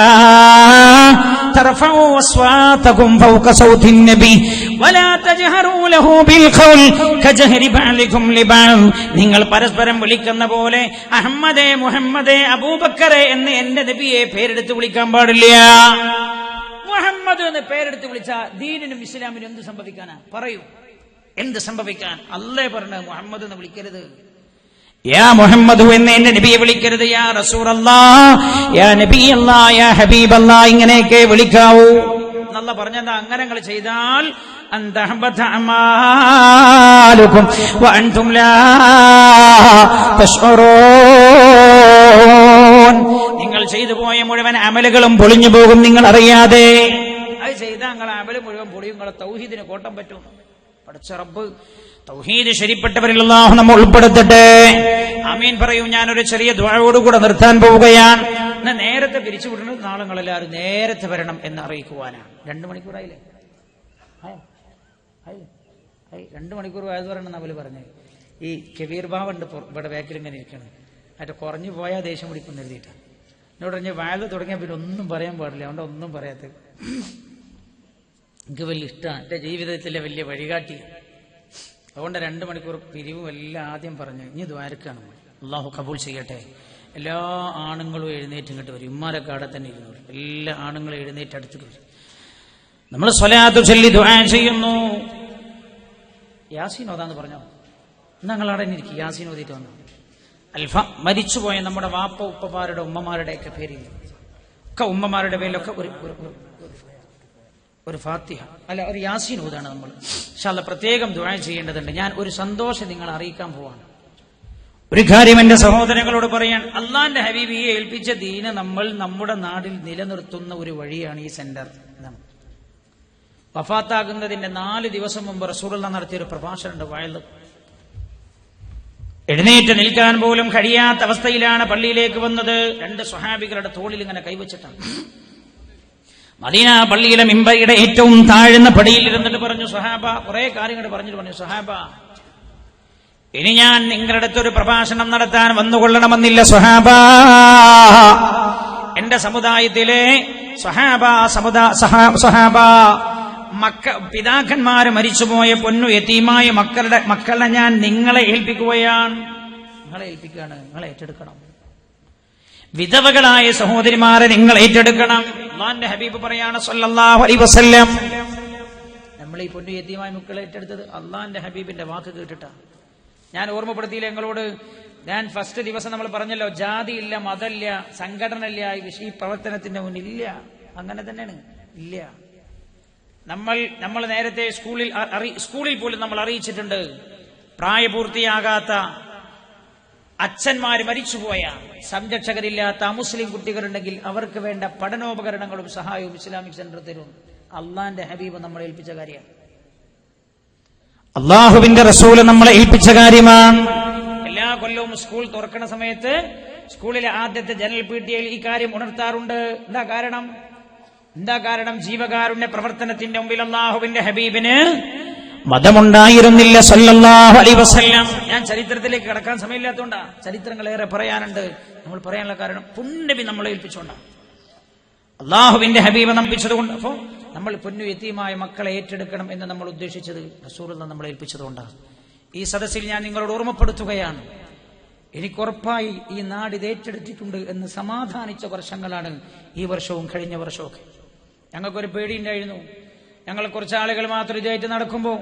തർഫഉ അസ്വാതകും ഫൗക സൗതിൻ നബി വലാ തജ്ഹറൂ ലഹു ബിൽ ഖൗൽ കജഹരി ബഅദികും ലിബഅദ്. നിങ്ങൾ പരസ്പരം വിളിക്കുന്ന പോലെ അഹമ്മദേ, മുഹമ്മദേ, അബൂബക്കറെ എന്ന് എന്റെ നബിയെ പേരെടുത്ത് വിളിക്കാൻ പാടില്ല. മുഹമ്മദ് എന്ന് പേരെടുത്ത് വിളിച്ചാൽ ദീനിനും ഇസ്ലാമിനും എന്ത് സംഭവിക്കാനാ? പറയൂ, എന്ത് സംഭവിക്കാൻ? അല്ലാഹു പറഞ്ഞു മുഹമ്മദ് എന്ന് വിളിക്കരുത്. യാ മുഹമ്മദ് എന്ന് എന്റെ നബിയെ വിളിക്കരുത്. യാ റസൂലല്ലാഹ്, യാ നബിയല്ലാഹ്, യാ ഹബീബല്ലാഹ്, ഇങ്ങനെയൊക്കെ വിളിക്കാവൂ എന്നല്ല പറഞ്ഞത്. അങ്ങനെ നിങ്ങൾ ചെയ്താൽ അന്തഹബത അമാലുകും വഅൻതും ലാ തശ്ഉറൂൻ. നിങ്ങൾ ചെയ്തു പോയ മുഴുവൻ അമലുകളും പൊളിഞ്ഞു പോകും നിങ്ങൾ അറിയാതെ. അത് ചെയ്താൽ നിങ്ങളെ അമല് മുഴുവൻ പൊളിയും. നിങ്ങളെ തൗഹീദിന് കോട്ടം പറ്റും. പഠിച്ച റബ്ബ് തൗഹീദ് ശരിപ്പെട്ടവരിൽ അല്ലാഹു നമ്മെ ഉൾപ്പെടുത്തട്ടെ. ആമീൻ പറയൂ. ഞാനൊരു ചെറിയ ദുആയോടുകൂടെ നിർത്താൻ പോവുകയാണ്. നേരത്തെ പിരിച്ചു വിടുന്നത് നാളെ നിങ്ങളെല്ലാവരും നേരത്തെ വരണം എന്ന് അറിയിക്കുവാനാണ്. 2 മണിക്കൂറായില്ലേ? 2 മണിക്കൂർ വയത് പറയണം നമ്മൾ പറഞ്ഞത്. ഈ കബീർ ബാവുണ്ട് ഇവിടെ ബാക്കിൽ ഇങ്ങനെ ഇരിക്കണം. മറ്റേ കുറഞ്ഞു പോയാൽ ദേഷ്യം പിടിക്കുന്ന എഴുതിയിട്ടാണ് എന്നോട് പറഞ്ഞ് വയത് തുടങ്ങിയാൽ പിന്നെ ഒന്നും പറയാൻ പാടില്ല. അതുകൊണ്ട് ഒന്നും പറയാത്തത് എനിക്ക് വലിയ ഇഷ്ടമാണ്. എൻ്റെ ജീവിതത്തിലെ വലിയ വഴികാട്ടി. അതുകൊണ്ട് 2 മണിക്കൂർ പിരിവും എല്ലാം ആദ്യം പറഞ്ഞു. ഇനി ദ്വാരക്കാണ്. അള്ളാഹു കബൂൽ ചെയ്യട്ടെ. എല്ലാ ആണുങ്ങളും എഴുന്നേറ്റ് ഇങ്ങോട്ട് വരും. ഉമ്മാരൊക്കെ അവിടെ തന്നെ ഇരുന്നു. എല്ലാ ആണുങ്ങളും എഴുന്നേറ്റ് അടുത്ത് വരും. നമ്മൾ സ്വലാത്തു ചൊല്ലി ദുആ ചെയ്യുന്നു. യാസീൻ ഓതാന്ന് പറഞ്ഞോ? ഞങ്ങൾ അവിടെ ഇരിക്കും. യാസീൻ ഓതിയിട്ട് വന്നു. മരിച്ചുപോയ നമ്മുടെ വാപ്പ ഉപ്പമാരുടെ ഉമ്മമാരുടെയൊക്കെ പേരിൽ ഒക്കെ ഉമ്മമാരുടെ പേരിലൊക്കെ ഒരു ഫാത്തിഹ അല്ല ഒരു യാസീൻ ഓതാണ് നമ്മൾ. ഇൻഷാ അല്ലാഹ് പ്രത്യേകം ദുആ ചെയ്യേണ്ടതുണ്ട്. ഞാൻ ഒരു സന്തോഷം നിങ്ങളെ അറിയിക്കാൻ പോവാണ്. ഒരു കാര്യം എന്റെ സഹോദരങ്ങളോട് പറയാൻ, അള്ളാന്റെ ഹബീബിയെ ഏൽപ്പിച്ച ദീന് നമ്മൾ നമ്മുടെ നാട്ടിൽ നിലനിർത്തുന്ന ഒരു വഴിയാണ് ഈ സെന്റർ. വഫാത്താകുന്നതിന്റെ 4 ദിവസം മുമ്പ് റസൂലുള്ളാഹി നടത്തിയ ഒരു പ്രഭാഷണമുണ്ട്. വയല് എഴുന്നേറ്റ് നിൽക്കാൻ പോലും കഴിയാത്ത അവസ്ഥയിലാണ് പള്ളിയിലേക്ക് വന്നത്. 2 സ്വഹാബികളുടെ തോളിൽ ഇങ്ങനെ കൈവച്ചിട്ടാണ്. മദീന പള്ളിയിലെ മിമ്പറിയുടെ ഏറ്റവും താഴ്ന്ന പടിയിൽ ഇരുന്നിട്ട് പറഞ്ഞു, സ്വഹാബ, കുറെ കാര്യങ്ങൾ പറഞ്ഞിട്ട് പറഞ്ഞു, സ്വഹാബ, ഇനി ഞാൻ നിങ്ങളുടെ അടുത്തൊരു പ്രഭാഷണം നടത്താൻ വന്നുകൊള്ളണമെന്നില്ല സ്വഹാബ. എന്റെ സമുദായത്തിലെ സ്വഹാബ പിതാക്കന്മാര് മരിച്ചുപോയ പൊന്നു യതീമായ മക്കളെ ഞാൻ നിങ്ങളെ ഏൽപ്പിക്കുകയാണ്. നിങ്ങളെ ഏൽപ്പിക്കുകയാണ്. നിങ്ങളെ ഏറ്റെടുക്കണം. വിധവകളായ സഹോദരിമാരെ നിങ്ങൾ ഏറ്റെടുക്കണം. അല്ലാഹുവിന്റെ ഹബീബ് പറയാണ് സല്ലല്ലാഹു അലൈഹി വസല്ലം, നമ്മൾ ഈ പൊന്നു യതീമായ മക്കളെ ഏറ്റെടുത്തത് അല്ലാഹുവിന്റെ ഹബീബിന്റെ വാക്ക് കേട്ടിട്ടാണ്. ഞാൻ ഓർമ്മപ്പെടുത്തിയില്ല നിങ്ങളോട്. ഞാൻ ഫസ്റ്റ് ദിവസം നമ്മൾ പറഞ്ഞല്ലോ, ജാതിയില്ല, മതമില്ല, സംഘടന ഇല്ല, ഈ പ്രവർത്തനത്തിന്റെ മുന്നില്ല. അങ്ങനെ തന്നെയാണ്. ഇല്ല. നമ്മൾ നേരത്തെ സ്കൂളിൽ പോലും നമ്മൾ അറിയിച്ചിട്ടുണ്ട്, പ്രായപൂർത്തിയാകാത്ത അച്ഛന്മാര് മരിച്ചുപോയ സംരക്ഷകരില്ലാത്ത അമുസ്ലിം കുട്ടികളുണ്ടെങ്കിൽ അവർക്ക് വേണ്ട പഠനോപകരണങ്ങളും സഹായവും ഇസ്ലാമിക് സെന്റർ തരും. അള്ളാന്റെ ഹബീബ് നമ്മളെ ഏൽപ്പിച്ച കാര്യമാണ്. അള്ളാഹുവിന്റെ റസൂല് നമ്മളെ ഏൽപ്പിച്ച കാര്യമാണ്. എല്ലാ കൊല്ലവും സ്കൂൾ തുറക്കണ സമയത്ത് സ്കൂളിലെ ആദ്യത്തെ ജനറൽ PTA ഈ കാര്യം ഉണർത്താറുണ്ട്. എന്താ കാരണം? ജീവകാരുണ്യ പ്രവർത്തനത്തിന്റെ മുമ്പിൽ അള്ളാഹുവിന്റെ ഹബീബിന് മതമുണ്ടായിരുന്നില്ല സല്ലല്ലാഹു അലൈഹി വസല്ലം. ഞാൻ ചരിത്രത്തിലേക്ക് കടക്കാൻ സമയമില്ലാത്തതുകൊണ്ടാ, ചരിത്രങ്ങളേറെ പറയാനുണ്ട്. നമ്മൾ പറയാനുള്ള കാരണം പുണ്യബി നമ്മളെ ഏൽപ്പിച്ചുകൊണ്ടാണ്, അള്ളാഹുവിന്റെ ഹബീബ് നമ്പിച്ചതുകൊണ്ട്. അപ്പോൾ നമ്മൾ പൊന്നു യതീമായ മക്കളെ ഏറ്റെടുക്കണം എന്ന് നമ്മൾ ഉദ്ദേശിച്ചത് റസൂലുള്ളാഹി നമ്മളെ ഏൽപ്പിച്ചതുകൊണ്ടാണ്. ഈ സദസ്സിൽ ഞാൻ നിങ്ങളോട് ഓർമ്മപ്പെടുത്തുകയാണ്, എനിക്കുറപ്പായി ഈ നാട് ഇത് ഏറ്റെടുത്തിട്ടുണ്ട് എന്ന് സമാധാനിച്ച വർഷങ്ങളാണ് ഈ വർഷവും കഴിഞ്ഞ വർഷമൊക്കെ. ഞങ്ങൾക്കൊരു പേടിയുണ്ടായിരുന്നു. ഞങ്ങൾ കുറച്ച് ആളുകൾ മാത്രം ഇതായിട്ട് നടക്കുമ്പോൾ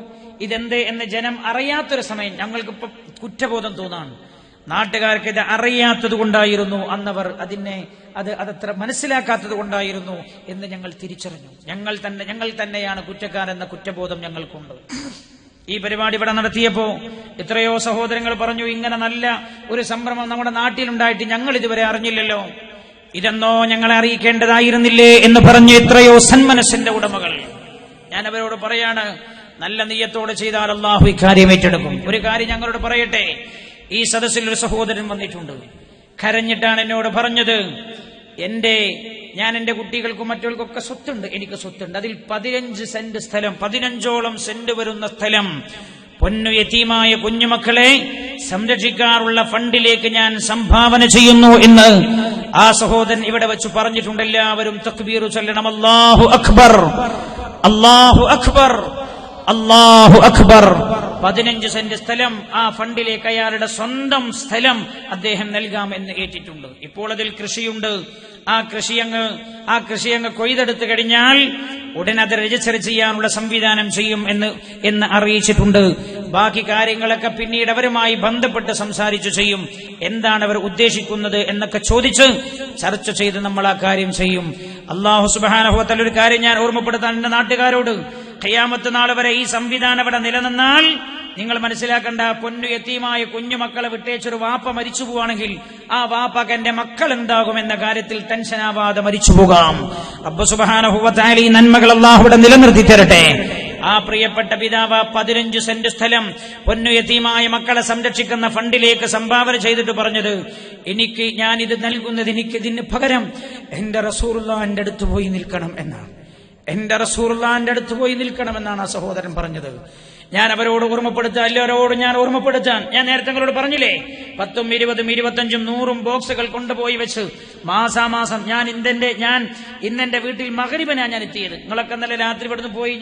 ഇതെന്ത് എന്ന് ജനം അറിയാത്തൊരു സമയം ഞങ്ങൾക്കിപ്പോൾ കുറ്റബോധം തോന്നാണ്. നാട്ടുകാർക്ക് ഇത് അറിയാത്തത് കൊണ്ടായിരുന്നു അന്നവർ അതത്ര മനസ്സിലാക്കാത്തത് കൊണ്ടായിരുന്നു എന്ന് ഞങ്ങൾ തിരിച്ചറിഞ്ഞു. ഞങ്ങൾ തന്നെയാണ് കുറ്റക്കാരെന്ന കുറ്റബോധം ഞങ്ങൾക്കുണ്ട്. ഈ പരിപാടി ഇവിടെ നടത്തിയപ്പോ എത്രയോ സഹോദരങ്ങൾ പറഞ്ഞു, ഇങ്ങനെ നല്ല ഒരു സംരംഭം നമ്മുടെ നാട്ടിലുണ്ടായിട്ട് ഞങ്ങൾ ഇതുവരെ അറിഞ്ഞില്ലല്ലോ, ഇതെന്നോ ഞങ്ങളെ അറിയിക്കേണ്ടതായിരുന്നില്ലേ എന്ന് പറഞ്ഞ് എത്രയോ സന്മനസ്സിന്റെ ഉടമകൾ. ഞാൻ അവരോട് പറയാണ്, നല്ല നീയത്തോടെ ചെയ്താൽ അള്ളാഹു ഇക്കാര്യം ഏറ്റെടുക്കും. ഒരു കാര്യം ഞങ്ങളോട് പറയട്ടെ, ഈ സദസ്സിൽ ഒരു സഹോദരൻ വന്നിട്ടുണ്ട്, കരഞ്ഞിട്ടാണ് എന്നോട് പറഞ്ഞത്, ഞാൻ എന്റെ കുട്ടികൾക്കും മറ്റവർക്കൊക്കെ സ്വത്തുണ്ട്, എനിക്ക് സ്വത്തുണ്ട്, അതിൽ 15 സെന്റ് സ്ഥലം, 15ഓളം സെന്റ് വരുന്ന സ്ഥലം പൊന്നു യതീമായ കുഞ്ഞുമക്കളെ സംരക്ഷിക്കാറുള്ള ഫണ്ടിലേക്ക് ഞാൻ സംഭാവന ചെയ്യുന്നു എന്ന് ആ സഹോദരൻ ഇവിടെ വെച്ച് പറഞ്ഞിട്ടുണ്ട്. എല്ലാവരും തക്ബീർ ചൊല്ലണം. അല്ലാഹു അക്ബർ, അല്ലാഹു അക്ബർ, അല്ലാഹു അക്ബർ. 15 സെന്റ് സ്ഥലം ആ ഫണ്ടിലേക്ക് അയാളുടെ സ്വന്തം സ്ഥലം അദ്ദേഹം നൽകാമെന്ന് ഏറ്റിട്ടുണ്ട്. ഇപ്പോൾ അതിൽ കൃഷിയുണ്ട്. ആ കൃഷി അങ്ങ് കൊയ്തെടുത്തു കഴിഞ്ഞാൽ ഉടൻ അത് രജിസ്റ്റർ ചെയ്യാനുള്ള സംവിധാനം ചെയ്യും എന്ന് അറിയിച്ചിട്ടുണ്ട്. ബാക്കി കാര്യങ്ങളൊക്കെ പിന്നീട് അവരുമായി ബന്ധപ്പെട്ട് സംസാരിച്ചു ചെയ്യും. എന്താണ് അവർ ഉദ്ദേശിക്കുന്നത് എന്നൊക്കെ ചോദിച്ച് ചർച്ച ചെയ്ത് നമ്മൾ ആ കാര്യം ചെയ്യും. അല്ലാഹു സുബ്ഹാനഹു വ തആല ഒരു കാര്യം ഞാൻ ഓർമ്മപ്പെടുത്താൻ എന്റെ നാട്ടുകാരോട്, ഖിയാമത്ത് നാൾ വരെ ഈ സംവിധാനം ഇവിടെ നിലനിന്നാൽ നിങ്ങൾ മനസ്സിലാക്കേണ്ട, പൊന്നു യതീമായ കുഞ്ഞുമക്കളെ വിട്ടേച്ചൊരു വാപ്പ മരിച്ചു പോവാണെങ്കിൽ ആ വാപ്പക്ക് എന്റെ മക്കൾ എന്താകും എന്ന കാര്യത്തിൽ ടെൻഷനാവാതെ മരിച്ചു പോകാം. റബ്ബ് സുബ്ഹാനഹു വ തആല ഈ നന്മകൾ അല്ലാഹു ഇവിടെ നിലനിർത്തി തരട്ടെ. ആ പ്രിയപ്പെട്ട പിതാവ് 15 സെന്റ് സ്ഥലം പൊന്നു യതീമായ മക്കളെ സംരക്ഷിക്കുന്ന ഫണ്ടിലേക്ക് സംഭാവന ചെയ്തിട്ട് പറഞ്ഞത്, ഞാനിത് നൽകുന്നത് എനിക്കിതിന് പകരം എന്റെ റസൂലുള്ളാഹിന്റെ അടുത്ത് പോയി നിൽക്കണം എന്നാണ്. എന്റെ റസൂലുള്ളാഹിന്റെ അടുത്ത് പോയി നിൽക്കണമെന്നാണ് ആ സഹോദരൻ പറഞ്ഞത്. ഞാൻ അവരോട് ഓർമ്മപ്പെടുത്താൻ, എല്ലാവരോടും ഞാൻ ഓർമ്മപ്പെടുത്താൻ, ഞാൻ നേരത്തെ നിങ്ങളോട് പറഞ്ഞില്ലേ, 10, 20, 25, 100 ബോക്സുകൾ കൊണ്ടുപോയി വെച്ച് മാസാമാസം ഞാൻ ഇന്നെന്റെ വീട്ടിൽ മഗ്‌രിബിനാണ് ഞാൻ എത്തിയത്. നിങ്ങളൊക്കെ ഇന്നലെ രാത്രി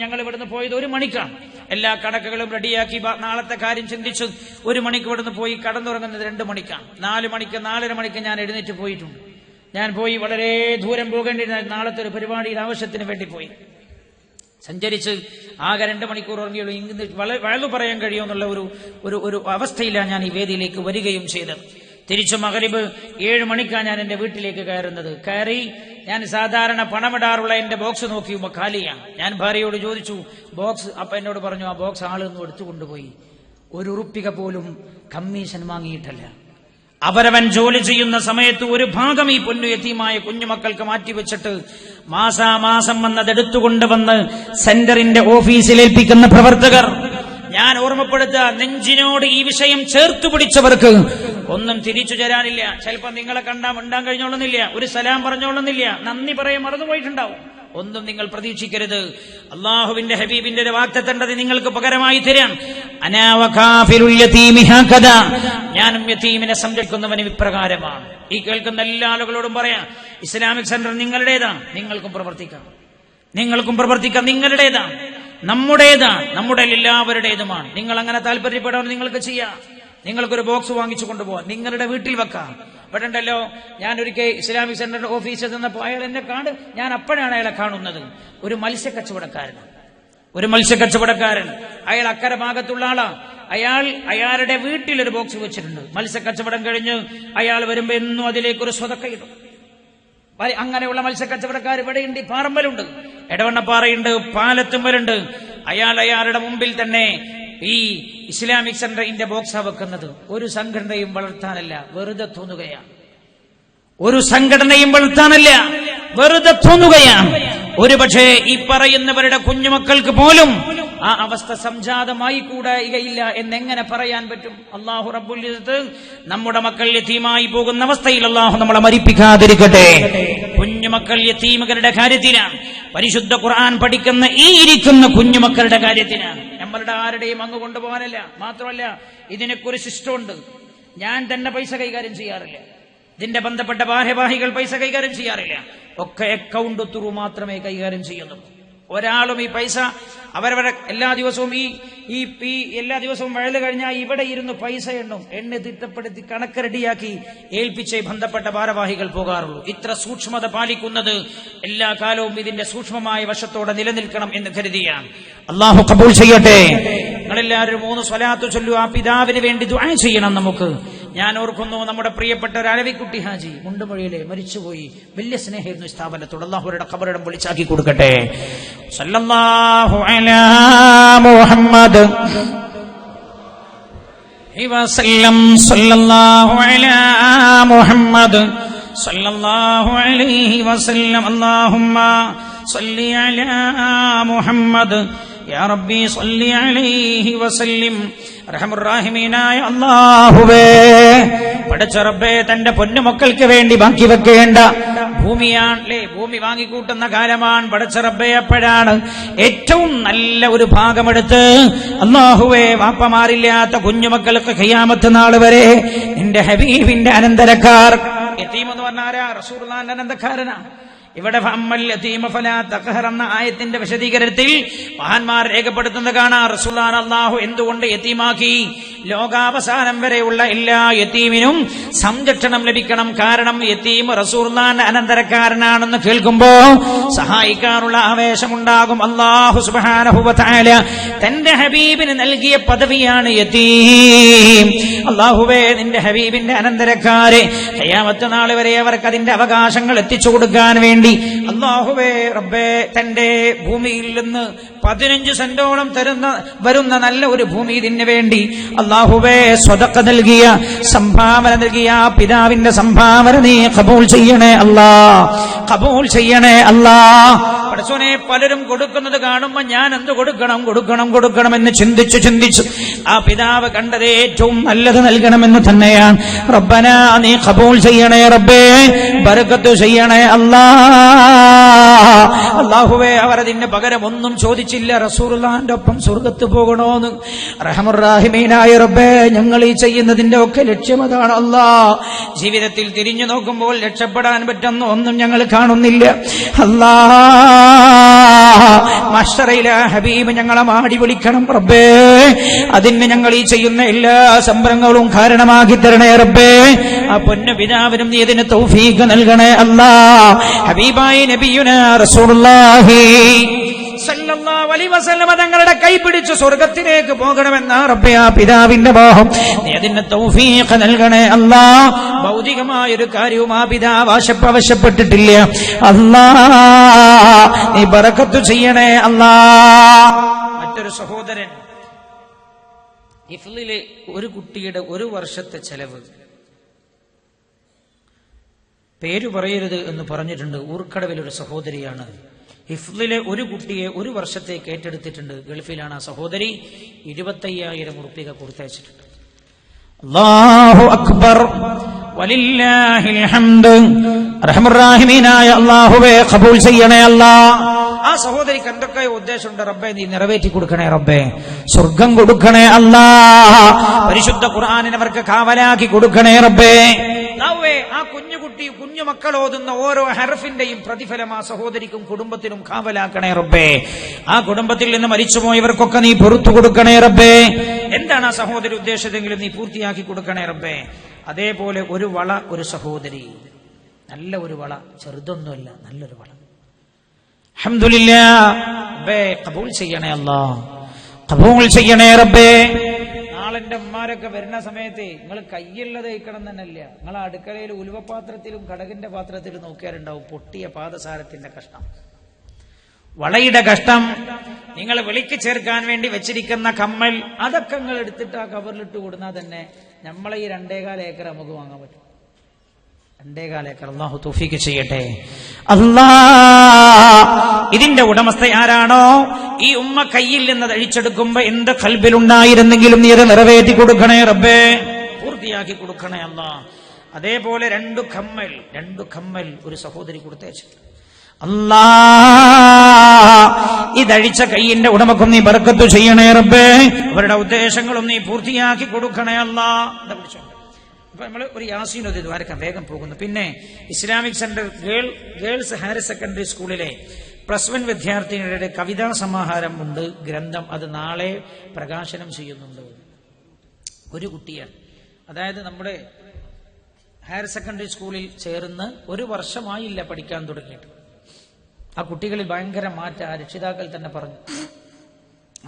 ഞങ്ങൾ ഇവിടുന്ന് പോയത് 1 മണിക്കാണ്. എല്ലാ കണക്കുകളും റെഡിയാക്കി നാളത്തെ കാര്യം ചിന്തിച്ച് 1 മണിക്ക് ഇവിടുന്ന് പോയി കടന്നുറങ്ങുന്നത് 2 മണിക്കാണ്. 4 മണിക്ക് 4:30 മണിക്ക് ഞാൻ എഴുന്നേറ്റ് പോയിട്ടുണ്ട്. ഞാൻ പോയി വളരെ ദൂരം പോകേണ്ടിയിരുന്ന നാളത്തെ ഒരു പരിപാടിയുടെ ആവശ്യത്തിന് വേണ്ടി പോയി സഞ്ചരിച്ച് ആകെ 2 മണിക്കൂർ ഉറങ്ങിയുള്ളൂ. ഇന്ന് വഴു പറയാൻ കഴിയുമെന്നുള്ള ഒരു അവസ്ഥയിലാണ് ഞാൻ ഈ വേദിയിലേക്ക് വരികയും ചെയ്തത്. തിരിച്ചു മഗ്‌രിബ് 7 മണിക്കാണ് ഞാൻ എന്റെ വീട്ടിലേക്ക് കയറി ഞാൻ സാധാരണ പണമിടാറുള്ള എന്റെ ബോക്സ് നോക്കിയുമ്പോൾ ഖാലിയാണ്. ഞാൻ ഭാര്യയോട് ചോദിച്ചു ബോക്സ്, അപ്പൊ എന്നോട് പറഞ്ഞു ആ ബോക്സ് ആളൊന്നും എടുത്തുകൊണ്ടുപോയി, 1 ഉറുപ്പിക പോലും കമ്മീഷൻ വാങ്ങിയിട്ടല്ല. അവരവൻ ജോലി ചെയ്യുന്ന സമയത്ത് ഒരു ഭാഗം ഈ പൊന്നു യതീമായ കുഞ്ഞുമക്കൾക്ക് മാറ്റിവെച്ചിട്ട് മാസാമാസം വന്നതെടുത്തുകൊണ്ടുവന്ന് സെന്ററിന്റെ ഓഫീസിൽ ഏൽപ്പിക്കുന്ന പ്രവർത്തകർ. ഞാൻ ഓർമ്മപ്പെടുത്തുക, നെഞ്ചിനോട് ഈ വിഷയം ചേർത്തു പിടിച്ചവർക്ക് ഒന്നും തിരിച്ചു തരാനില്ല. ചിലപ്പോൾ നിങ്ങളെ ഉണ്ടാൻ കഴിഞ്ഞോളുന്നില്ല, ഒരു സലാം പറഞ്ഞോളുന്നില്ല, നന്ദി പറയാൻ മറന്നുപോയിട്ടുണ്ടാവും. ഒന്നും നിങ്ങൾ പ്രതീക്ഷിക്കരുത്. അള്ളാഹുവിന്റെ ഹബീബിന്റെ ഒരു വാഗ്ദത്തണ്ടത് നിങ്ങൾക്ക് പകരമായി തരാം. ഞാനും യതീമിനെ സംരക്ഷിക്കുന്നവനും ഇപ്രകാരമാണ്. ഈ കേൾക്കുന്ന എല്ലാ ആളുകളോടും പറയാം, ഇസ്ലാമിക് സെന്റർ നിങ്ങളുടേതാണ്, നിങ്ങൾക്കും പ്രവർത്തിക്കാം, നിങ്ങളുടേതാണ്, നമ്മുടെ എല്ലാവരുടേതുമാണ്. നിങ്ങൾ അങ്ങനെ താല്പര്യപ്പെടാൻ നിങ്ങൾക്ക് ചെയ്യാം. നിങ്ങൾക്കൊരു ബോക്സ് വാങ്ങിച്ചു കൊണ്ടുപോകാം, നിങ്ങളുടെ വീട്ടിൽ വെക്കാം. ഇവിടെ ഉണ്ടല്ലോ, ഞാൻ ഒരിക്കൽ ഇസ്ലാമിക് സെന്ററിന്റെ ഓഫീസിൽ നിന്നപ്പോൾ അയാൾ എന്നെ ഞാൻ അപ്പോഴാണ് അയാളെ കാണുന്നത്. ഒരു മത്സ്യക്കച്ചവടക്കാരൻ, അയാൾ അക്കരെ ഭാഗത്തുള്ള ആളാ. അയാളുടെ വീട്ടിലൊരു ബോക്സ് വെച്ചിട്ടുണ്ട്. മത്സ്യക്കച്ചവടം കഴിഞ്ഞ് അയാൾ വരുമ്പോ എന്നും അതിലേക്കൊരു സ്വതക്ക ഇടും. അങ്ങനെയുള്ള മത്സ്യക്കച്ചവടക്കാർ ഇവിടെയുണ്ട്, പാറമ്പലുണ്ട്, എടവണ്ണപ്പാറയുണ്ട്, പാലത്തുമ്പലുണ്ട്. അയാളുടെ മുമ്പിൽ തന്നെ ഈ ഇസ്ലാമിക് സെന്ററിന്റെ ബോക്സാ വെക്കുന്നത്. ഒരു സംഘടനയും വളർത്താനല്ല, വെറുതെ തോന്നുകയാണ്. ഒരുപക്ഷെ ഈ പറയുന്നവരുടെ കുഞ്ഞുമക്കൾക്ക് പോലും ആ അവസ്ഥ സംജാതമായി കൂടായികയില്ല എന്നെങ്ങനെ പറയാൻ പറ്റും? അല്ലാഹു റബ്ബുൽ ഇസ്സത്ത് നമ്മുടെ മക്കൾ യതീമായി പോകുന്ന അവസ്ഥയിൽ അല്ലാഹു നമ്മളെ മരിപ്പിക്കാതിരിക്കട്ടെ. കുഞ്ഞുമക്കൾ യതീമുകളുടെ കാര്യത്തിലാണ്, പരിശുദ്ധ ഖുർആൻ പഠിക്കുന്ന ഈ ഇരിക്കുന്ന കുഞ്ഞുമക്കളുടെ കാര്യത്തിലാണ്. നമ്മളുടെ ആരുടെയും അങ്ങ് കൊണ്ടുപോകാനല്ല. മാത്രമല്ല ഇതിനൊക്കെ ഒരു സിസ്റ്റമുണ്ട്. ഞാൻ തന്നെ പൈസ കൈകാര്യം ചെയ്യാറില്ല, ഇതിന്റെ ബന്ധപ്പെട്ട ഭാരവാഹികൾ പൈസ കൈകാര്യം ചെയ്യാറില്ല. ഒക്കെ അക്കൗണ്ട് ത്രൂ മാത്രമേ കൈകാര്യം ചെയ്യുന്നുള്ളൂ. ഒരാളും ഈ പൈസ അവരവരെ എല്ലാ ദിവസവും ഈ എല്ലാ ദിവസവും വഴല് കഴിഞ്ഞാൽ ഇവിടെ ഇരുന്ന് പൈസ എണ്ണി തിട്ടപ്പെടുത്തി കണക്ക് റെഡിയാക്കി ഏൽപ്പിച്ച് ബന്ധപ്പെട്ട ഭാരവാഹികൾ പോകാറുള്ളൂ. ഇത്ര സൂക്ഷ്മത പാലിക്കുന്നത് എല്ലാ കാലവും ഇതിന്റെ സൂക്ഷ്മമായ വശത്തോടെ നിലനിൽക്കണം എന്ന് കരുതിയാണ്. അല്ലാഹു ഖബൂൽ ചെയ്യട്ടെ. നിങ്ങളെല്ലാവരും 3 സ്വലാത്ത് ചൊല്ലു. ആ പിതാവിന് വേണ്ടി ദുആ ചെയ്യണം. നമുക്ക് ഞാൻ ഓർക്കുന്നു, നമ്മുടെ പ്രിയപ്പെട്ട ഒരു അലവിക്കുട്ടി ഹാജി മുണ്ടുമൊഴിയിലെ മരിച്ചുപോയി. വലിയ സ്നേഹമായിരുന്നു സ്ഥാപനത്തോട്. അല്ലാഹുവിന്റെ ഖബറിടം വിളിച്ചാക്കി കൊടുക്കട്ടെ. സല്ലല്ലാഹു അലാ മുഹമ്മദ് വസല്ലം. സല്ലല്ലാഹു അലാ മുഹമ്മദ് സല്ലല്ലാഹു അലൈഹി വസല്ലം. അല്ലാഹുമ്മ സല്ലി അലാ മുഹമ്മദ് യാ റബ്ബി സല്ലി അലൈഹി വസല്ലം. റഹ്മുർ-റഹീമീനായ അല്ലാഹുവേ, പടച്ച റബ്ബേ, തന്റെ പൊന്നുമക്കൾക്ക് വേണ്ടി ബാക്കി വെക്കേണ്ട ഭൂമിയാണല്ലേ, ഭൂമി വാങ്ങിക്കൂട്ടുന്ന കാലമാണ് പടച്ച റബ്ബേ. അപ്പോഴാണ് ഏറ്റവും നല്ല ഒരു ഭാഗമെടുത്ത് അല്ലാഹുവേ, വാപ്പമാരില്ലാത്ത കുഞ്ഞുമക്കൾക്ക് ഖിയാമത്ത് നാൾ വരെ നിന്റെ ഹബീബിന്റെ അനന്തരക്കാർ. യതീം എന്ന് പറഞ്ഞാൽ ആരാ? റസൂലുള്ളാഹിന്റെ അനന്തരക്കാരനാ. ഇവിടെ എന്ന ആയത്തിന്റെ വിശദീകരണത്തിൽ മഹാന്മാർ രേഖപ്പെടുത്തുന്ന കാണാം, റസൂലുള്ളാഹി അല്ലാഹു എന്തുകൊണ്ട് യതീമാക്കി? ലോകാവസാനം വരെയുള്ള എല്ലാ യതീമിനും സംരക്ഷണം ലഭിക്കണം. കാരണം യതീം റസൂലുള്ളാഹിന്റെ അനന്തരക്കാരനാണെന്ന് കേൾക്കുമ്പോ സഹായിക്കാനുള്ള ആവേശമുണ്ടാകും. അല്ലാഹു സുബ്ഹാനഹു വ തആല തന്റെ ഹബീബിന് നൽകിയ പദവിയാണ് യതീം. അല്ലാഹുവേ, നിന്റെ ഹബീബിന്റെ അനന്തരക്കാരെ ഖിയാമത്ത് നാൾ വരെ അവർക്ക് അതിന്റെ അവകാശങ്ങൾ എത്തിച്ചു കൊടുക്കാൻ വേണ്ടി അല്ലാഹുവേ റബ്ബേ, തന്റെ ഭൂമിയിൽ നിന്ന് 15 സെന്റോളം വരുന്ന നല്ല ഒരു ഭൂമി ഇതിന് വേണ്ടി അല്ലാഹുവേ സ്വതക്ക നൽകിയ, സംഭാവന നൽകിയ പിതാവിന്റെ സംഭാവന നീ ഖബൂൽ ചെയ്യണേ അല്ലാ, ഖബൂൽ ചെയ്യണേ അല്ലാ. പടച്ചോനെ, പലരും കൊടുക്കുന്നത് കാണുമ്പോ ഞാൻ എന്ത് കൊടുക്കണമെന്ന് ചിന്തിച്ചു ആ പിതാവ് കണ്ടത് ഏറ്റവും നല്ലത് നൽകണമെന്ന് തന്നെയാണ്. റബ്ബനാ, നീ ഖബൂൽ ചെയ്യണേ റബ്ബേ, ബർക്കത്ത് ചെയ്യണേ അല്ലാ. അല്ലാഹുവേ, അവർ അതിന് പകരം ഒന്നും ചോദിച്ചില്ല. റസൂലുള്ളാഹിന്റെ ഒപ്പം സ്വർഗത്ത് പോകണോന്ന്. റഹ്മുർ-റഹീമീനായ റബ്ബേ, ഞങ്ങൾ ഈ ചെയ്യുന്നതിന്റെ ഒക്കെ ലക്ഷ്യം അതാണ് അല്ലാ. ജീവിതത്തിൽ തിരിഞ്ഞു നോക്കുമ്പോൾ രക്ഷപ്പെടാൻ പറ്റുന്ന ഒന്നും ഞങ്ങൾ കാണുന്നില്ല അല്ലാ. മഹ്ശറയിലെ ഹബീബ് ഞങ്ങളെ മാടി വിളിക്കണം റബ്ബേ. അതിന് ഞങ്ങൾ ഈ ചെയ്യുന്ന എല്ലാ സംരംഭങ്ങളും കാരണമാക്കി തരണേ റബ്ബേ. ആ പൊന്നു പിതാവിനും നീ ഇതിന് തൗഫീഖ് നൽകണേ അല്ലാ. ഹബീബായി നബിയുനാ റസൂലുള്ളാഹി സല്ലല്ലാഹു അലൈഹി വസല്ലം തങ്ങളുടെ കൈ പിടിച്ച് സ്വർഗത്തിലേക്ക് പോകണമെന്ന റബ്ബേ, ആ പിതാവിന്റെ മോഹം നീ അതിന് തൗഫീഖ് നൽകണേ അല്ലാ. ഭൗതികമായൊരു കാര്യവും ആ പിതാവ് ആവശ്യപ്പെട്ടിട്ടില്ല അല്ലാ. നീ ബറക്കത്ത് ചെയ്യണേ അല്ലാ. മറ്റൊരു സഹോദരൻ ഹിഫ്ളിലെ ഒരു കുട്ടിയുടെ 1 വർഷത്തെ ചെലവ്, പേര് പറയരുത് എന്ന് പറഞ്ഞിട്ടുണ്ട്, ഊർക്കടവിലൊരു സഹോദരിയാണ്. ഹിഫ്ളിലെ ഒരു കുട്ടിയെ 1 വർഷത്തേക്ക് ഏറ്റെടുത്തിട്ടുണ്ട്. ഗൾഫിലാണ് ആ സഹോദരി. 25,000 ഉറുപ്പിക കൊടുത്തയച്ചിട്ടുണ്ട്. അല്ലാഹു അക്ബർ, വലില്ലാഹിൽ ഹംദ്. റഹ്മുർ-റഹീമീനായ അല്ലാഹുവേ, ഖബൂൽ ചെയ്യണേ അല്ലാ. ആ സഹോദരിക്ക് എന്തൊക്കെ ഉദ്ദേശമുണ്ട് റബ്ബേ, നീ നിറവേറ്റി കൊടുക്കണേ റബ്ബേ. സ്വർഗം കൊടുക്കണേ അല്ലാ. പരിശുദ്ധ ഖുർആനിനെ അവർക്ക് കാവലാക്കി കൊടുക്കണേ റബ്ബേ. ആ കുഞ്ഞുകുട്ടി കുഞ്ഞുമക്കൾ ഓതുന്ന ഓരോ ഹർഫിന്റെയും പ്രതിഫലം ആ സഹോദരിക്കും കുടുംബത്തിനും കാവലാക്കണേ റബ്ബേ. ആ കുടുംബത്തിൽ നിന്ന് മരിച്ചുപോയവർക്കൊക്കെ നീ പുറത്തു കൊടുക്കണേ റബ്ബേ. എന്താണ് ആ സഹോദരി ഉദ്ദേശിച്ചതെങ്കിലും നീ പൂർത്തിയാക്കി കൊടുക്കണേ റബ്ബേ. അതേപോലെ ഒരു വള, ഒരു സഹോദരി, നല്ല ഒരു വള, ചെറുതൊന്നുമല്ല, നല്ലൊരു വള. അൽഹംദുലില്ലാഹ് റബ്ബേ, ഖബൂൽ ചെയ്യണേ അല്ലാ, ഖബൂൽ ചെയ്യണേ റബ്ബേ. നാളെന്റെ ഉമ്മാരൊക്കെ വരുന്ന സമയത്ത് നിങ്ങൾ കയ്യുള്ളത് കഴിക്കണം തന്നെയല്ല, നിങ്ങൾ അടുക്കളയിൽ ഉലുവപാത്രത്തിലും കടകിന്റെ പാത്രത്തിലും നോക്കിയാലുണ്ടാവും പൊട്ടിയ പാദസാരത്തിന്റെ കഷ്ണം, വളയുടെ കഷ്ടം, നിങ്ങൾ വിളിക്ക് ചേർക്കാൻ വേണ്ടി വെച്ചിരിക്കുന്ന കമ്മൽ, അതൊക്കെ നിങ്ങൾ എടുത്തിട്ട് ആ കവറിലിട്ട് കൊടുന്നാൽ തന്നെ നമ്മളെ ഈ 2.25 ഏക്കർ നമുക്ക് വാങ്ങാൻ പറ്റും. 2.25 ഏക്കർ അല്ലാഹു തൗഫീഖ് ചെയ്യട്ടെ അല്ലാ. ഇതിന്റെ ഉടമസ്ഥ ആരാണോ ഈ ഉമ്മ കയ്യിൽ നിന്ന് അഴിച്ചെടുക്കുമ്പോ എന്ത് ഖൽബിലുണ്ടായിരുന്നെങ്കിലും നീ അത് നിറവേറ്റി കൊടുക്കണേ റബ്ബേ, പൂർത്തിയാക്കി കൊടുക്കണേ അല്ലാ. അതേപോലെ 2 കമ്മൽ ഒരു സഹോദരി കൊടുത്തയച്ചു. അല്ലാ, ഇതഴിച്ച കയ്യിന്റെ ഉടമക്കും നീ ബർക്കത്ത് ചെയ്യണേ റബ്ബേ, അവരുടെ ഉദ്ദേശങ്ങളും നീ പൂർത്തിയാക്കി കൊടുക്കണേ അല്ലാ. അപ്പൊ നമ്മൾ ഒരു യാസീൻ ഓതി ദ്വാരക്കാൻ വേഗം പോകുന്നു. പിന്നെ Islamic centre girls higher secondary സ്കൂളിലെ +1 വിദ്യാർത്ഥിനികളുടെ കവിതാ സമാഹാരം ഉണ്ട്, ഗ്രന്ഥം. അത് നാളെ പ്രകാശനം ചെയ്യുന്നുണ്ട്. ഒരു കുട്ടിയാണ്, അതായത് നമ്മുടെ ഹയർ സെക്കൻഡറി സ്കൂളിൽ ചേർന്ന് 1 വർഷമായില്ല പഠിക്കാൻ തുടങ്ങിയിട്ട്. ആ കുട്ടികളിൽ ഭയങ്കര മാറ്റം ആ രക്ഷിതാക്കൾ തന്നെ പറഞ്ഞു.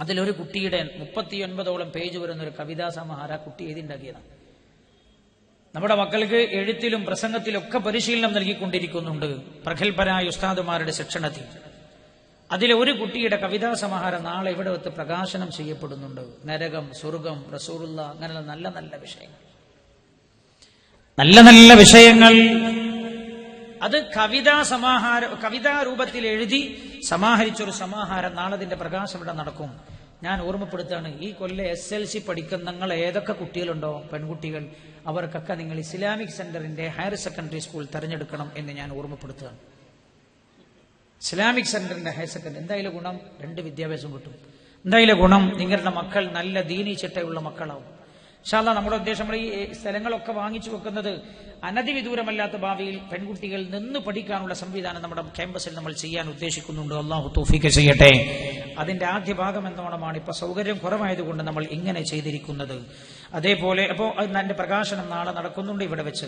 അതിലൊരു കുട്ടിയുടെ 39ഓളം പേജ് വരുന്ന ഒരു കവിതാ സമാഹാരം ആ കുട്ടി എഴുതിണ്ടാക്കിയതാണ്. നമ്മുടെ മക്കൾക്ക് എഴുത്തിലും പ്രസംഗത്തിലും ഒക്കെ പരിശീലനം നൽകിക്കൊണ്ടിരിക്കുന്നുണ്ട് പ്രഗത്ഭരായ ഉസ്താദുമാരുടെ ശിക്ഷണത്തിൽ. അതിലെ ഒരു കുട്ടിയുടെ കവിതാ സമാഹാരം നാളെ ഇവിടെ വെച്ച് പ്രകാശനം ചെയ്യപ്പെടുന്നുണ്ട്. നരകം, സ്വർഗം, റസൂലുള്ള, അങ്ങനെയുള്ള നല്ല നല്ല വിഷയങ്ങൾ, നല്ല നല്ല വിഷയങ്ങൾ. അത് കവിതാ രൂപത്തിൽ എഴുതി സമാഹരിച്ചൊരു സമാഹാരം. നാളെ അതിന്റെ പ്രകാശനം ഇവിടെ നടക്കും. ഞാൻ ഓർമ്മപ്പെടുത്താണ്, ഈ കൊല്ലം SLC പഠിക്കുന്ന നിങ്ങൾ ഏതൊക്കെ കുട്ടികളുണ്ടോ, പെൺകുട്ടികൾ, അവർക്കൊക്കെ നിങ്ങൾ ഇസ്ലാമിക് സെന്ററിന്റെ ഹയർ സെക്കൻഡറി സ്കൂൾ തിരഞ്ഞെടുക്കണം എന്ന് ഞാൻ ഓർമ്മപ്പെടുത്തുകയാണ്. ഇസ്ലാമിക് സെന്ററിന്റെ ഹയർ സെക്കൻഡറി എന്തായാലും ഗുണം 2 വിദ്യാഭ്യാസം കിട്ടും. എന്തായാലും ഗുണം നിങ്ങളുടെ മക്കൾ നല്ല ദീനീ ചിട്ടയുള്ള മക്കളാവും. ഇൻഷാ അല്ലാഹ് നമ്മുടെ ഉദ്ദേശം നമ്മൾ ഈ സ്ഥലങ്ങളൊക്കെ വാങ്ങിച്ചു വെക്കുന്നത് അനധിവിദൂരമല്ലാത്ത ഭാവിയിൽ പെൺകുട്ടികൾ നിന്ന് പഠിക്കാനുള്ള സംവിധാനം നമ്മുടെ ക്യാമ്പസിൽ നമ്മൾ ചെയ്യാൻ ഉദ്ദേശിക്കുന്നുണ്ട്. അല്ലാഹു തൗഫീഖ് ചെയ്യട്ടെ. അതിന്റെ ആദ്യ ഭാഗം എന്നോണമാണ്. ഇപ്പൊ സൗകര്യം കുറവായതുകൊണ്ട് നമ്മൾ ഇങ്ങനെ ചെയ്തിരിക്കുന്നത്. അതേപോലെ അപ്പോൾ അതിന്റെ പ്രകാശനം നാളെ നടക്കുന്നുണ്ട് ഇവിടെ വെച്ച്.